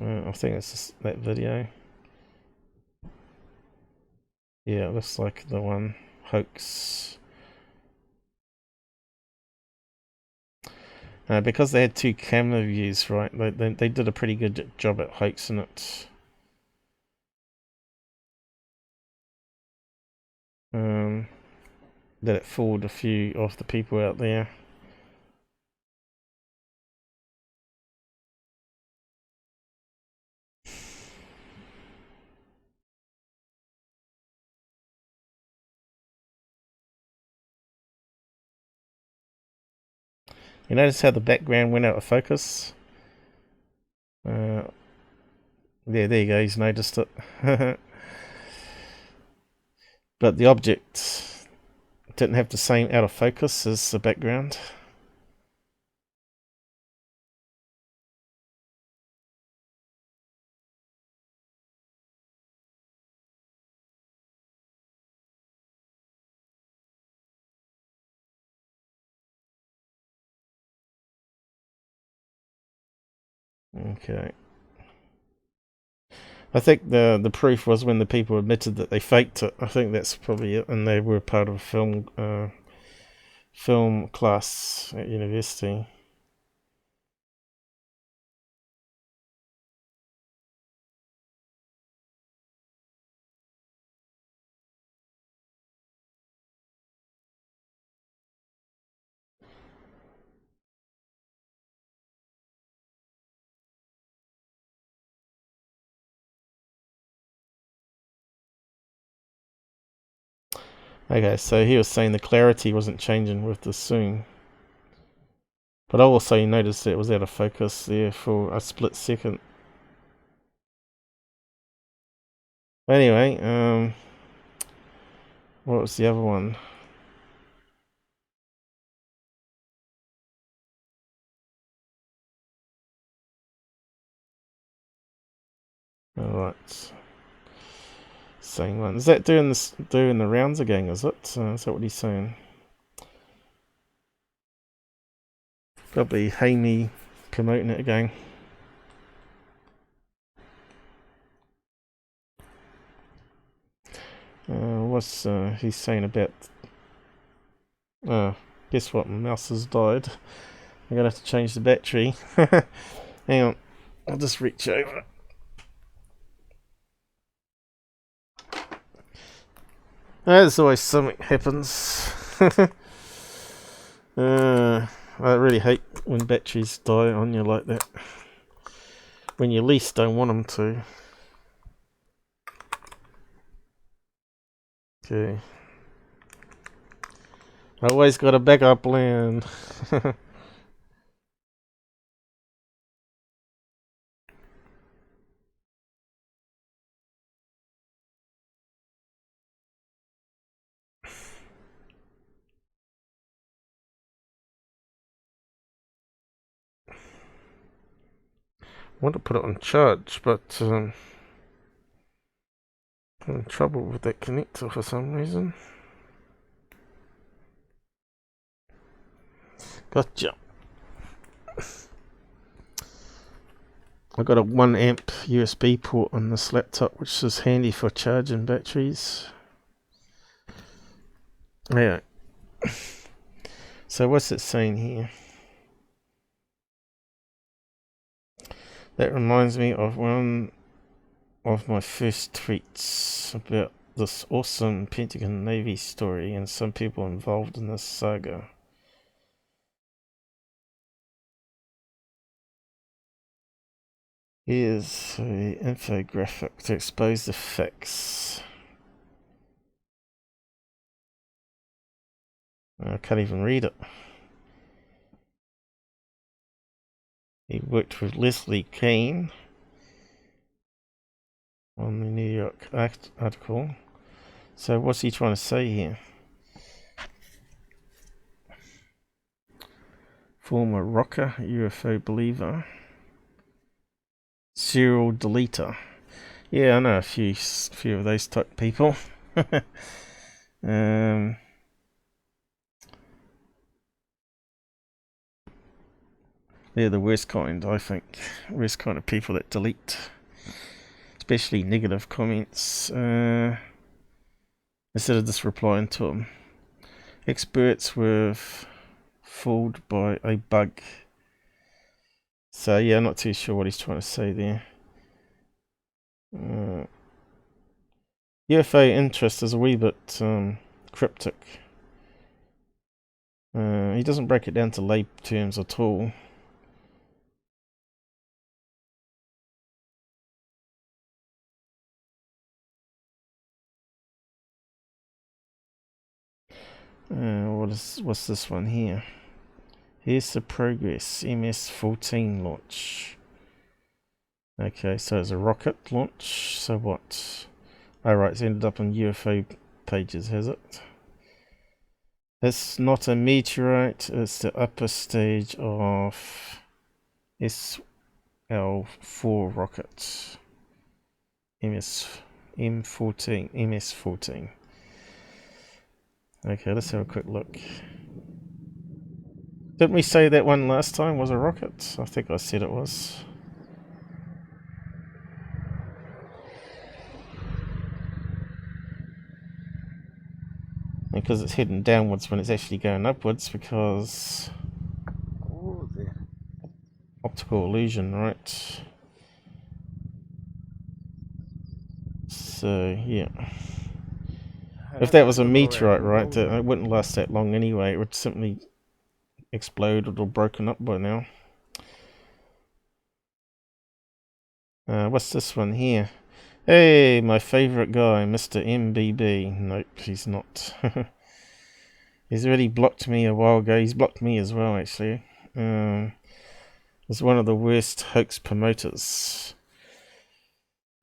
Speaker 1: I think it's that video. Yeah, it looks like the one hoax. Because they had 2 camera views, right? They did a pretty good job at hoaxing it. That it fooled a few of the people out there. You notice how the background went out of focus? Yeah, there you go, he's noticed it. But the object didn't have the same out of focus as the background. Okay. I think the proof was when the people admitted that they faked it. I think that's probably it, and they were part of a film class at university. Okay, so he was saying the clarity wasn't changing with the zoom. But also you noticed that it was out of focus there for a split second. Anyway, what was the other one? Alright. Same one. Is that doing the rounds again, is it? Is that what he's saying? Probably Hamey promoting it again. What's he's saying about... guess what? My mouse has died. I'm gonna have to change the battery. Hang on. I'll just reach over. There's always something happens. I really hate when batteries die on you like that. When you least don't want them to. Okay. Always got a backup plan. I want to put it on charge, but I'm having trouble with that connector for some reason. Gotcha. I got a 1 amp USB port on this laptop, which is handy for charging batteries. Yeah. So what's it saying here? That reminds me of one of my first tweets about this awesome Pentagon Navy story and some people involved in this saga. Here's an infographic to expose the facts. I can't even read it. He worked with Leslie Kean on the New York article. So what's he trying to say here? Former rocker, UFO believer, serial deleter. Yeah, I know a few of those type people. They're the worst kind, I think. Worst kind of people that delete. Especially negative comments. instead of just replying to him. Experts were fooled by a bug. So yeah, I'm not too sure what he's trying to say there. UFO interest is a wee bit cryptic. He doesn't break it down to lay terms at all. What's this one here? Here's the progress. MS-14 launch. Okay, so it's a rocket launch. So what? Oh right, it's ended up on UFO pages, has it? It's not a meteorite, it's the upper stage of SL4 rocket. MS-14. Okay, let's have a quick look. Didn't we say that one last time was a rocket? I think I said it was. Because it's heading downwards when it's actually going upwards, because optical illusion, right? So yeah, if that was a meteorite, right, it wouldn't last that long anyway. It would simply exploded or broken up by now. What's this one here? Hey, my favourite guy, Mr. MBB. Nope, he's not. He's already blocked me a while ago. He's blocked me as well, actually. He's one of the worst hoax promoters.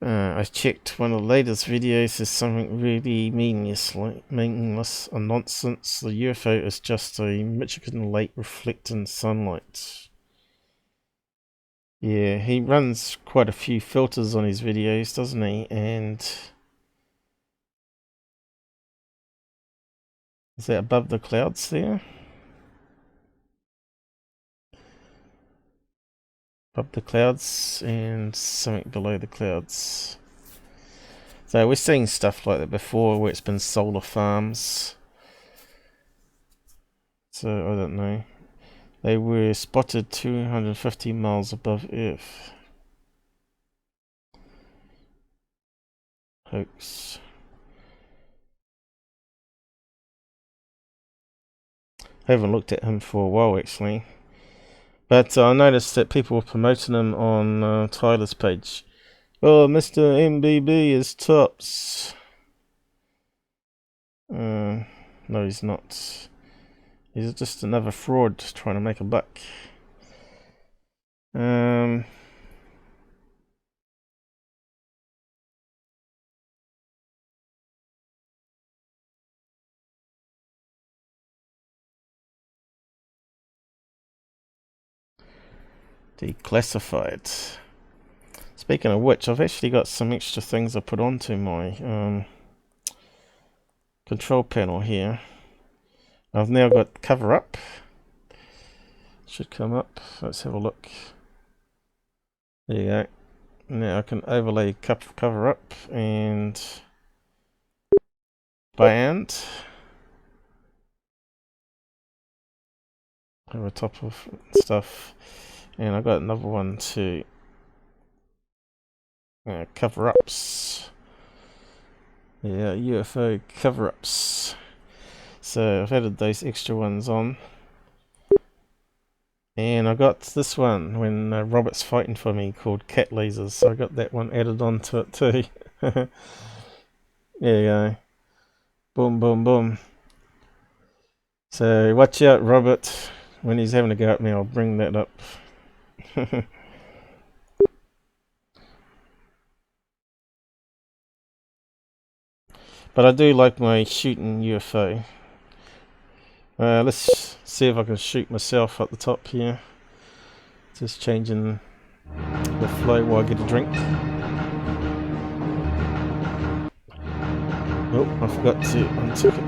Speaker 1: I checked one of the latest videos. There's something really meaningless and nonsense. The UFO is just a Michigan lake reflecting sunlight. Yeah, he runs quite a few filters on his videos, doesn't he? And is that above the clouds there? Above the clouds and something below the clouds. So we're seeing stuff like that before where it's been solar farms. So I don't know. They were spotted 250 miles above Earth. Hoax. I haven't looked at him for a while actually. But I noticed that people were promoting him on Tyler's page. Oh, Mr. MBB is tops. No, he's not. He's just another fraud trying to make a buck. Declassified. Speaking of which, I've actually got some extra things I put onto my control panel here. I've now got cover up. Should come up. Let's have a look. There you go. Now I can overlay cover up and band over top of stuff. And I got another one to cover ups. Yeah, UFO cover ups. So I've added those extra ones on. And I got this one when Robert's fighting for me called Cat Lasers. So I got that one added onto it too. There you go. Boom, boom, boom. So watch out, Robert. When he's having a go at me, I'll bring that up. But I do like my shooting UFO. Let's see if I can shoot myself at the top here. Just changing the flow while I get a drink. Oh, I forgot to untick it.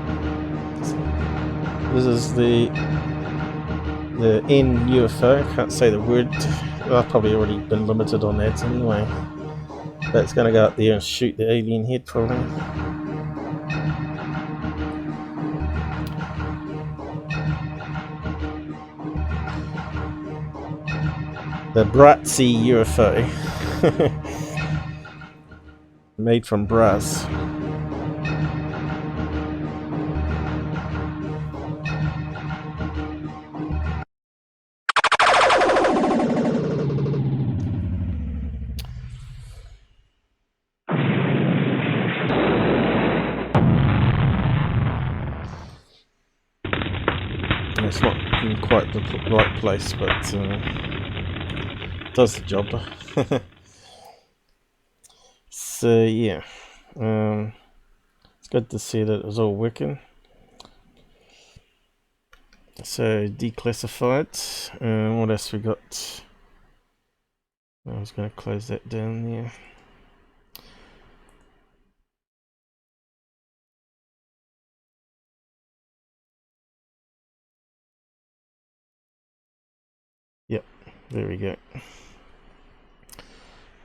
Speaker 1: This is the N UFO. Can't say the word. I've probably already been limited on that anyway. But it's going to go up there and shoot the alien head probably. The Bratzy UFO. Made from brass. It's not in quite the right place, but does the job. So yeah, it's good to see that it was all working. So declassified. What else we got? I was going to close that down there. Yep, there we go.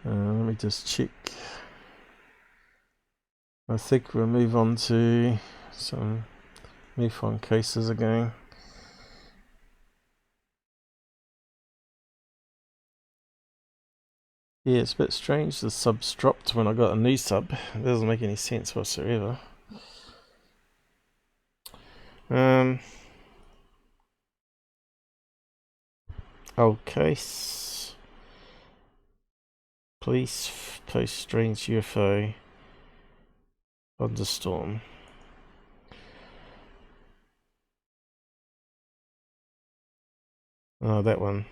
Speaker 1: Let me just check. I think we'll move on to some MUFON cases again. Yeah, it's a bit strange the subs dropped when I got a new sub. It doesn't make any sense whatsoever. Old case. Police post strange UFO thunderstorm. Oh, that one.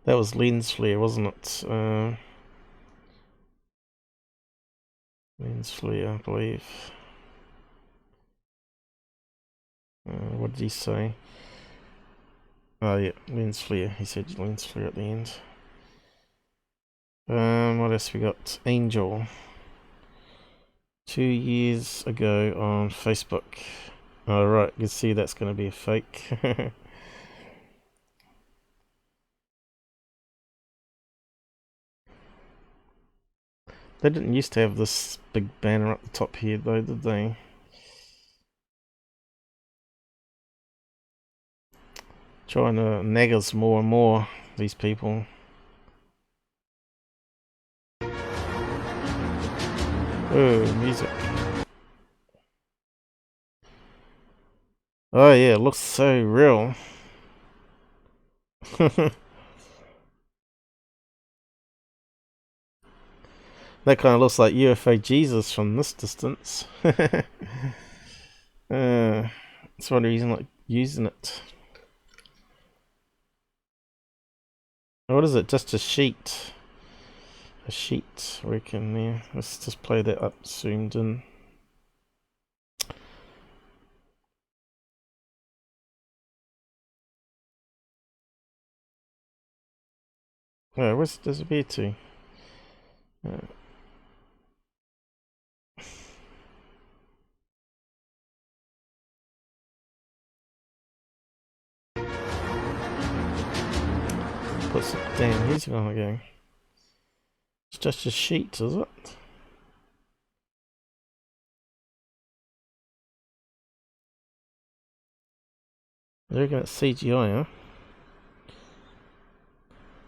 Speaker 1: That was lens flare, wasn't it? Lens flare, I believe. What did he say? Oh yeah, lens flare. He said lens flare at the end. What else we got? Angel. 2 years ago on Facebook. Alright, you can see that's going to be a fake. They didn't used to have this big banner up the top here though, did they? Trying to nag us more and more, these people. Oh, music. Oh yeah, it looks so real. That kind of looks like UFO Jesus from this distance. That's one reason I like using it. What is it? Just a sheet. A sheet, I reckon, there. Let's just play that up, zoomed in. Oh, where's it disappear to? What's it? Damn, here's gonna go. It's just a sheet, is it? You reckon it's CGI, huh?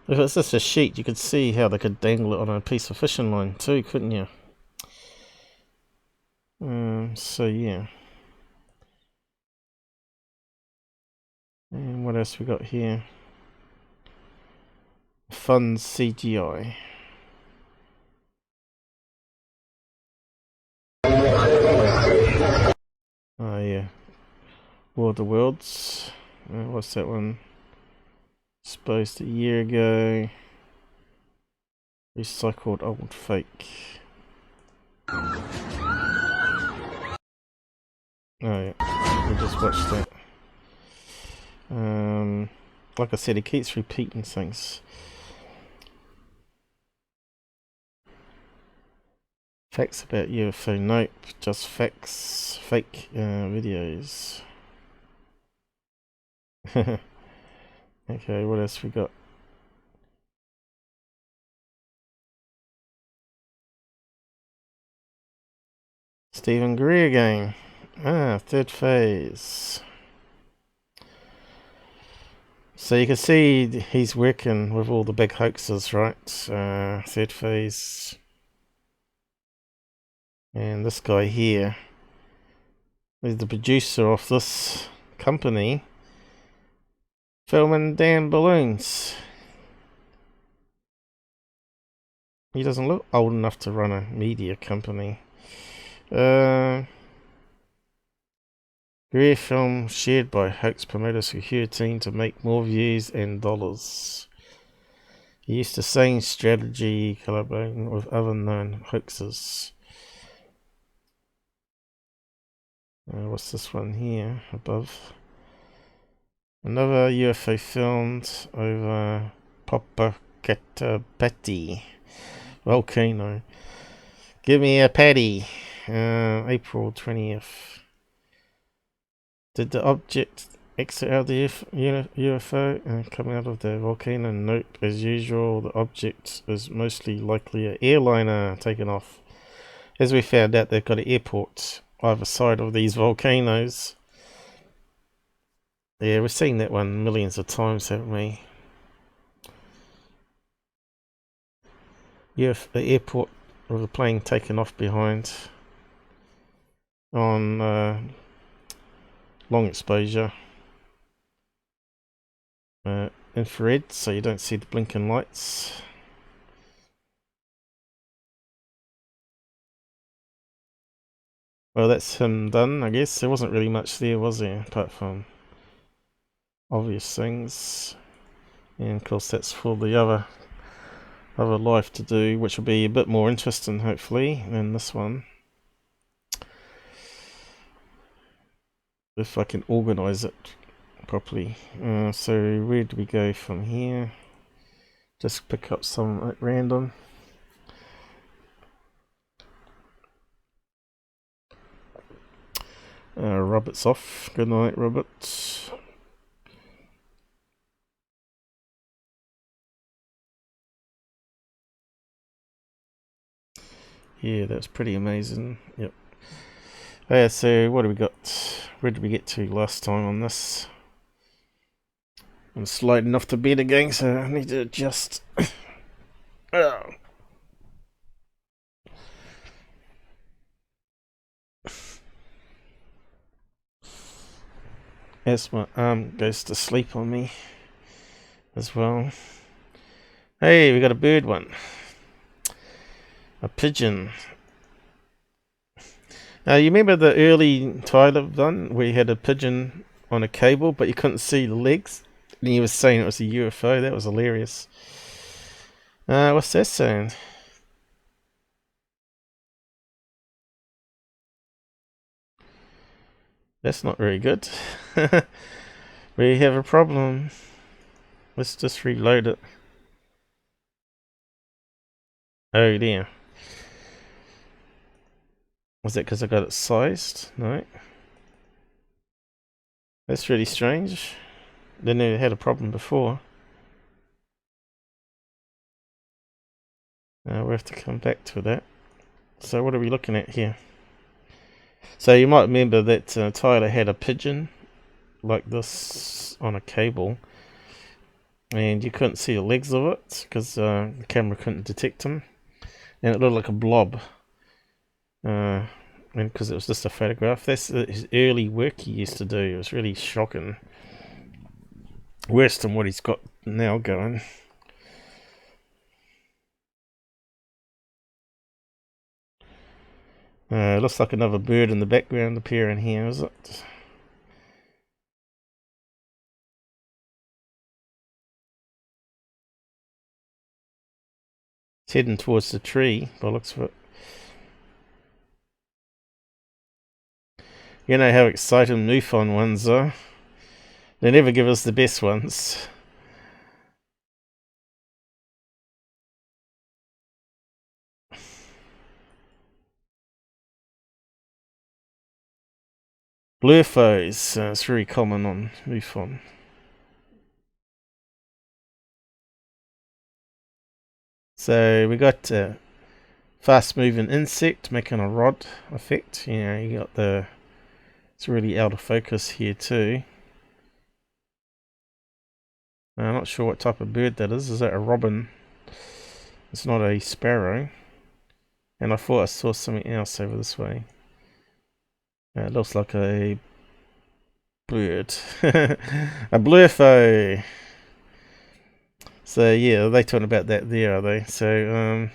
Speaker 1: If it's just a sheet, you could see how they could dangle it on a piece of fishing line too, couldn't you? So yeah. And what else we got here? Fun CGI. Oh yeah. War of the Worlds. What's that one? Exposed a year ago. Recycled old fake. Oh yeah, we just watched that. Like I said, it keeps repeating things. Facts about UFO, nope, just facts, fake videos. Okay, what else we got? Stephen Greer again. Third phase. So you can see he's working with all the big hoaxes, right? Third phase. And this guy here is the producer of this company filming damn balloons. He doesn't look old enough to run a media company. Career film shared by hoax promoters who hear team to make more views and dollars. He used the same strategy collaborating with other known hoaxes. What's this one here above? Another UFO filmed over Popocatépetl volcano. Give me a patty. April 20th. Did the object exit out of the UFO and come out of the volcano? Nope. As usual, the object is mostly likely an airliner taken off. As we found out, they've got an airport either side of these volcanoes. Yeah, we've seen that one millions of times, haven't we? The airport with a plane taken off behind on long exposure. Infrared, so you don't see the blinking lights. Well, that's him done, I guess. There wasn't really much there, was there? Apart from obvious things. And of course that's for the other life to do, which will be a bit more interesting, hopefully, than this one. If I can organise it properly. So where do we go from here? Just pick up some at random. Robert's off. Good night, Robert. Yeah, that's pretty amazing. Yep. So what do we got? Where did we get to last time on this? I'm sliding off the bed again, so I need to adjust. Oh. As my arm goes to sleep on me as well. Hey, we got a bird one. A pigeon. Now, you remember the early Tyler one where you had a pigeon on a cable but you couldn't see the legs? And he was saying it was a UFO. That was hilarious. What's that saying? That's not very good. We have a problem. Let's just reload it. Oh dear. Was it because I got it sized? No. That's really strange. They never had a problem before. We'll have to come back to that. So what are we looking at here? So you might remember that Tyler had a pigeon like this on a cable. And you couldn't see the legs of it because the camera couldn't detect him. And it looked like a blob. And because it was just a photograph. That's his early work he used to do. It was really shocking. Worse than what he's got now going. Looks like another bird in the background appearing here, is it? It's heading towards the tree by the looks of it. You know how exciting MUFON ones are. They never give us the best ones. Blurphos, it's very common on MUFON. So we got a fast moving insect making a rod effect. You know, you got the, it's really out of focus here too. I'm not sure what type of bird that is. Is that a robin? It's not a sparrow. And I thought I saw something else over this way. It looks like a bird. A blurfo. So yeah, they talking about that there, are they? So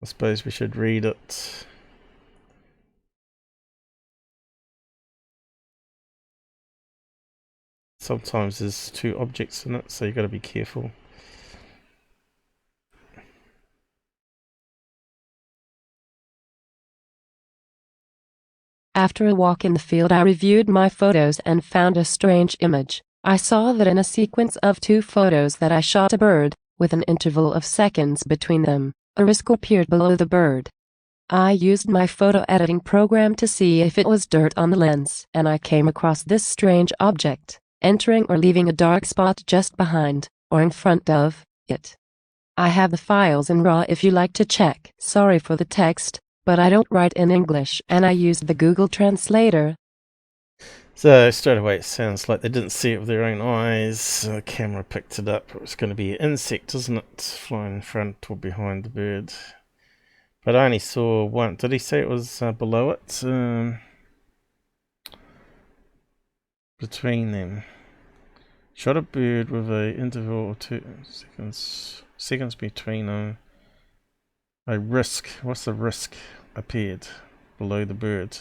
Speaker 1: I suppose we should read it. Sometimes there's two objects in it, so you got to be careful.
Speaker 3: After a walk in the field, I reviewed my photos and found a strange image. I saw that in a sequence of 2 photos that I shot a bird, with an interval of seconds between them, a risk appeared below the bird. I used my photo editing program to see if it was dirt on the lens, and I came across this strange object, entering or leaving a dark spot just behind, or in front of, it. I have the files in RAW if you like to check. Sorry for the text, but I don't write in English, and I used the Google Translator.
Speaker 1: So straight away it sounds like they didn't see it with their own eyes. The camera picked it up. It's going to be an insect, isn't it? Flying in front or behind the bird. But I only saw one. Did he say it was below it? Between them. Shot a bird with a interval of 2 seconds between a risk. What's the risk appeared below the bird?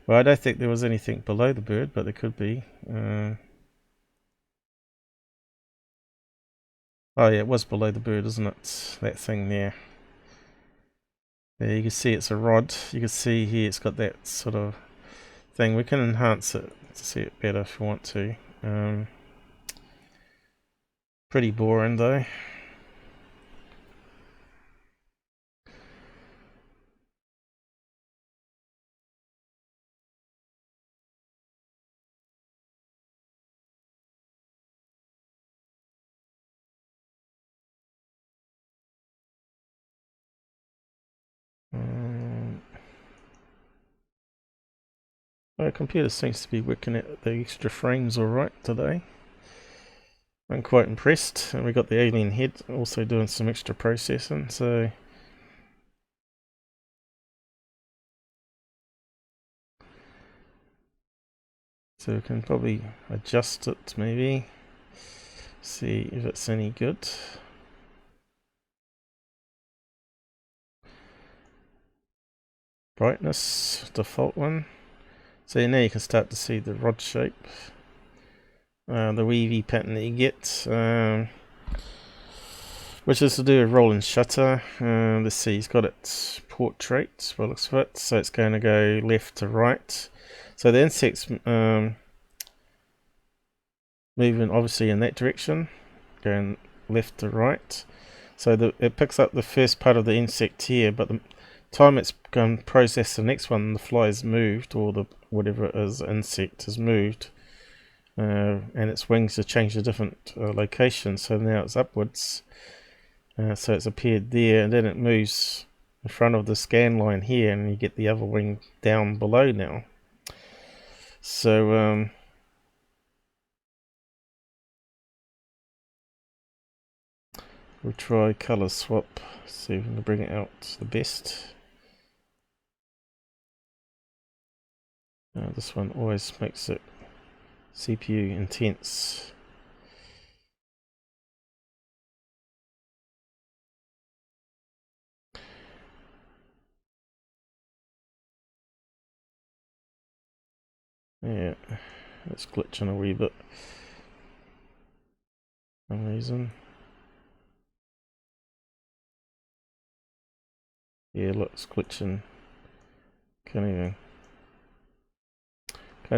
Speaker 1: Well, I don't think there was anything below the bird, but there could be. Oh yeah, it was below the bird, isn't it? That thing there. There you can see it's a rod. You can see here it's got that sort of thing. We can enhance it to see it better if you want to. Pretty boring though. My computer seems to be working at the extra frames alright today. I'm quite impressed. And we got the alien head also doing some extra processing, so we can probably adjust it maybe. See if it's any good. Brightness, default one. So now you can start to see the rod shape. The weavy pattern that you get. Which is to do with rolling shutter. Let's see, he's got it portrait by the looks of it. So it's going to go left to right. So the insect's moving obviously in that direction. Going left to right. So it picks up the first part of the insect here, but the time it's going to process the next one, the fly's moved, or the whatever it is, insect has moved, and its wings have changed to different locations. So now it's upwards. So it's appeared there, and then it moves in front of the scan line here, and you get the other wing down below now. So we'll try color swap, see if we can bring it out the best. This one always makes it CPU intense. Yeah, it's glitching a wee bit for some reason. Yeah, look, it's glitching. Can't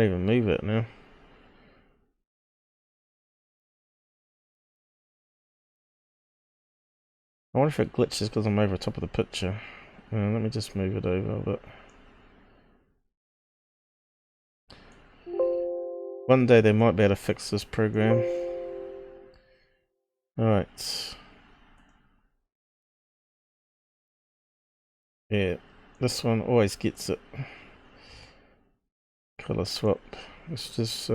Speaker 1: even move it now. I wonder if it glitches because I'm over top of the picture. Let me just move it over a bit. One day they might be able to fix this program. Alright. Yeah, this one always gets it. Color swap. Let's just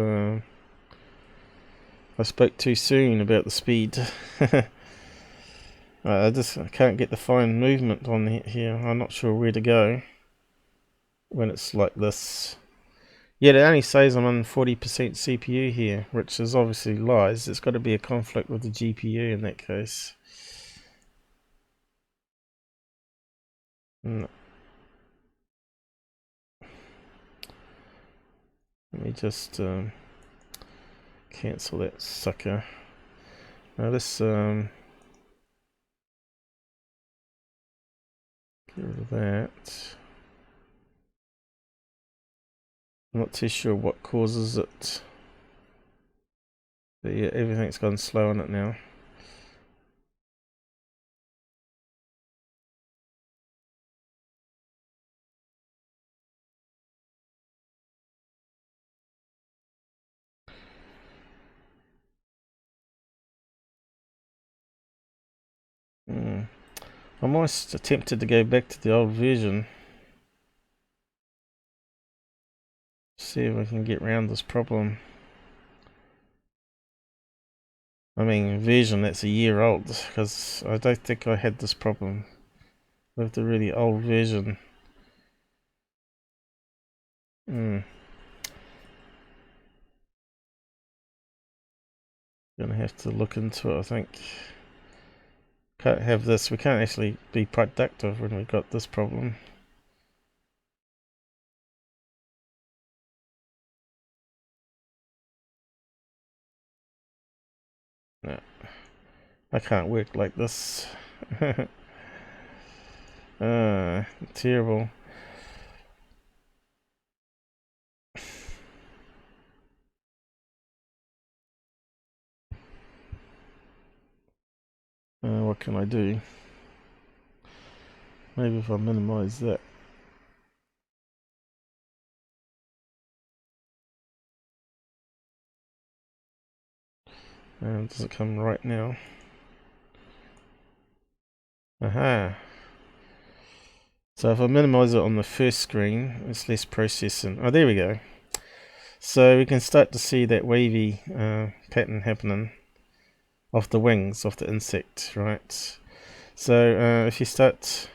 Speaker 1: I spoke too soon about the speed. I can't get the fine movement on here. I'm not sure where to go when it's like this. Yet it only says I'm on 40% CPU here, which is obviously lies. It's got to be a conflict with the GPU in that case. No. Let me just cancel that sucker. Now let's get rid of that. I'm not too sure what causes it. But yeah, everything's gone slow on it now. I'm almost tempted to go back to the old version. See if I can get around this problem. I mean, version that's a year old, because I don't think I had this problem with the really old version. Gonna have to look into it, I think. Can't have this. We can't actually be productive when we've got this problem. No, I can't work like this. Terrible. What can I do? Maybe if I minimize that. Does it come right now? Aha! So if I minimize it on the first screen, it's less processing. Oh, there we go. So we can start to see that wavy pattern happening off the wings of the insect, right? So if you start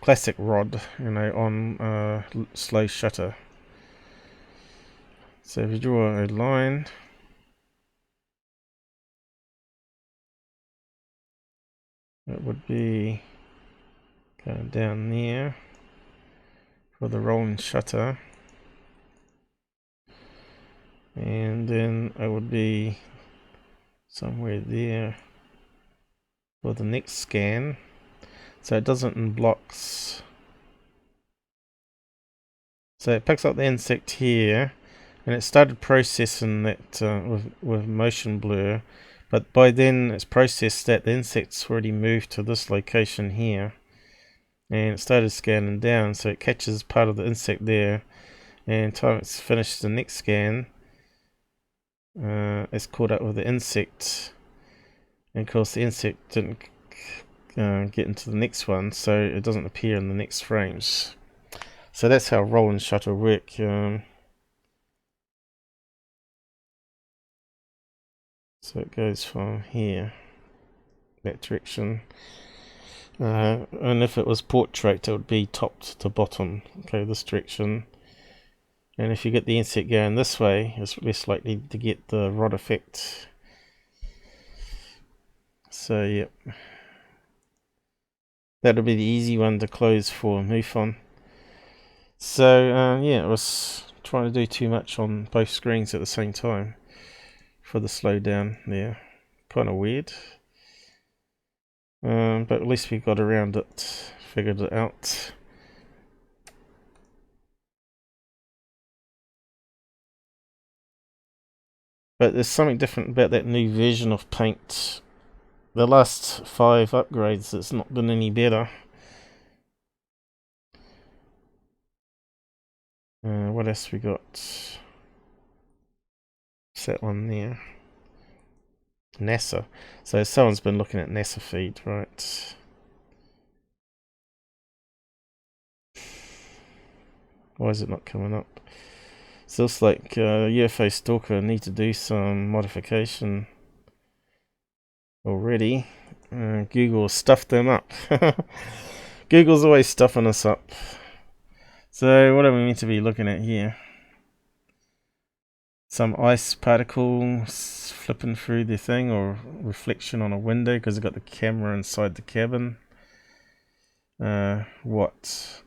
Speaker 1: classic rod, you know, on slow shutter. So if you draw a line, it would be going down there for the rolling shutter, and then it would be somewhere there for the next scan, so it does it in blocks. So it picks up the insect here, and it started processing that with motion blur, but by then it's processed that the insect's already moved to this location here, and it started scanning down, so it catches part of the insect there, and time it's finished the next scan, it's caught up with the insect, and of course the insect didn't get into the next one, so it doesn't appear in the next frames. So that's how roll and shutter work. So it goes from here, that direction, and if it was portrait it would be top to bottom, okay, this direction. And if you get the insect going this way, it's less likely to get the rod effect. So yep, that'll be the easy one to close for MUFON. So yeah, I was trying to do too much on both screens at the same time for the slowdown there. Kind of weird. But at least we got around it, figured it out. But there's something different about that new version of Paint. The last 5 upgrades, it's not been any better. What else we got? What's that one there? NASA. So someone's been looking at NASA feed, right? Why is it not coming up? It looks like UFO Stalker need to do some modification already. Google stuffed them up. Google's always stuffing us up. So what are we meant to be looking at here? Some ice particles flipping through the thing, or reflection on a window because they've got the camera inside the cabin. What?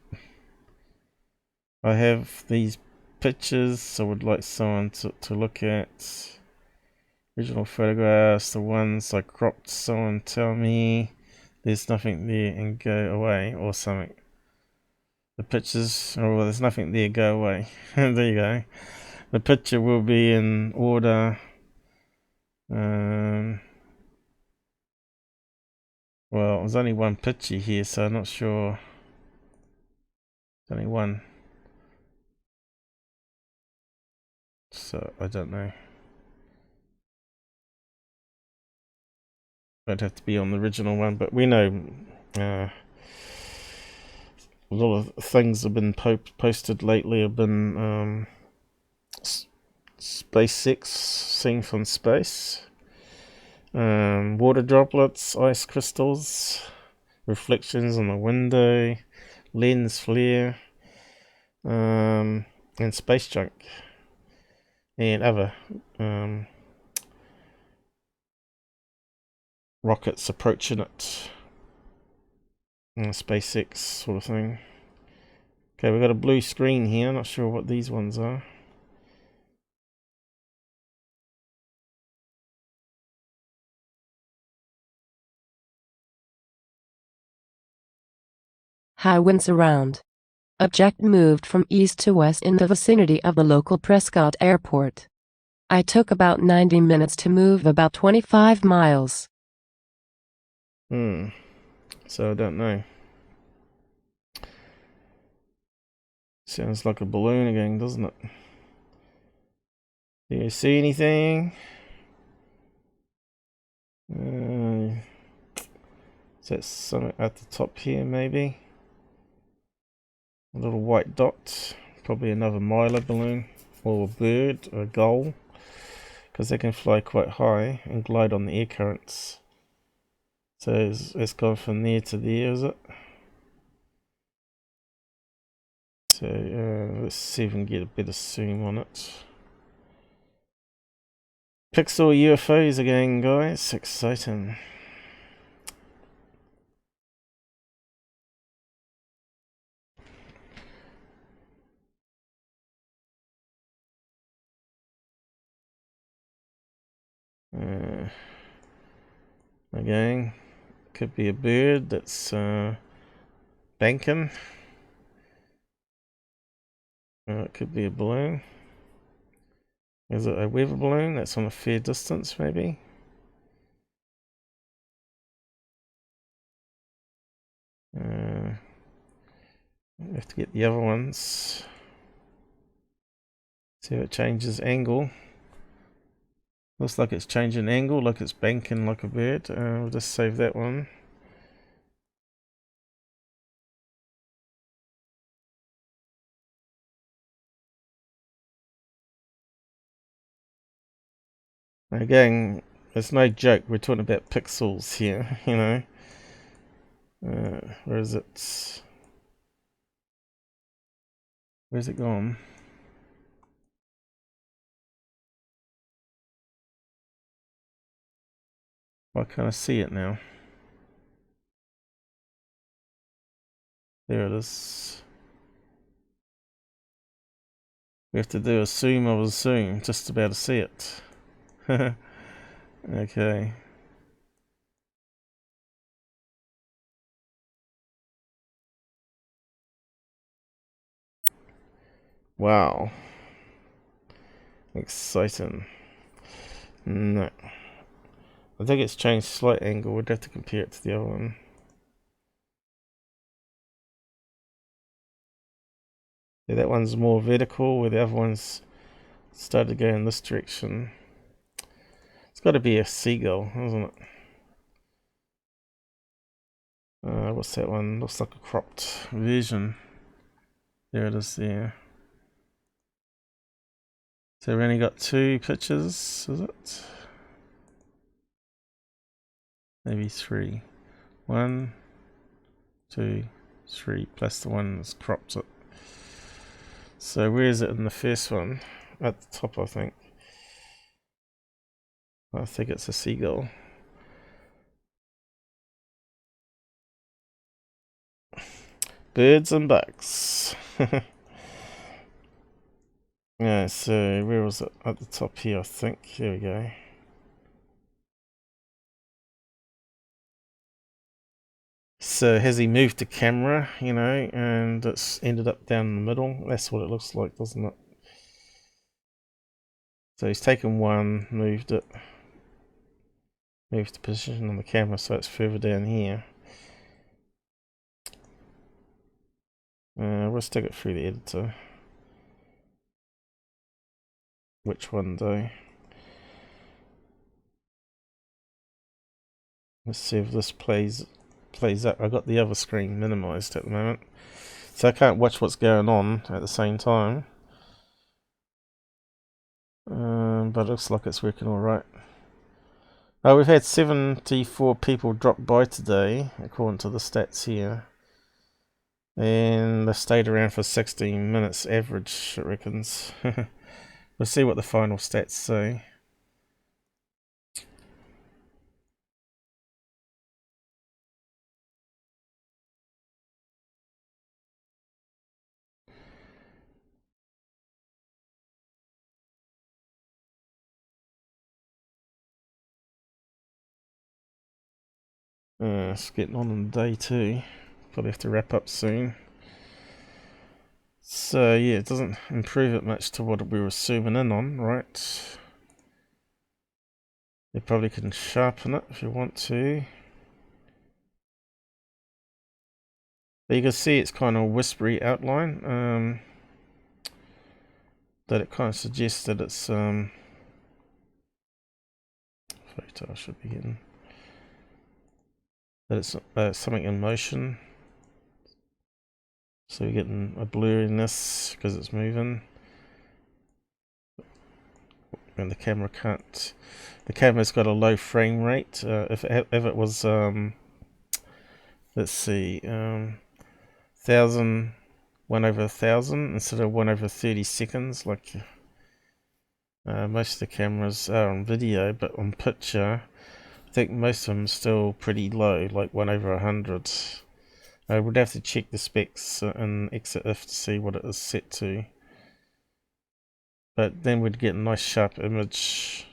Speaker 1: I have these pictures I would like someone to look at. Original photographs, the ones I cropped, someone tell me there's nothing there and go away, or something. The pictures, oh, well, there's nothing there, go away. There you go. The picture will be in order. Well, there's only one picture here, so I'm not sure. There's only one. So, I don't know. I'd have to be on the original one, but we know a lot of things have been posted lately have been SpaceX seen from space, water droplets, ice crystals, reflections on the window, lens flare, and space junk, and other rockets approaching it. SpaceX sort of thing. Okay, we've got a blue screen here. Not sure what these ones are.
Speaker 3: High winds around. Object moved from east to west in the vicinity of the local Prescott Airport. I took about 90 minutes to move about 25 miles.
Speaker 1: So I don't know. Sounds like a balloon again, doesn't it? Do you see anything? Is that something at the top here, maybe? A little white dot. Probably another Mylar balloon. Or a bird, or a gull. Because they can fly quite high and glide on the air currents. So it's gone from there to there, is it? So let's see if we can get a bit of zoom on it. Pixel UFOs again, guys. Exciting. Again, could be a bird that's banking. It could be a balloon. Is it a weather balloon that's on a fair distance, maybe? We have to get the other ones. See if it changes angle. Looks like it's changing angle, like it's banking like a bird. We'll just save that one. Again, it's no joke. We're talking about pixels here, you know. Where is it? Where's it gone? Why can't I see it now? There it is. We have to do a zoom of a zoom just to be able to see it. Okay. Wow. Exciting. No. I think it's changed slight angle. We'd have to compare it to the other one. Yeah, that one's more vertical, where the other one's started to go in this direction. It's got to be a seagull, isn't it? What's that one? Looks like a cropped version. There it is there. So we've only got 2 pictures, is it? Maybe 3. 1, 2, 3, plus the one that's cropped it. So where is it in the first one? At the top, I think. I think it's a seagull. Birds and bugs. Yeah, so where was it? At the top here, I think. Here we go. So has he moved the camera, you know, and it's ended up down in the middle? That's what it looks like, doesn't it? So he's taken one, moved it, moved the position on the camera so it's further down here. We'll stick it through the editor. Which one though? Let's see if this plays up. I got the other screen minimized at the moment, so I can't watch what's going on at the same time. But it looks like it's working all right. Oh, we've had 74 people drop by today, according to the stats here. And they stayed around for 16 minutes average, it reckons. We'll see what the final stats say. It's getting on in the day too. Probably have to wrap up soon. So yeah, it doesn't improve it much to what we were zooming in on, right? You probably can sharpen it if you want to. But you can see it's kind of a whispery outline. That it kind of suggests that it's photo I should be getting. That it's something in motion. So you're getting a blurriness because it's moving. And the camera can't. The camera's got a low frame rate. If it was, let's see, 1/1000 instead of 1/30 seconds, like most of the cameras are on video, but on picture, I think most of them are still pretty low, like 1/100. I would have to check the specs and exit if to see what it is set to. But then we'd get a nice sharp image.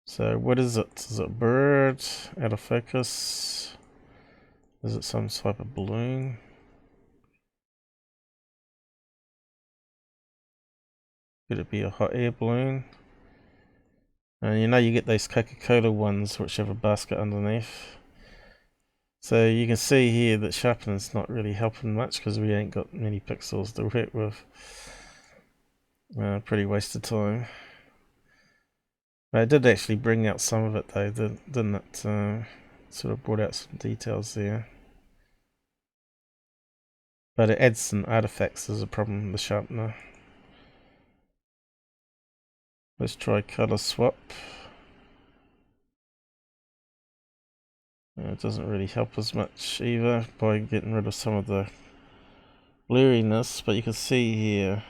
Speaker 1: So what is it? Is it a bird? Out of focus? Is it some type of balloon? Could it be a hot air balloon? And you know you get those Coca-Cola ones which have a basket underneath. So you can see here that sharpening's not really helping much because we ain't got many pixels to work with. Pretty wasted time. But it did actually bring out some of it though, didn't it? Sort of brought out some details there. But it adds some artifacts as a problem, the sharpener. Let's try color swap. It doesn't really help as much either by getting rid of some of the blurriness, but you can see here it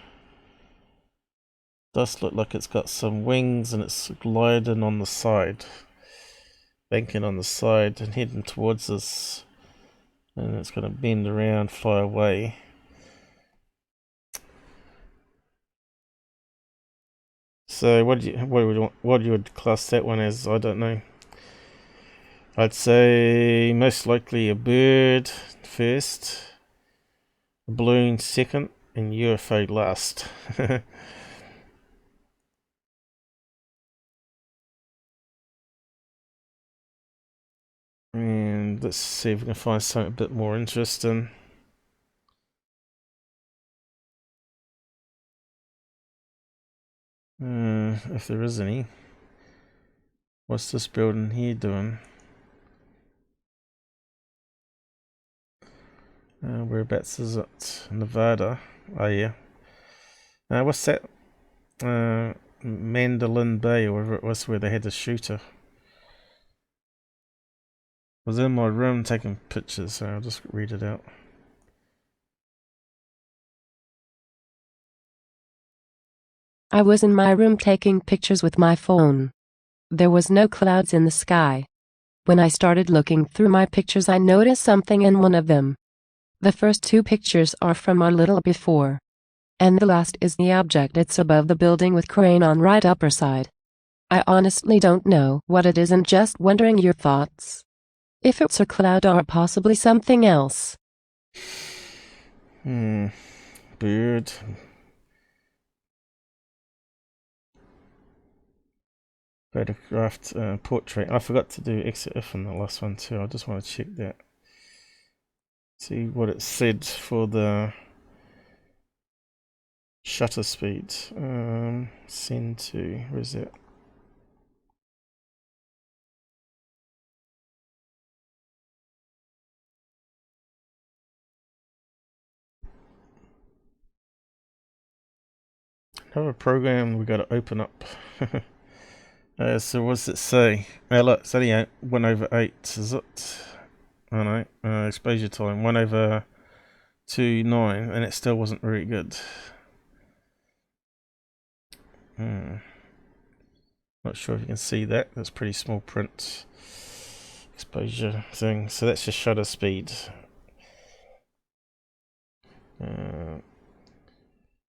Speaker 1: does look like it's got some wings and it's gliding on the side, banking on the side and heading towards us, and it's going to bend around, fly away. So what you would class that one as? I don't know. I'd say most likely a bird first, a balloon second, and UFO last. And let's see if we can find something a bit more interesting. If there is any. What's this building here doing? Whereabouts is it? Nevada. Oh yeah. What's that? Mandolin Bay, or wherever it was, where they had the shooter. I was in my room taking pictures, so I'll just read it out.
Speaker 3: I was in my room taking pictures with my phone. There was no clouds in the sky. When I started looking through my pictures, I noticed something in one of them. The first 2 pictures are from a little before. And the last is the object. It's above the building with crane on right upper side. I honestly don't know what it is and just wondering your thoughts. If it's a cloud or possibly something else.
Speaker 1: Bird. Photographed portrait. I forgot to do exit F on the last one too. I just want to check that. See what it said for the shutter speed. Send to, where's that? Another program we got to open up. So what's it say? Look, it's only 1/8, is it? Oh no, exposure time 1/2.9, and it still wasn't very good. Not sure if you can see that. That's pretty small print. Exposure thing. So that's just shutter speed.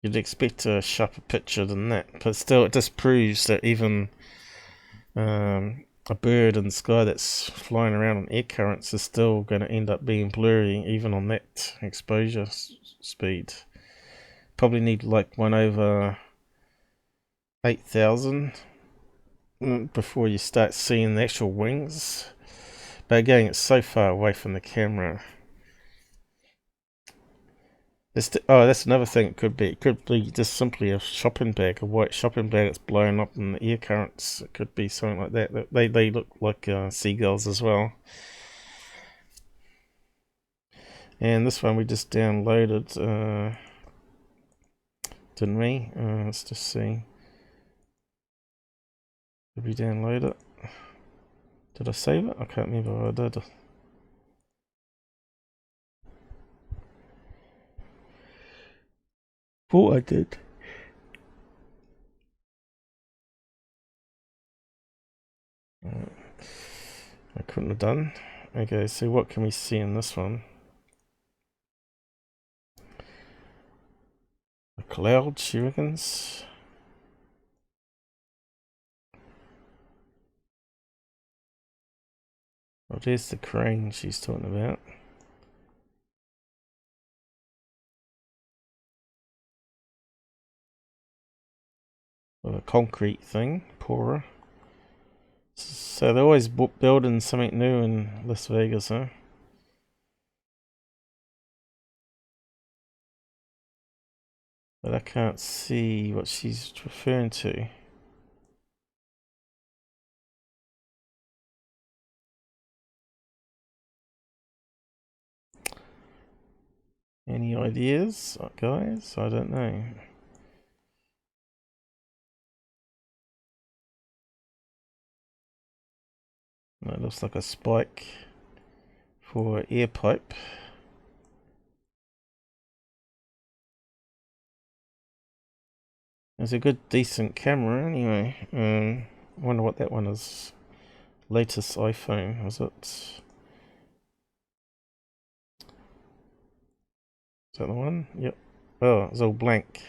Speaker 1: You'd expect a sharper picture than that, but still, it just proves that even a bird in the sky that's flying around on air currents is still going to end up being blurry, even on that exposure speed. Probably need like 1/8,000 before you start seeing the actual wings. But again, it's so far away from the camera. That's another thing it could be. It could be just simply a shopping bag, a white shopping bag that's blown up in the air currents. It could be something like that. They look like seagulls as well. And this one we just downloaded, didn't we? Let's just see. Did we download it? Did I save it? I can't remember what I did. Thought I did. I couldn't have done. Okay, so what can we see in this one? A cloud, she reckons. Oh, there's the crane she's talking about. Well, a concrete thing, pourer. So they're always building something new in Las Vegas, huh? But I can't see what she's referring to. Any ideas, guys? I don't know. That looks like a spike for air pipe. It's a good, decent camera anyway. I wonder what that one is. Latest iPhone, was it? Is that the one? Yep. Oh, it's all blank.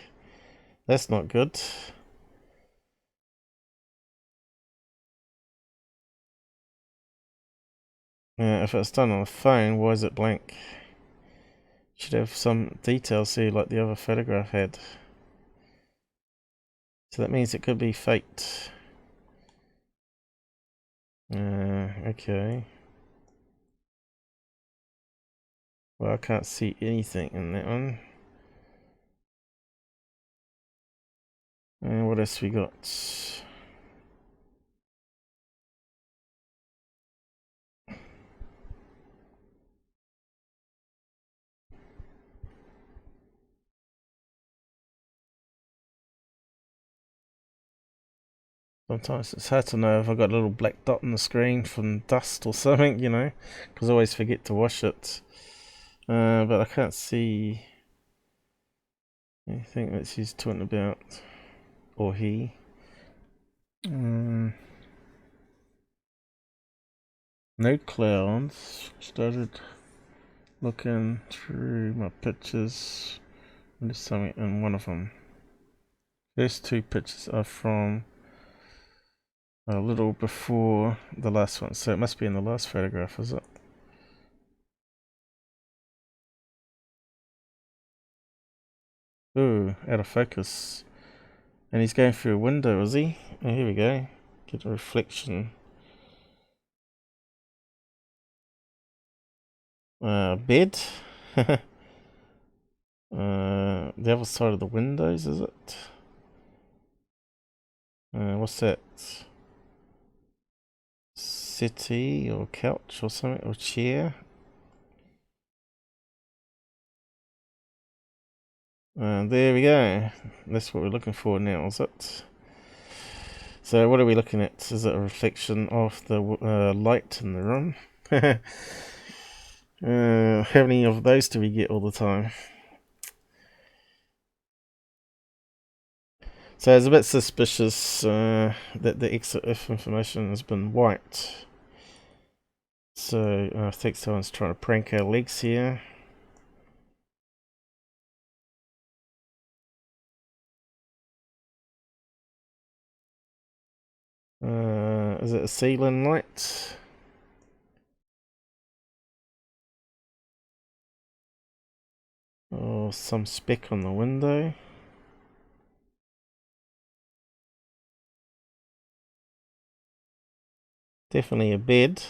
Speaker 1: That's not good. If it's done on a phone, why is it blank? Should have some details here like the other photograph had. So that means it could be faked. Okay. Well, I can't see anything in that one. And what else we got? Sometimes it's hard to know if I've got a little black dot on the screen from dust or something, you know, because I always forget to wash it. But I can't see anything that she's talking about, or he. No clouds. Started looking through my pictures. There's something in one of them. First two pictures are from a little before the last one, so it must be in the last photograph, is it? Ooh, out of focus. And he's going through a window, is he? Oh, here we go. Get a reflection. Bed. The other side of the windows, is it? What's that? Settee or couch or something, or chair? There we go. That's what we're looking for now, is it? So what are we looking at? Is it a reflection of the light in the room? How many of those do we get all the time? So it's a bit suspicious that the XF information has been wiped. So I think someone's trying to prank our legs here. Is it a ceiling light? Or some speck on the window? Definitely a bed.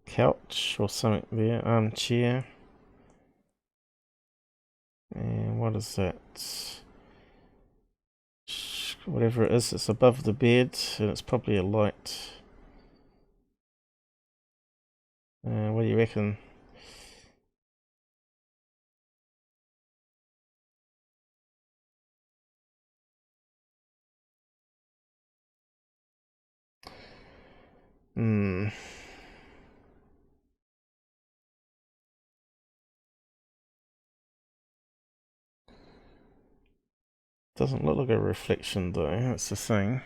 Speaker 1: Couch or something there. Armchair. And what is that? Whatever it is, it's above the bed, and it's probably a light. What do you reckon? Doesn't look like a reflection though, that's the thing.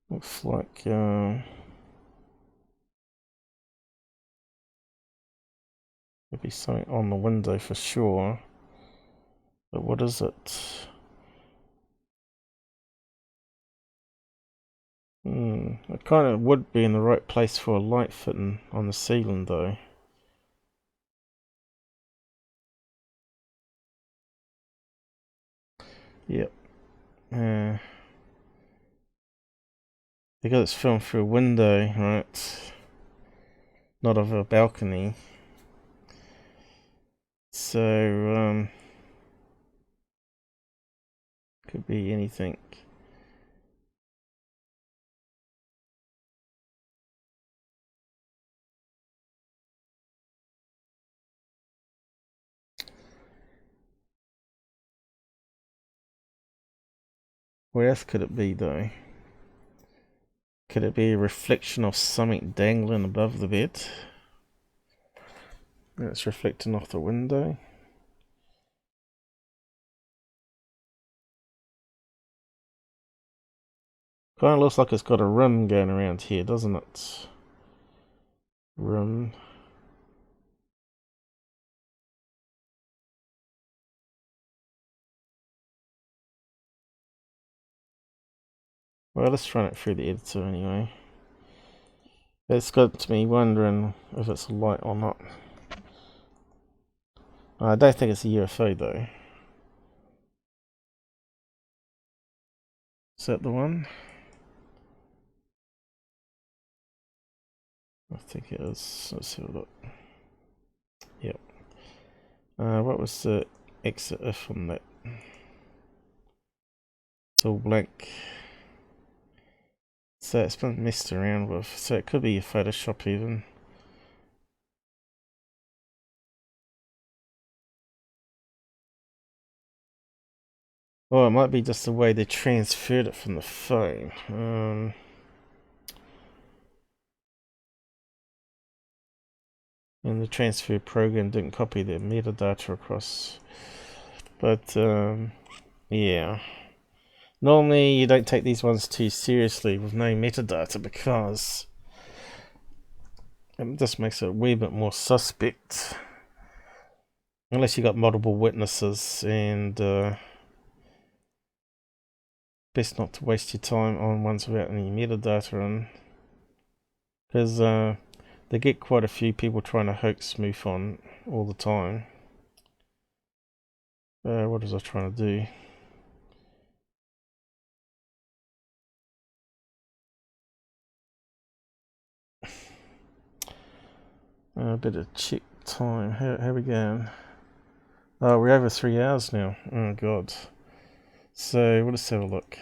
Speaker 1: Looks like there'd be something on the window for sure. But what is it? It kind of would be in the right place for a light fitting on the ceiling though. Yep. Because it's filmed through a window, right? Not of a balcony. So, could be anything. Where else could it be though? Could it be a reflection of something dangling above the bed? It's reflecting off the window. Kind of looks like it's got a rim going around here, doesn't it? Rim. Well, let's run it through the editor anyway. It's got me wondering if it's a light or not. I don't think it's a UFO though. Is that the one? I think it is. Let's have a look. Yep. What was the exit if on that? It's all blank. So it's been messed around with. So it could be a Photoshop even. Or it might be just the way they transferred it from the phone. And the transfer program didn't copy their metadata across. But, yeah. Normally you don't take these ones too seriously with no metadata because it just makes it a wee bit more suspect. Unless you got multiple witnesses, and best not to waste your time on ones without any metadata in. Because they get quite a few people trying to hoax MUFON all the time. What was I trying to do? I better check time. How we going? Oh, we're over 3 hours now. Oh god. So let's have a look.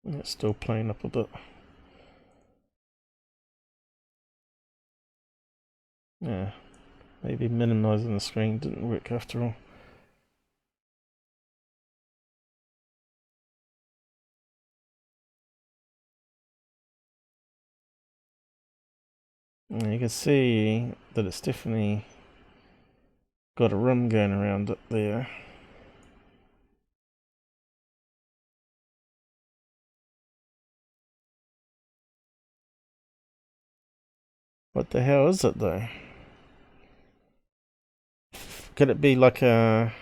Speaker 1: It's still playing up a bit. Yeah, maybe minimizing the screen didn't work after all. You can see that it's definitely got a rim going around it there. What the hell is it though? Could it be like a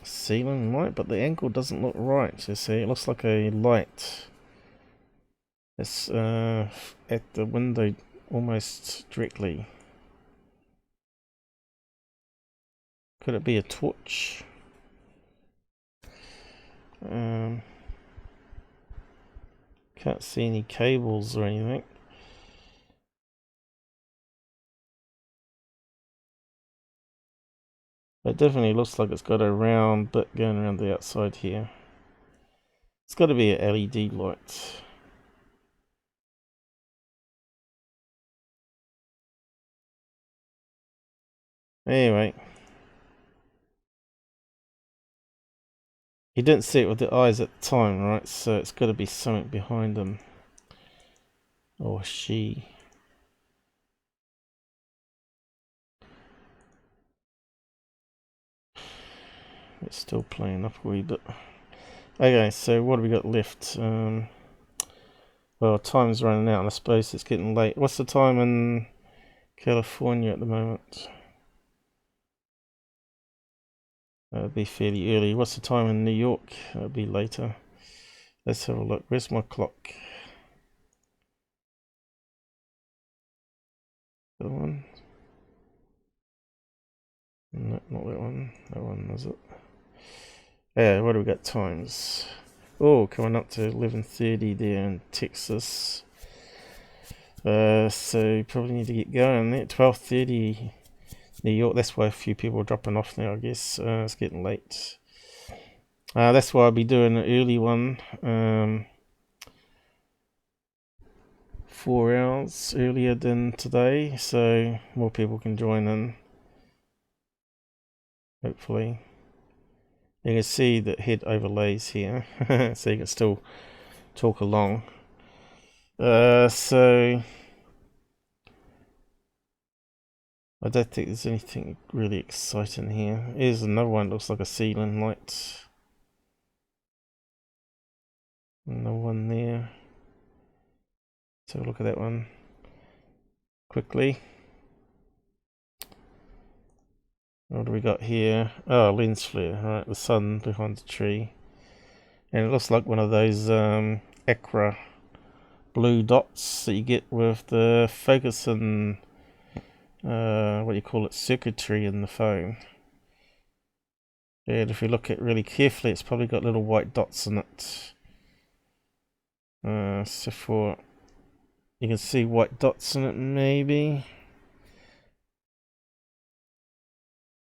Speaker 1: ceiling light? But the angle doesn't look right, you see. It looks like a light. It's at the window almost directly. Could it be a torch? Can't see any cables or anything. It definitely looks like it's got a round bit going around the outside here. It's got to be an LED light. Anyway. He didn't see it with the eyes at the time, right? So it's got to be something behind him. Or she. It's still playing up a wee bit. Okay, so what have we got left? Well, time's running out and I suppose it's getting late. What's the time in California at the moment? That'd be fairly early. What's the time in New York? That'll be later. Let's have a look. Where's my clock? That one? No, not that one. That one, is it? Yeah, what do we got times? Oh, coming up to 11:30 there in Texas. So probably need to get going there. 12:30 New York. That's why a few people are dropping off now, I guess. It's getting late. That's why I'll be doing an early one. 4 hours earlier than today, so more people can join in. Hopefully. You can see that head overlays here, so you can still talk along. So I don't think there's anything really exciting here. Here's another one, looks like a ceiling light. Another one there. Let's have a look at that one quickly. What do we got here? Oh, lens flare, right, the sun behind the tree. And it looks like one of those aqua blue dots that you get with the focusing, what do you call it, circuitry in the phone. And if you look at it really carefully, it's probably got little white dots in it. So for you can see white dots in it, maybe.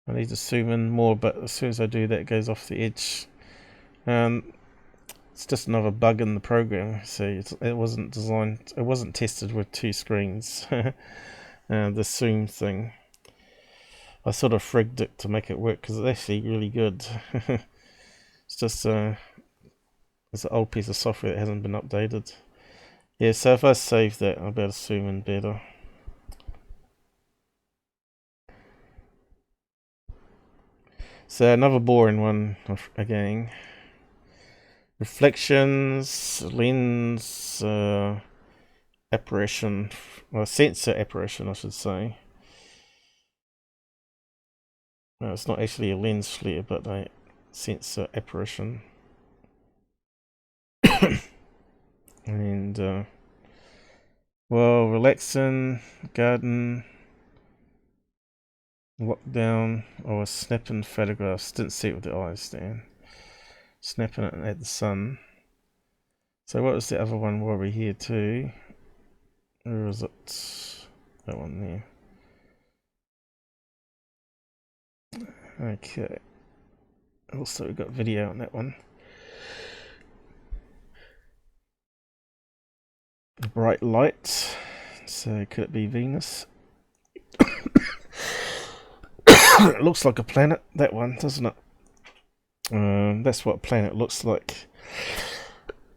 Speaker 1: I need to zoom in more, but as soon as I do that, it goes off the edge. It's just another bug in the program. See, it wasn't designed, it wasn't tested with 2 screens. The zoom thing. I sort of frigged it to make it work because it's actually really good. It's just it's an old piece of software that hasn't been updated. Yeah, so if I save that, I'll be able to zoom in better. So another boring one again. Reflections, lens apparition, or sensor apparition, I should say. No, it's not actually a lens flare, but a sensor apparition. And well, relaxing, garden, lockdown, or snapping photographs. Didn't see it with the eyes there. Snapping it at the sun. So what was the other one while we're here too? Where is it? That one there. Okay. Also we got video on that one. Bright light. So could it be Venus? It looks like a planet, that one, doesn't it? That's what a planet looks like.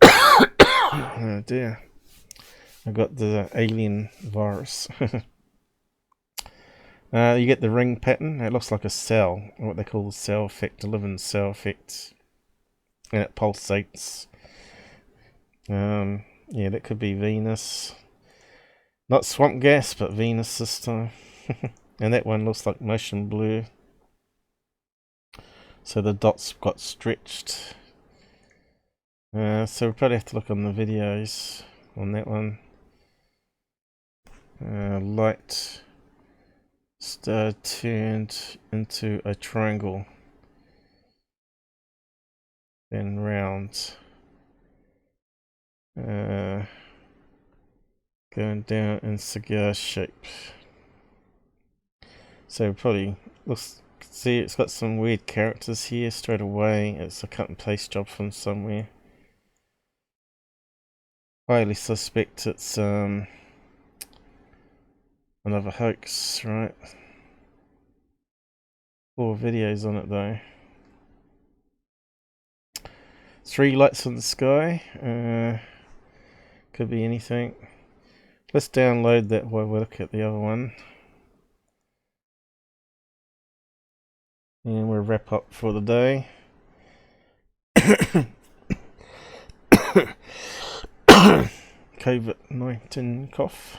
Speaker 1: Oh dear. I got the alien virus. You get the ring pattern. It looks like a cell, what they call the cell effect, the living cell effect. And it pulsates. Yeah, that could be Venus. Not swamp gas, but Venus this time. And that one looks like motion blur. So the dots got stretched. So we'll probably have to look on the videos on that one. Light star turned into a triangle. Then round. Going down in cigar shape. So probably looks, see, it's got some weird characters here straight away. It's a cut and paste job from somewhere. Highly suspect it's another hoax, right? 4 videos on it though. 3 lights in the sky. Could be anything. Let's download that while we look at the other one. And we'll wrap up for the day. COVID-19 cough.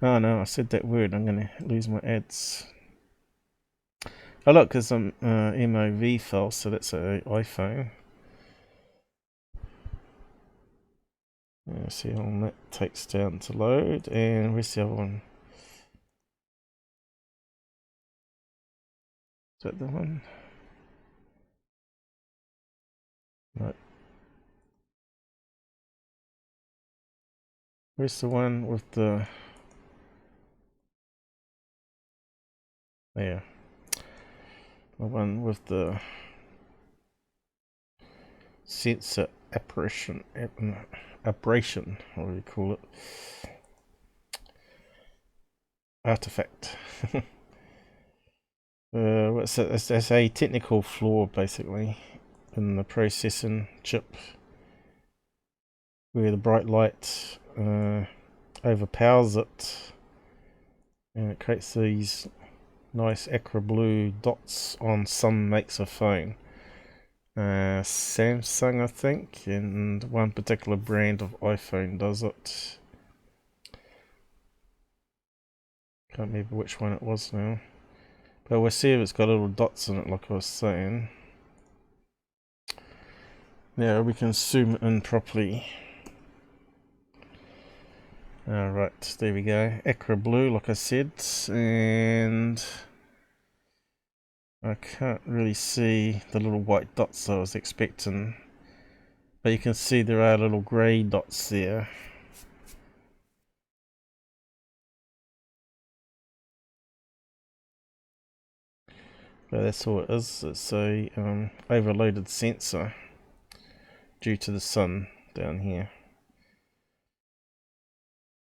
Speaker 1: Oh no, I said that word. I'm going to lose my ads. Oh look, there's some MOV file, so that's an iPhone. See how long that takes down to load. And where's the other one? Is that the one? No. Where's the one with the... There. The one with the sensor apparition, aberration, what do you call it? Artifact. What's that? That's a technical flaw basically in the processing chip, where the bright light overpowers it, and it creates these nice aqua blue dots on some makes of phone. Samsung, I think, and one particular brand of iPhone does it. Can't remember which one it was now. But we'll see if it's got little dots in it, like I was saying. Now we can zoom in properly. Alright, there we go. Aqua blue, like I said, and I can't really see the little white dots I was expecting. But you can see there are little grey dots there. But that's all it is. It's a overloaded sensor due to the sun down here.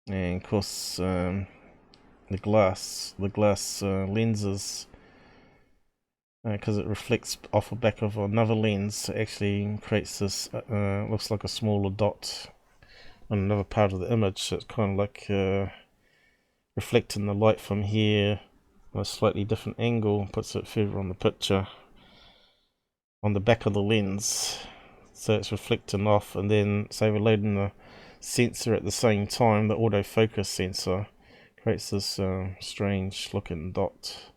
Speaker 1: And of course the glass lenses, because it reflects off the back of another lens, actually creates this looks like a smaller dot on another part of the image. So it's kind of like reflecting the light from here on a slightly different angle, puts it further on the picture on the back of the lens, so it's reflecting off, and then it's overloading the sensor at the same time. The autofocus sensor creates this strange looking dot.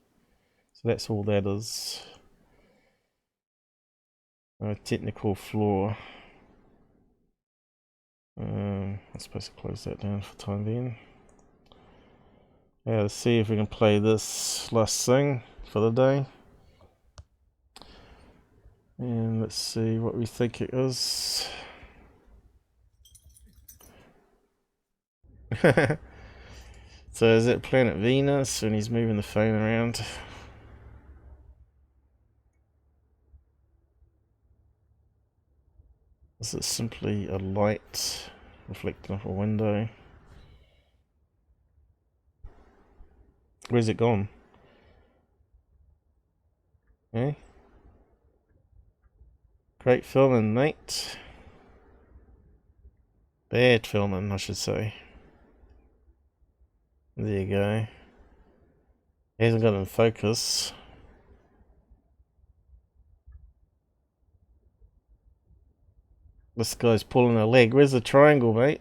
Speaker 1: So that's all that is. A technical flaw. I'm supposed to close that down for the time being. Yeah, let's see if we can play this last thing for the day. And let's see what we think it is. So is it planet Venus when he's moving the phone around? Is it simply a light reflecting off a window? Where's it gone? Eh? Great filming, mate. Bad filming, I should say. There you go. He hasn't got it in focus. This guy's pulling a leg. Where's the triangle, mate?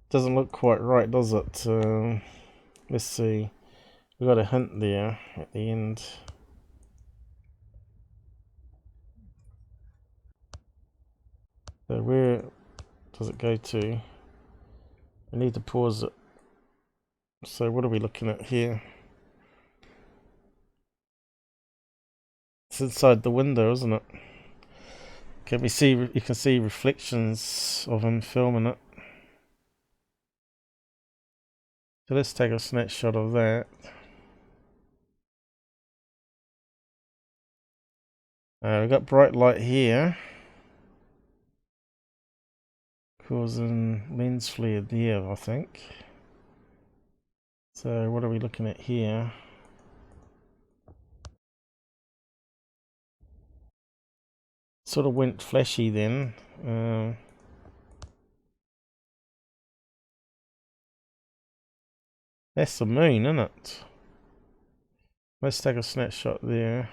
Speaker 1: Doesn't look quite right, does it? Let's see. We got a hint there at the end. So where does it go to? I need to pause it. So what are we looking at here? It's inside the window, isn't it? Can we see? You can see reflections of him filming it. So let's take a snapshot of that. We've got bright light here, causing lens flare there, I think. So what are we looking at here? Sort of went flashy then. That's the moon, isn't it? Let's take a snapshot there.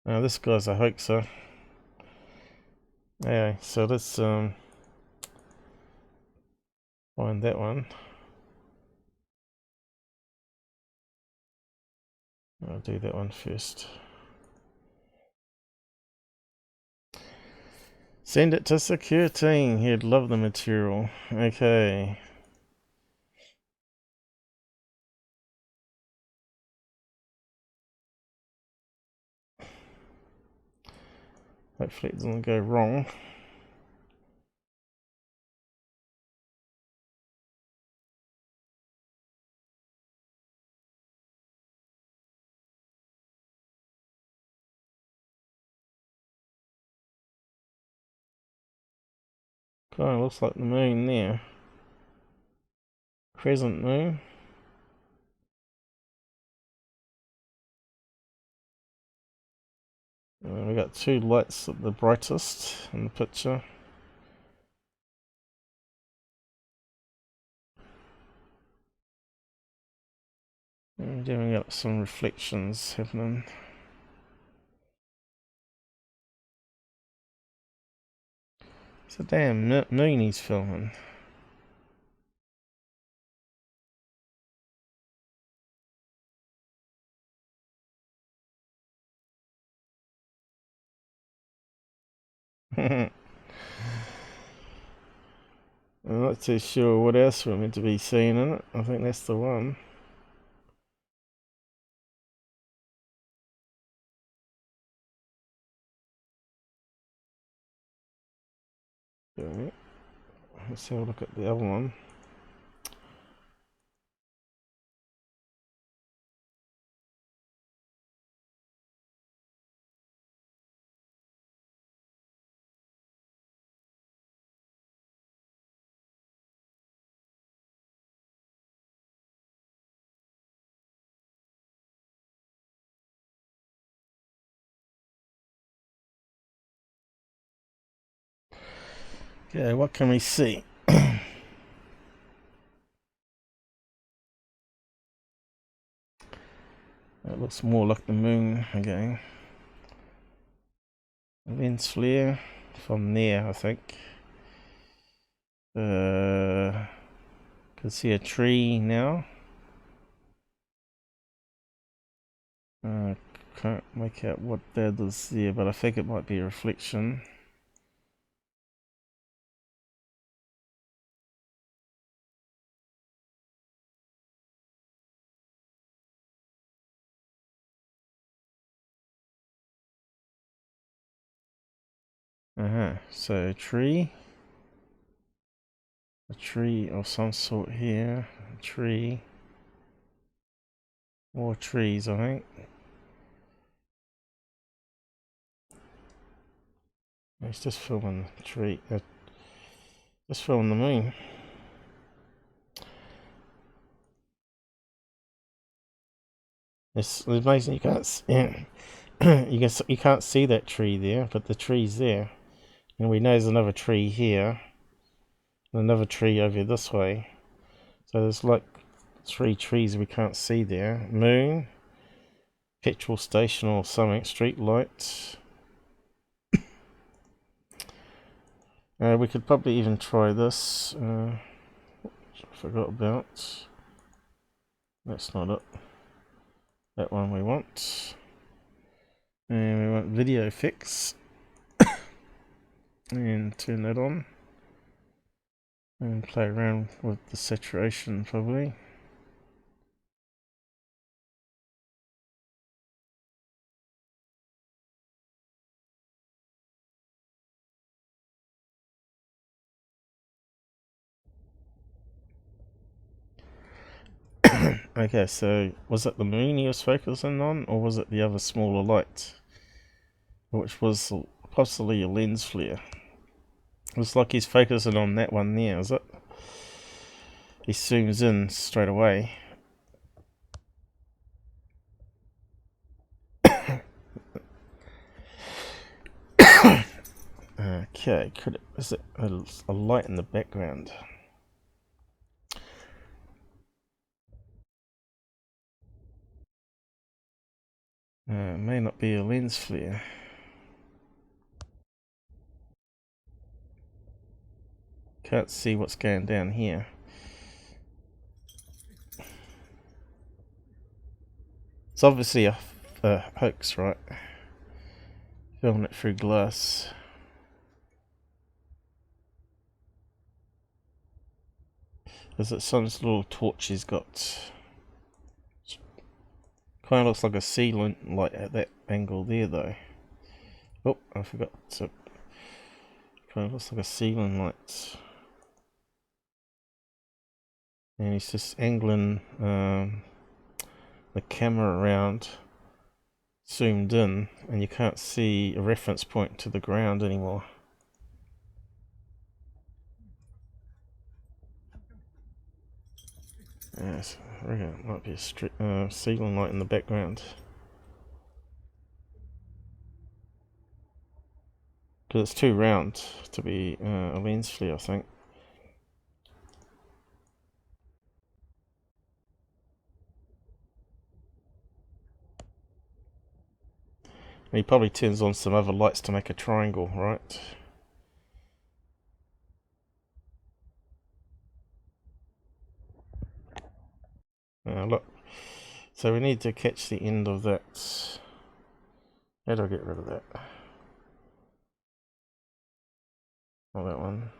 Speaker 1: This guy's a hoaxer. Yeah, so let's find that one. I'll do that one first. Send it to security. He'd love the material. Okay. Hopefully it doesn't go wrong. Kind of looks like the moon there. Crescent moon. We got two lights at the brightest in the picture. And then we got some reflections happening. It's a damn moon he's filming. I'm not too sure what else we're meant to be seeing in it. I think that's the one. Okay. Let's have a look at the other one. Okay, what can we see? It looks more like the moon again. Lens flare from there, I think. Can see a tree now. Can't make out what that is there, but I think it might be a reflection. So a tree of some sort here, a tree, more trees I think. It's just filming the tree, just filming the moon. It's amazing you can't, you can't see that tree there, but the tree's there. And we know there's another tree here, and another tree over this way. So there's like 3 trees we can't see there. Moon, petrol station or something, street lights. We could probably even try this. I forgot about. That's not it. That one we want. And we want video fix. And turn that on. And play around with the saturation probably. Okay, so was it the moon he was focusing on, or was it the other smaller light? Which was possibly a lens flare. Looks like he's focusing on that one there, is it? He zooms in straight away. Okay, is it a light in the background? It may not be a lens flare. Can't see what's going down here. It's obviously a hoax, right? Filming it through glass. Is it some little torch he's got? Kind of looks like a ceiling light at that angle there, though. Oh, I forgot to. Kind of looks like a ceiling light. And he's just angling the camera around, zoomed in, and you can't see a reference point to the ground anymore. Yes, I reckon it might be a ceiling light in the background. Because it's too round to be a lens flare, I think. And he probably turns on some other lights to make a triangle, right? Look. So we need to catch the end of that. How do I get rid of that? Oh, that one.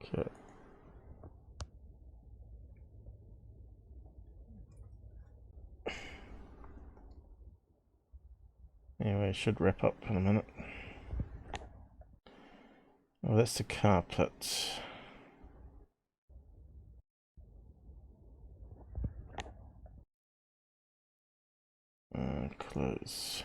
Speaker 1: Okay. Anyway, it should wrap up in a minute. Oh, that's the carpet. Close.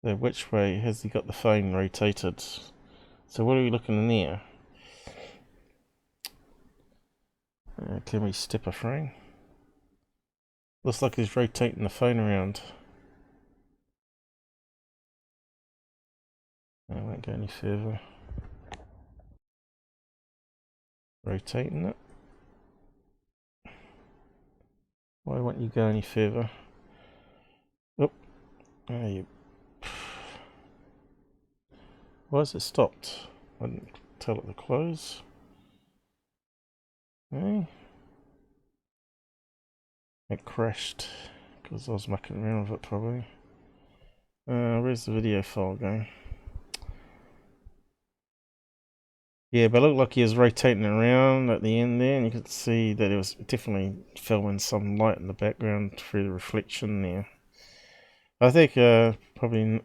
Speaker 1: So which way has he got the phone rotated? So what are we looking in there? Can we step a frame? Looks like he's rotating the phone around. I won't go any further. Rotating it. Why won't you go any further? Oh, there you. Why has it stopped? I didn't tell it to close. Okay. It crashed because I was mucking around with it probably. Where's the video file going? Yeah, but it looked like he was rotating around at the end there, and you could see that it was definitely filming some light in the background through the reflection there. I think probably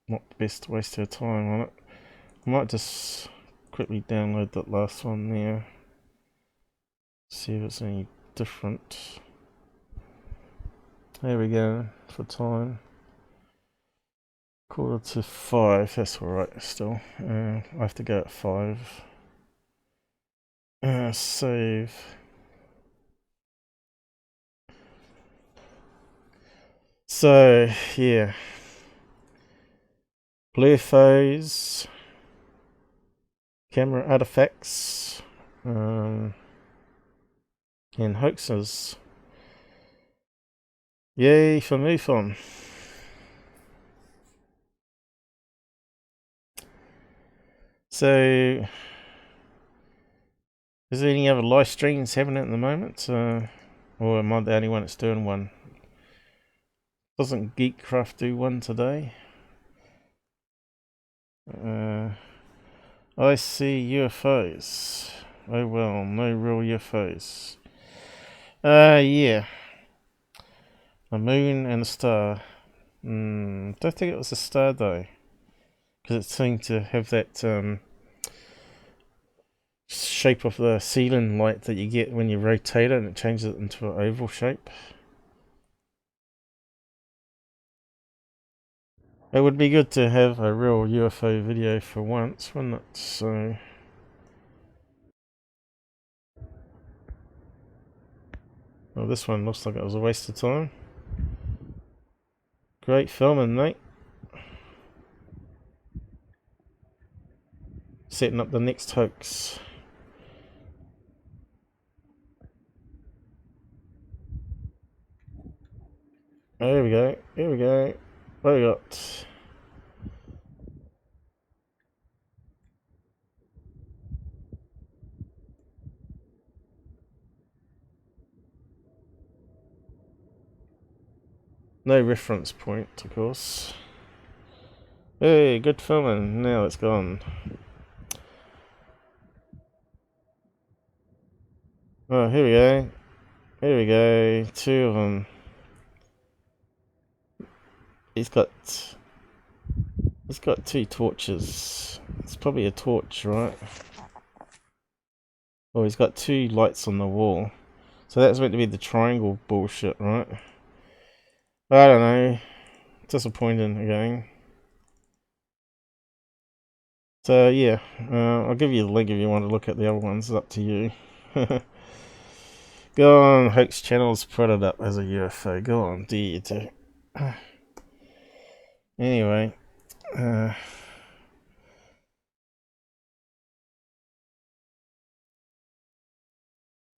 Speaker 1: not the best to waste our time on it. I might just quickly download that last one there. See if it's any different. There we go, for time. 4:45, that's alright still. I have to go at 5. Save. So, yeah. Blur phase. Camera artifacts. And hoaxes. Yay for MUFON. So, is there any other live streams happening at the moment? Or am I the only one that's doing one? Doesn't Geekcraft do one today? I see UFOs. Oh well, no real UFOs. Yeah. A moon and a star. Don't think it was a star though. Because it seemed to have that shape of the ceiling light that you get when you rotate it and it changes it into an oval shape. It would be good to have a real UFO video for once, wouldn't it? So well, this one looks like it was a waste of time. Great filming, mate. Setting up the next hoax. There we go. Here we go. What do we got? No reference point, of course. Hey, good filming. Now it's gone. Oh, here we go. Here we go. 2 of them. He's got 2 torches. It's probably a torch, right? Oh, he's got 2 lights on the wall. So that's meant to be the triangle bullshit, right? I don't know. Disappointing again. So yeah, I'll give you the link if you want to look at the other ones. It's up to you. Go on, Hoax Channel's put it up as a UFO. Go on, do you too. Anyway, the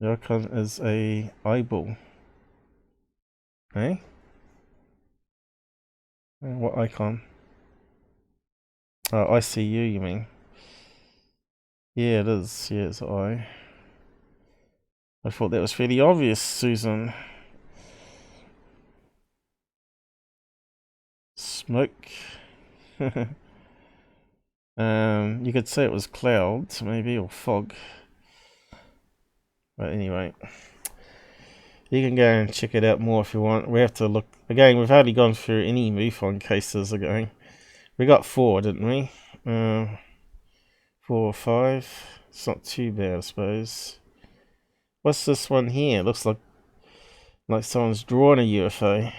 Speaker 1: icon is a eyeball. Eh? What icon? Oh, ICU, you mean? Yeah, it is. Yeah, it's I. I thought that was fairly obvious, Susan. Smoke. You could say it was clouds, maybe, or fog. But anyway. You can go and check it out more if you want. We have to look again. We've hardly gone through any MUFON cases again. We got 4, didn't we? 4 or 5. It's not too bad, I suppose. What's this one here? It looks like someone's drawn a UFO.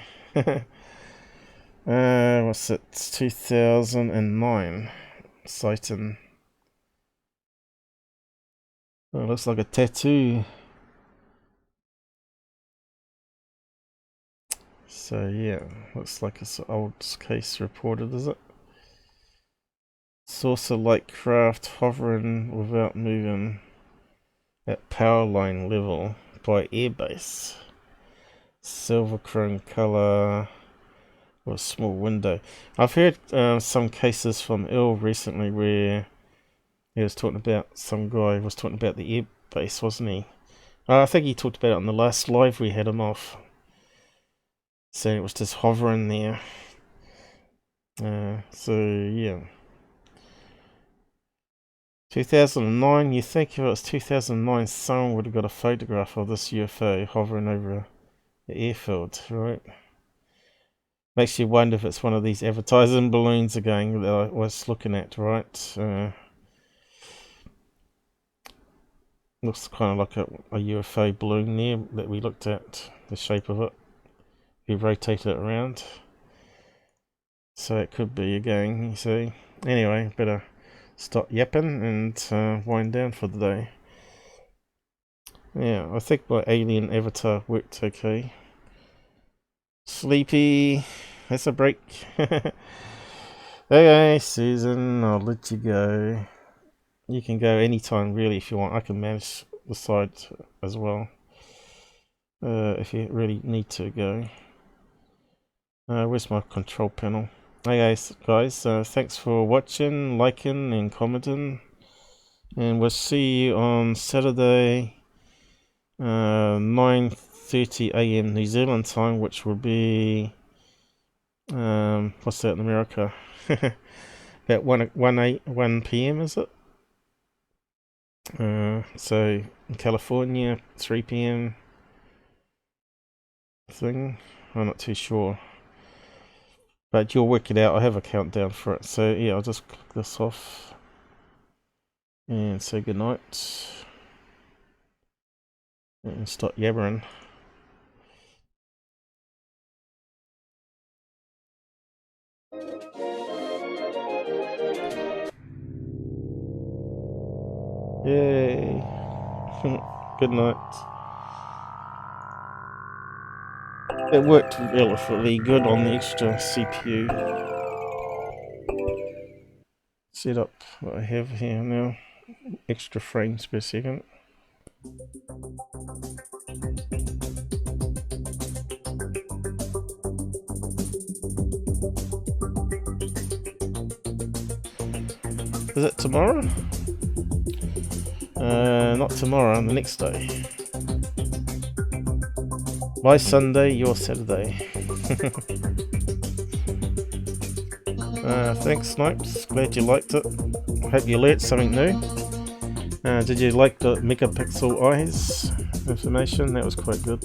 Speaker 1: What's it? It's 2009 sighting. Oh, it looks like a tattoo. So yeah, looks like it's an old case reported, is it? Saucer-like craft hovering without moving at power line level by airbase. Silver chrome color with a small window. I've heard some cases from Il recently where he was talking about, some guy was talking about the airbase, wasn't he? I think he talked about it on the last live we had him off. So it was just hovering there. So yeah. 2009, you think if it was 2009, someone would have got a photograph of this UFO hovering over the airfield, right? Makes you wonder if it's one of these advertising balloons again that I was looking at, right? Looks kind of like a UFO balloon there that we looked at, the shape of it. We rotate it around. So it could be again, you see. Anyway, better stop yapping and wind down for the day. Yeah, I think my alien avatar worked okay. Sleepy, that's a break. Okay, Susan, I'll let you go. You can go anytime really if you want. I can manage the side as well. If you really need to go. Where's my control panel? Hey guys, thanks for watching, liking and commenting, and we'll see you on Saturday 9:30 AM New Zealand time, which will be what's that in America? About 1 PM, is it? So in California 3 PM thing. I'm not too sure. But you'll work it out. I have a countdown for it. So yeah, I'll just click this off and say goodnight and stop yabbering. Yay. Good night. It worked relatively good on the extra CPU setup that I have here now. Extra frames per second. Is it tomorrow? Not tomorrow, the next day. My Sunday, your Saturday. Thanks, Snipes. Glad you liked it. Hope you learnt something new. Did you like the megapixel eyes information? That was quite good.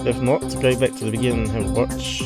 Speaker 1: If not, go back to the beginning and have a watch.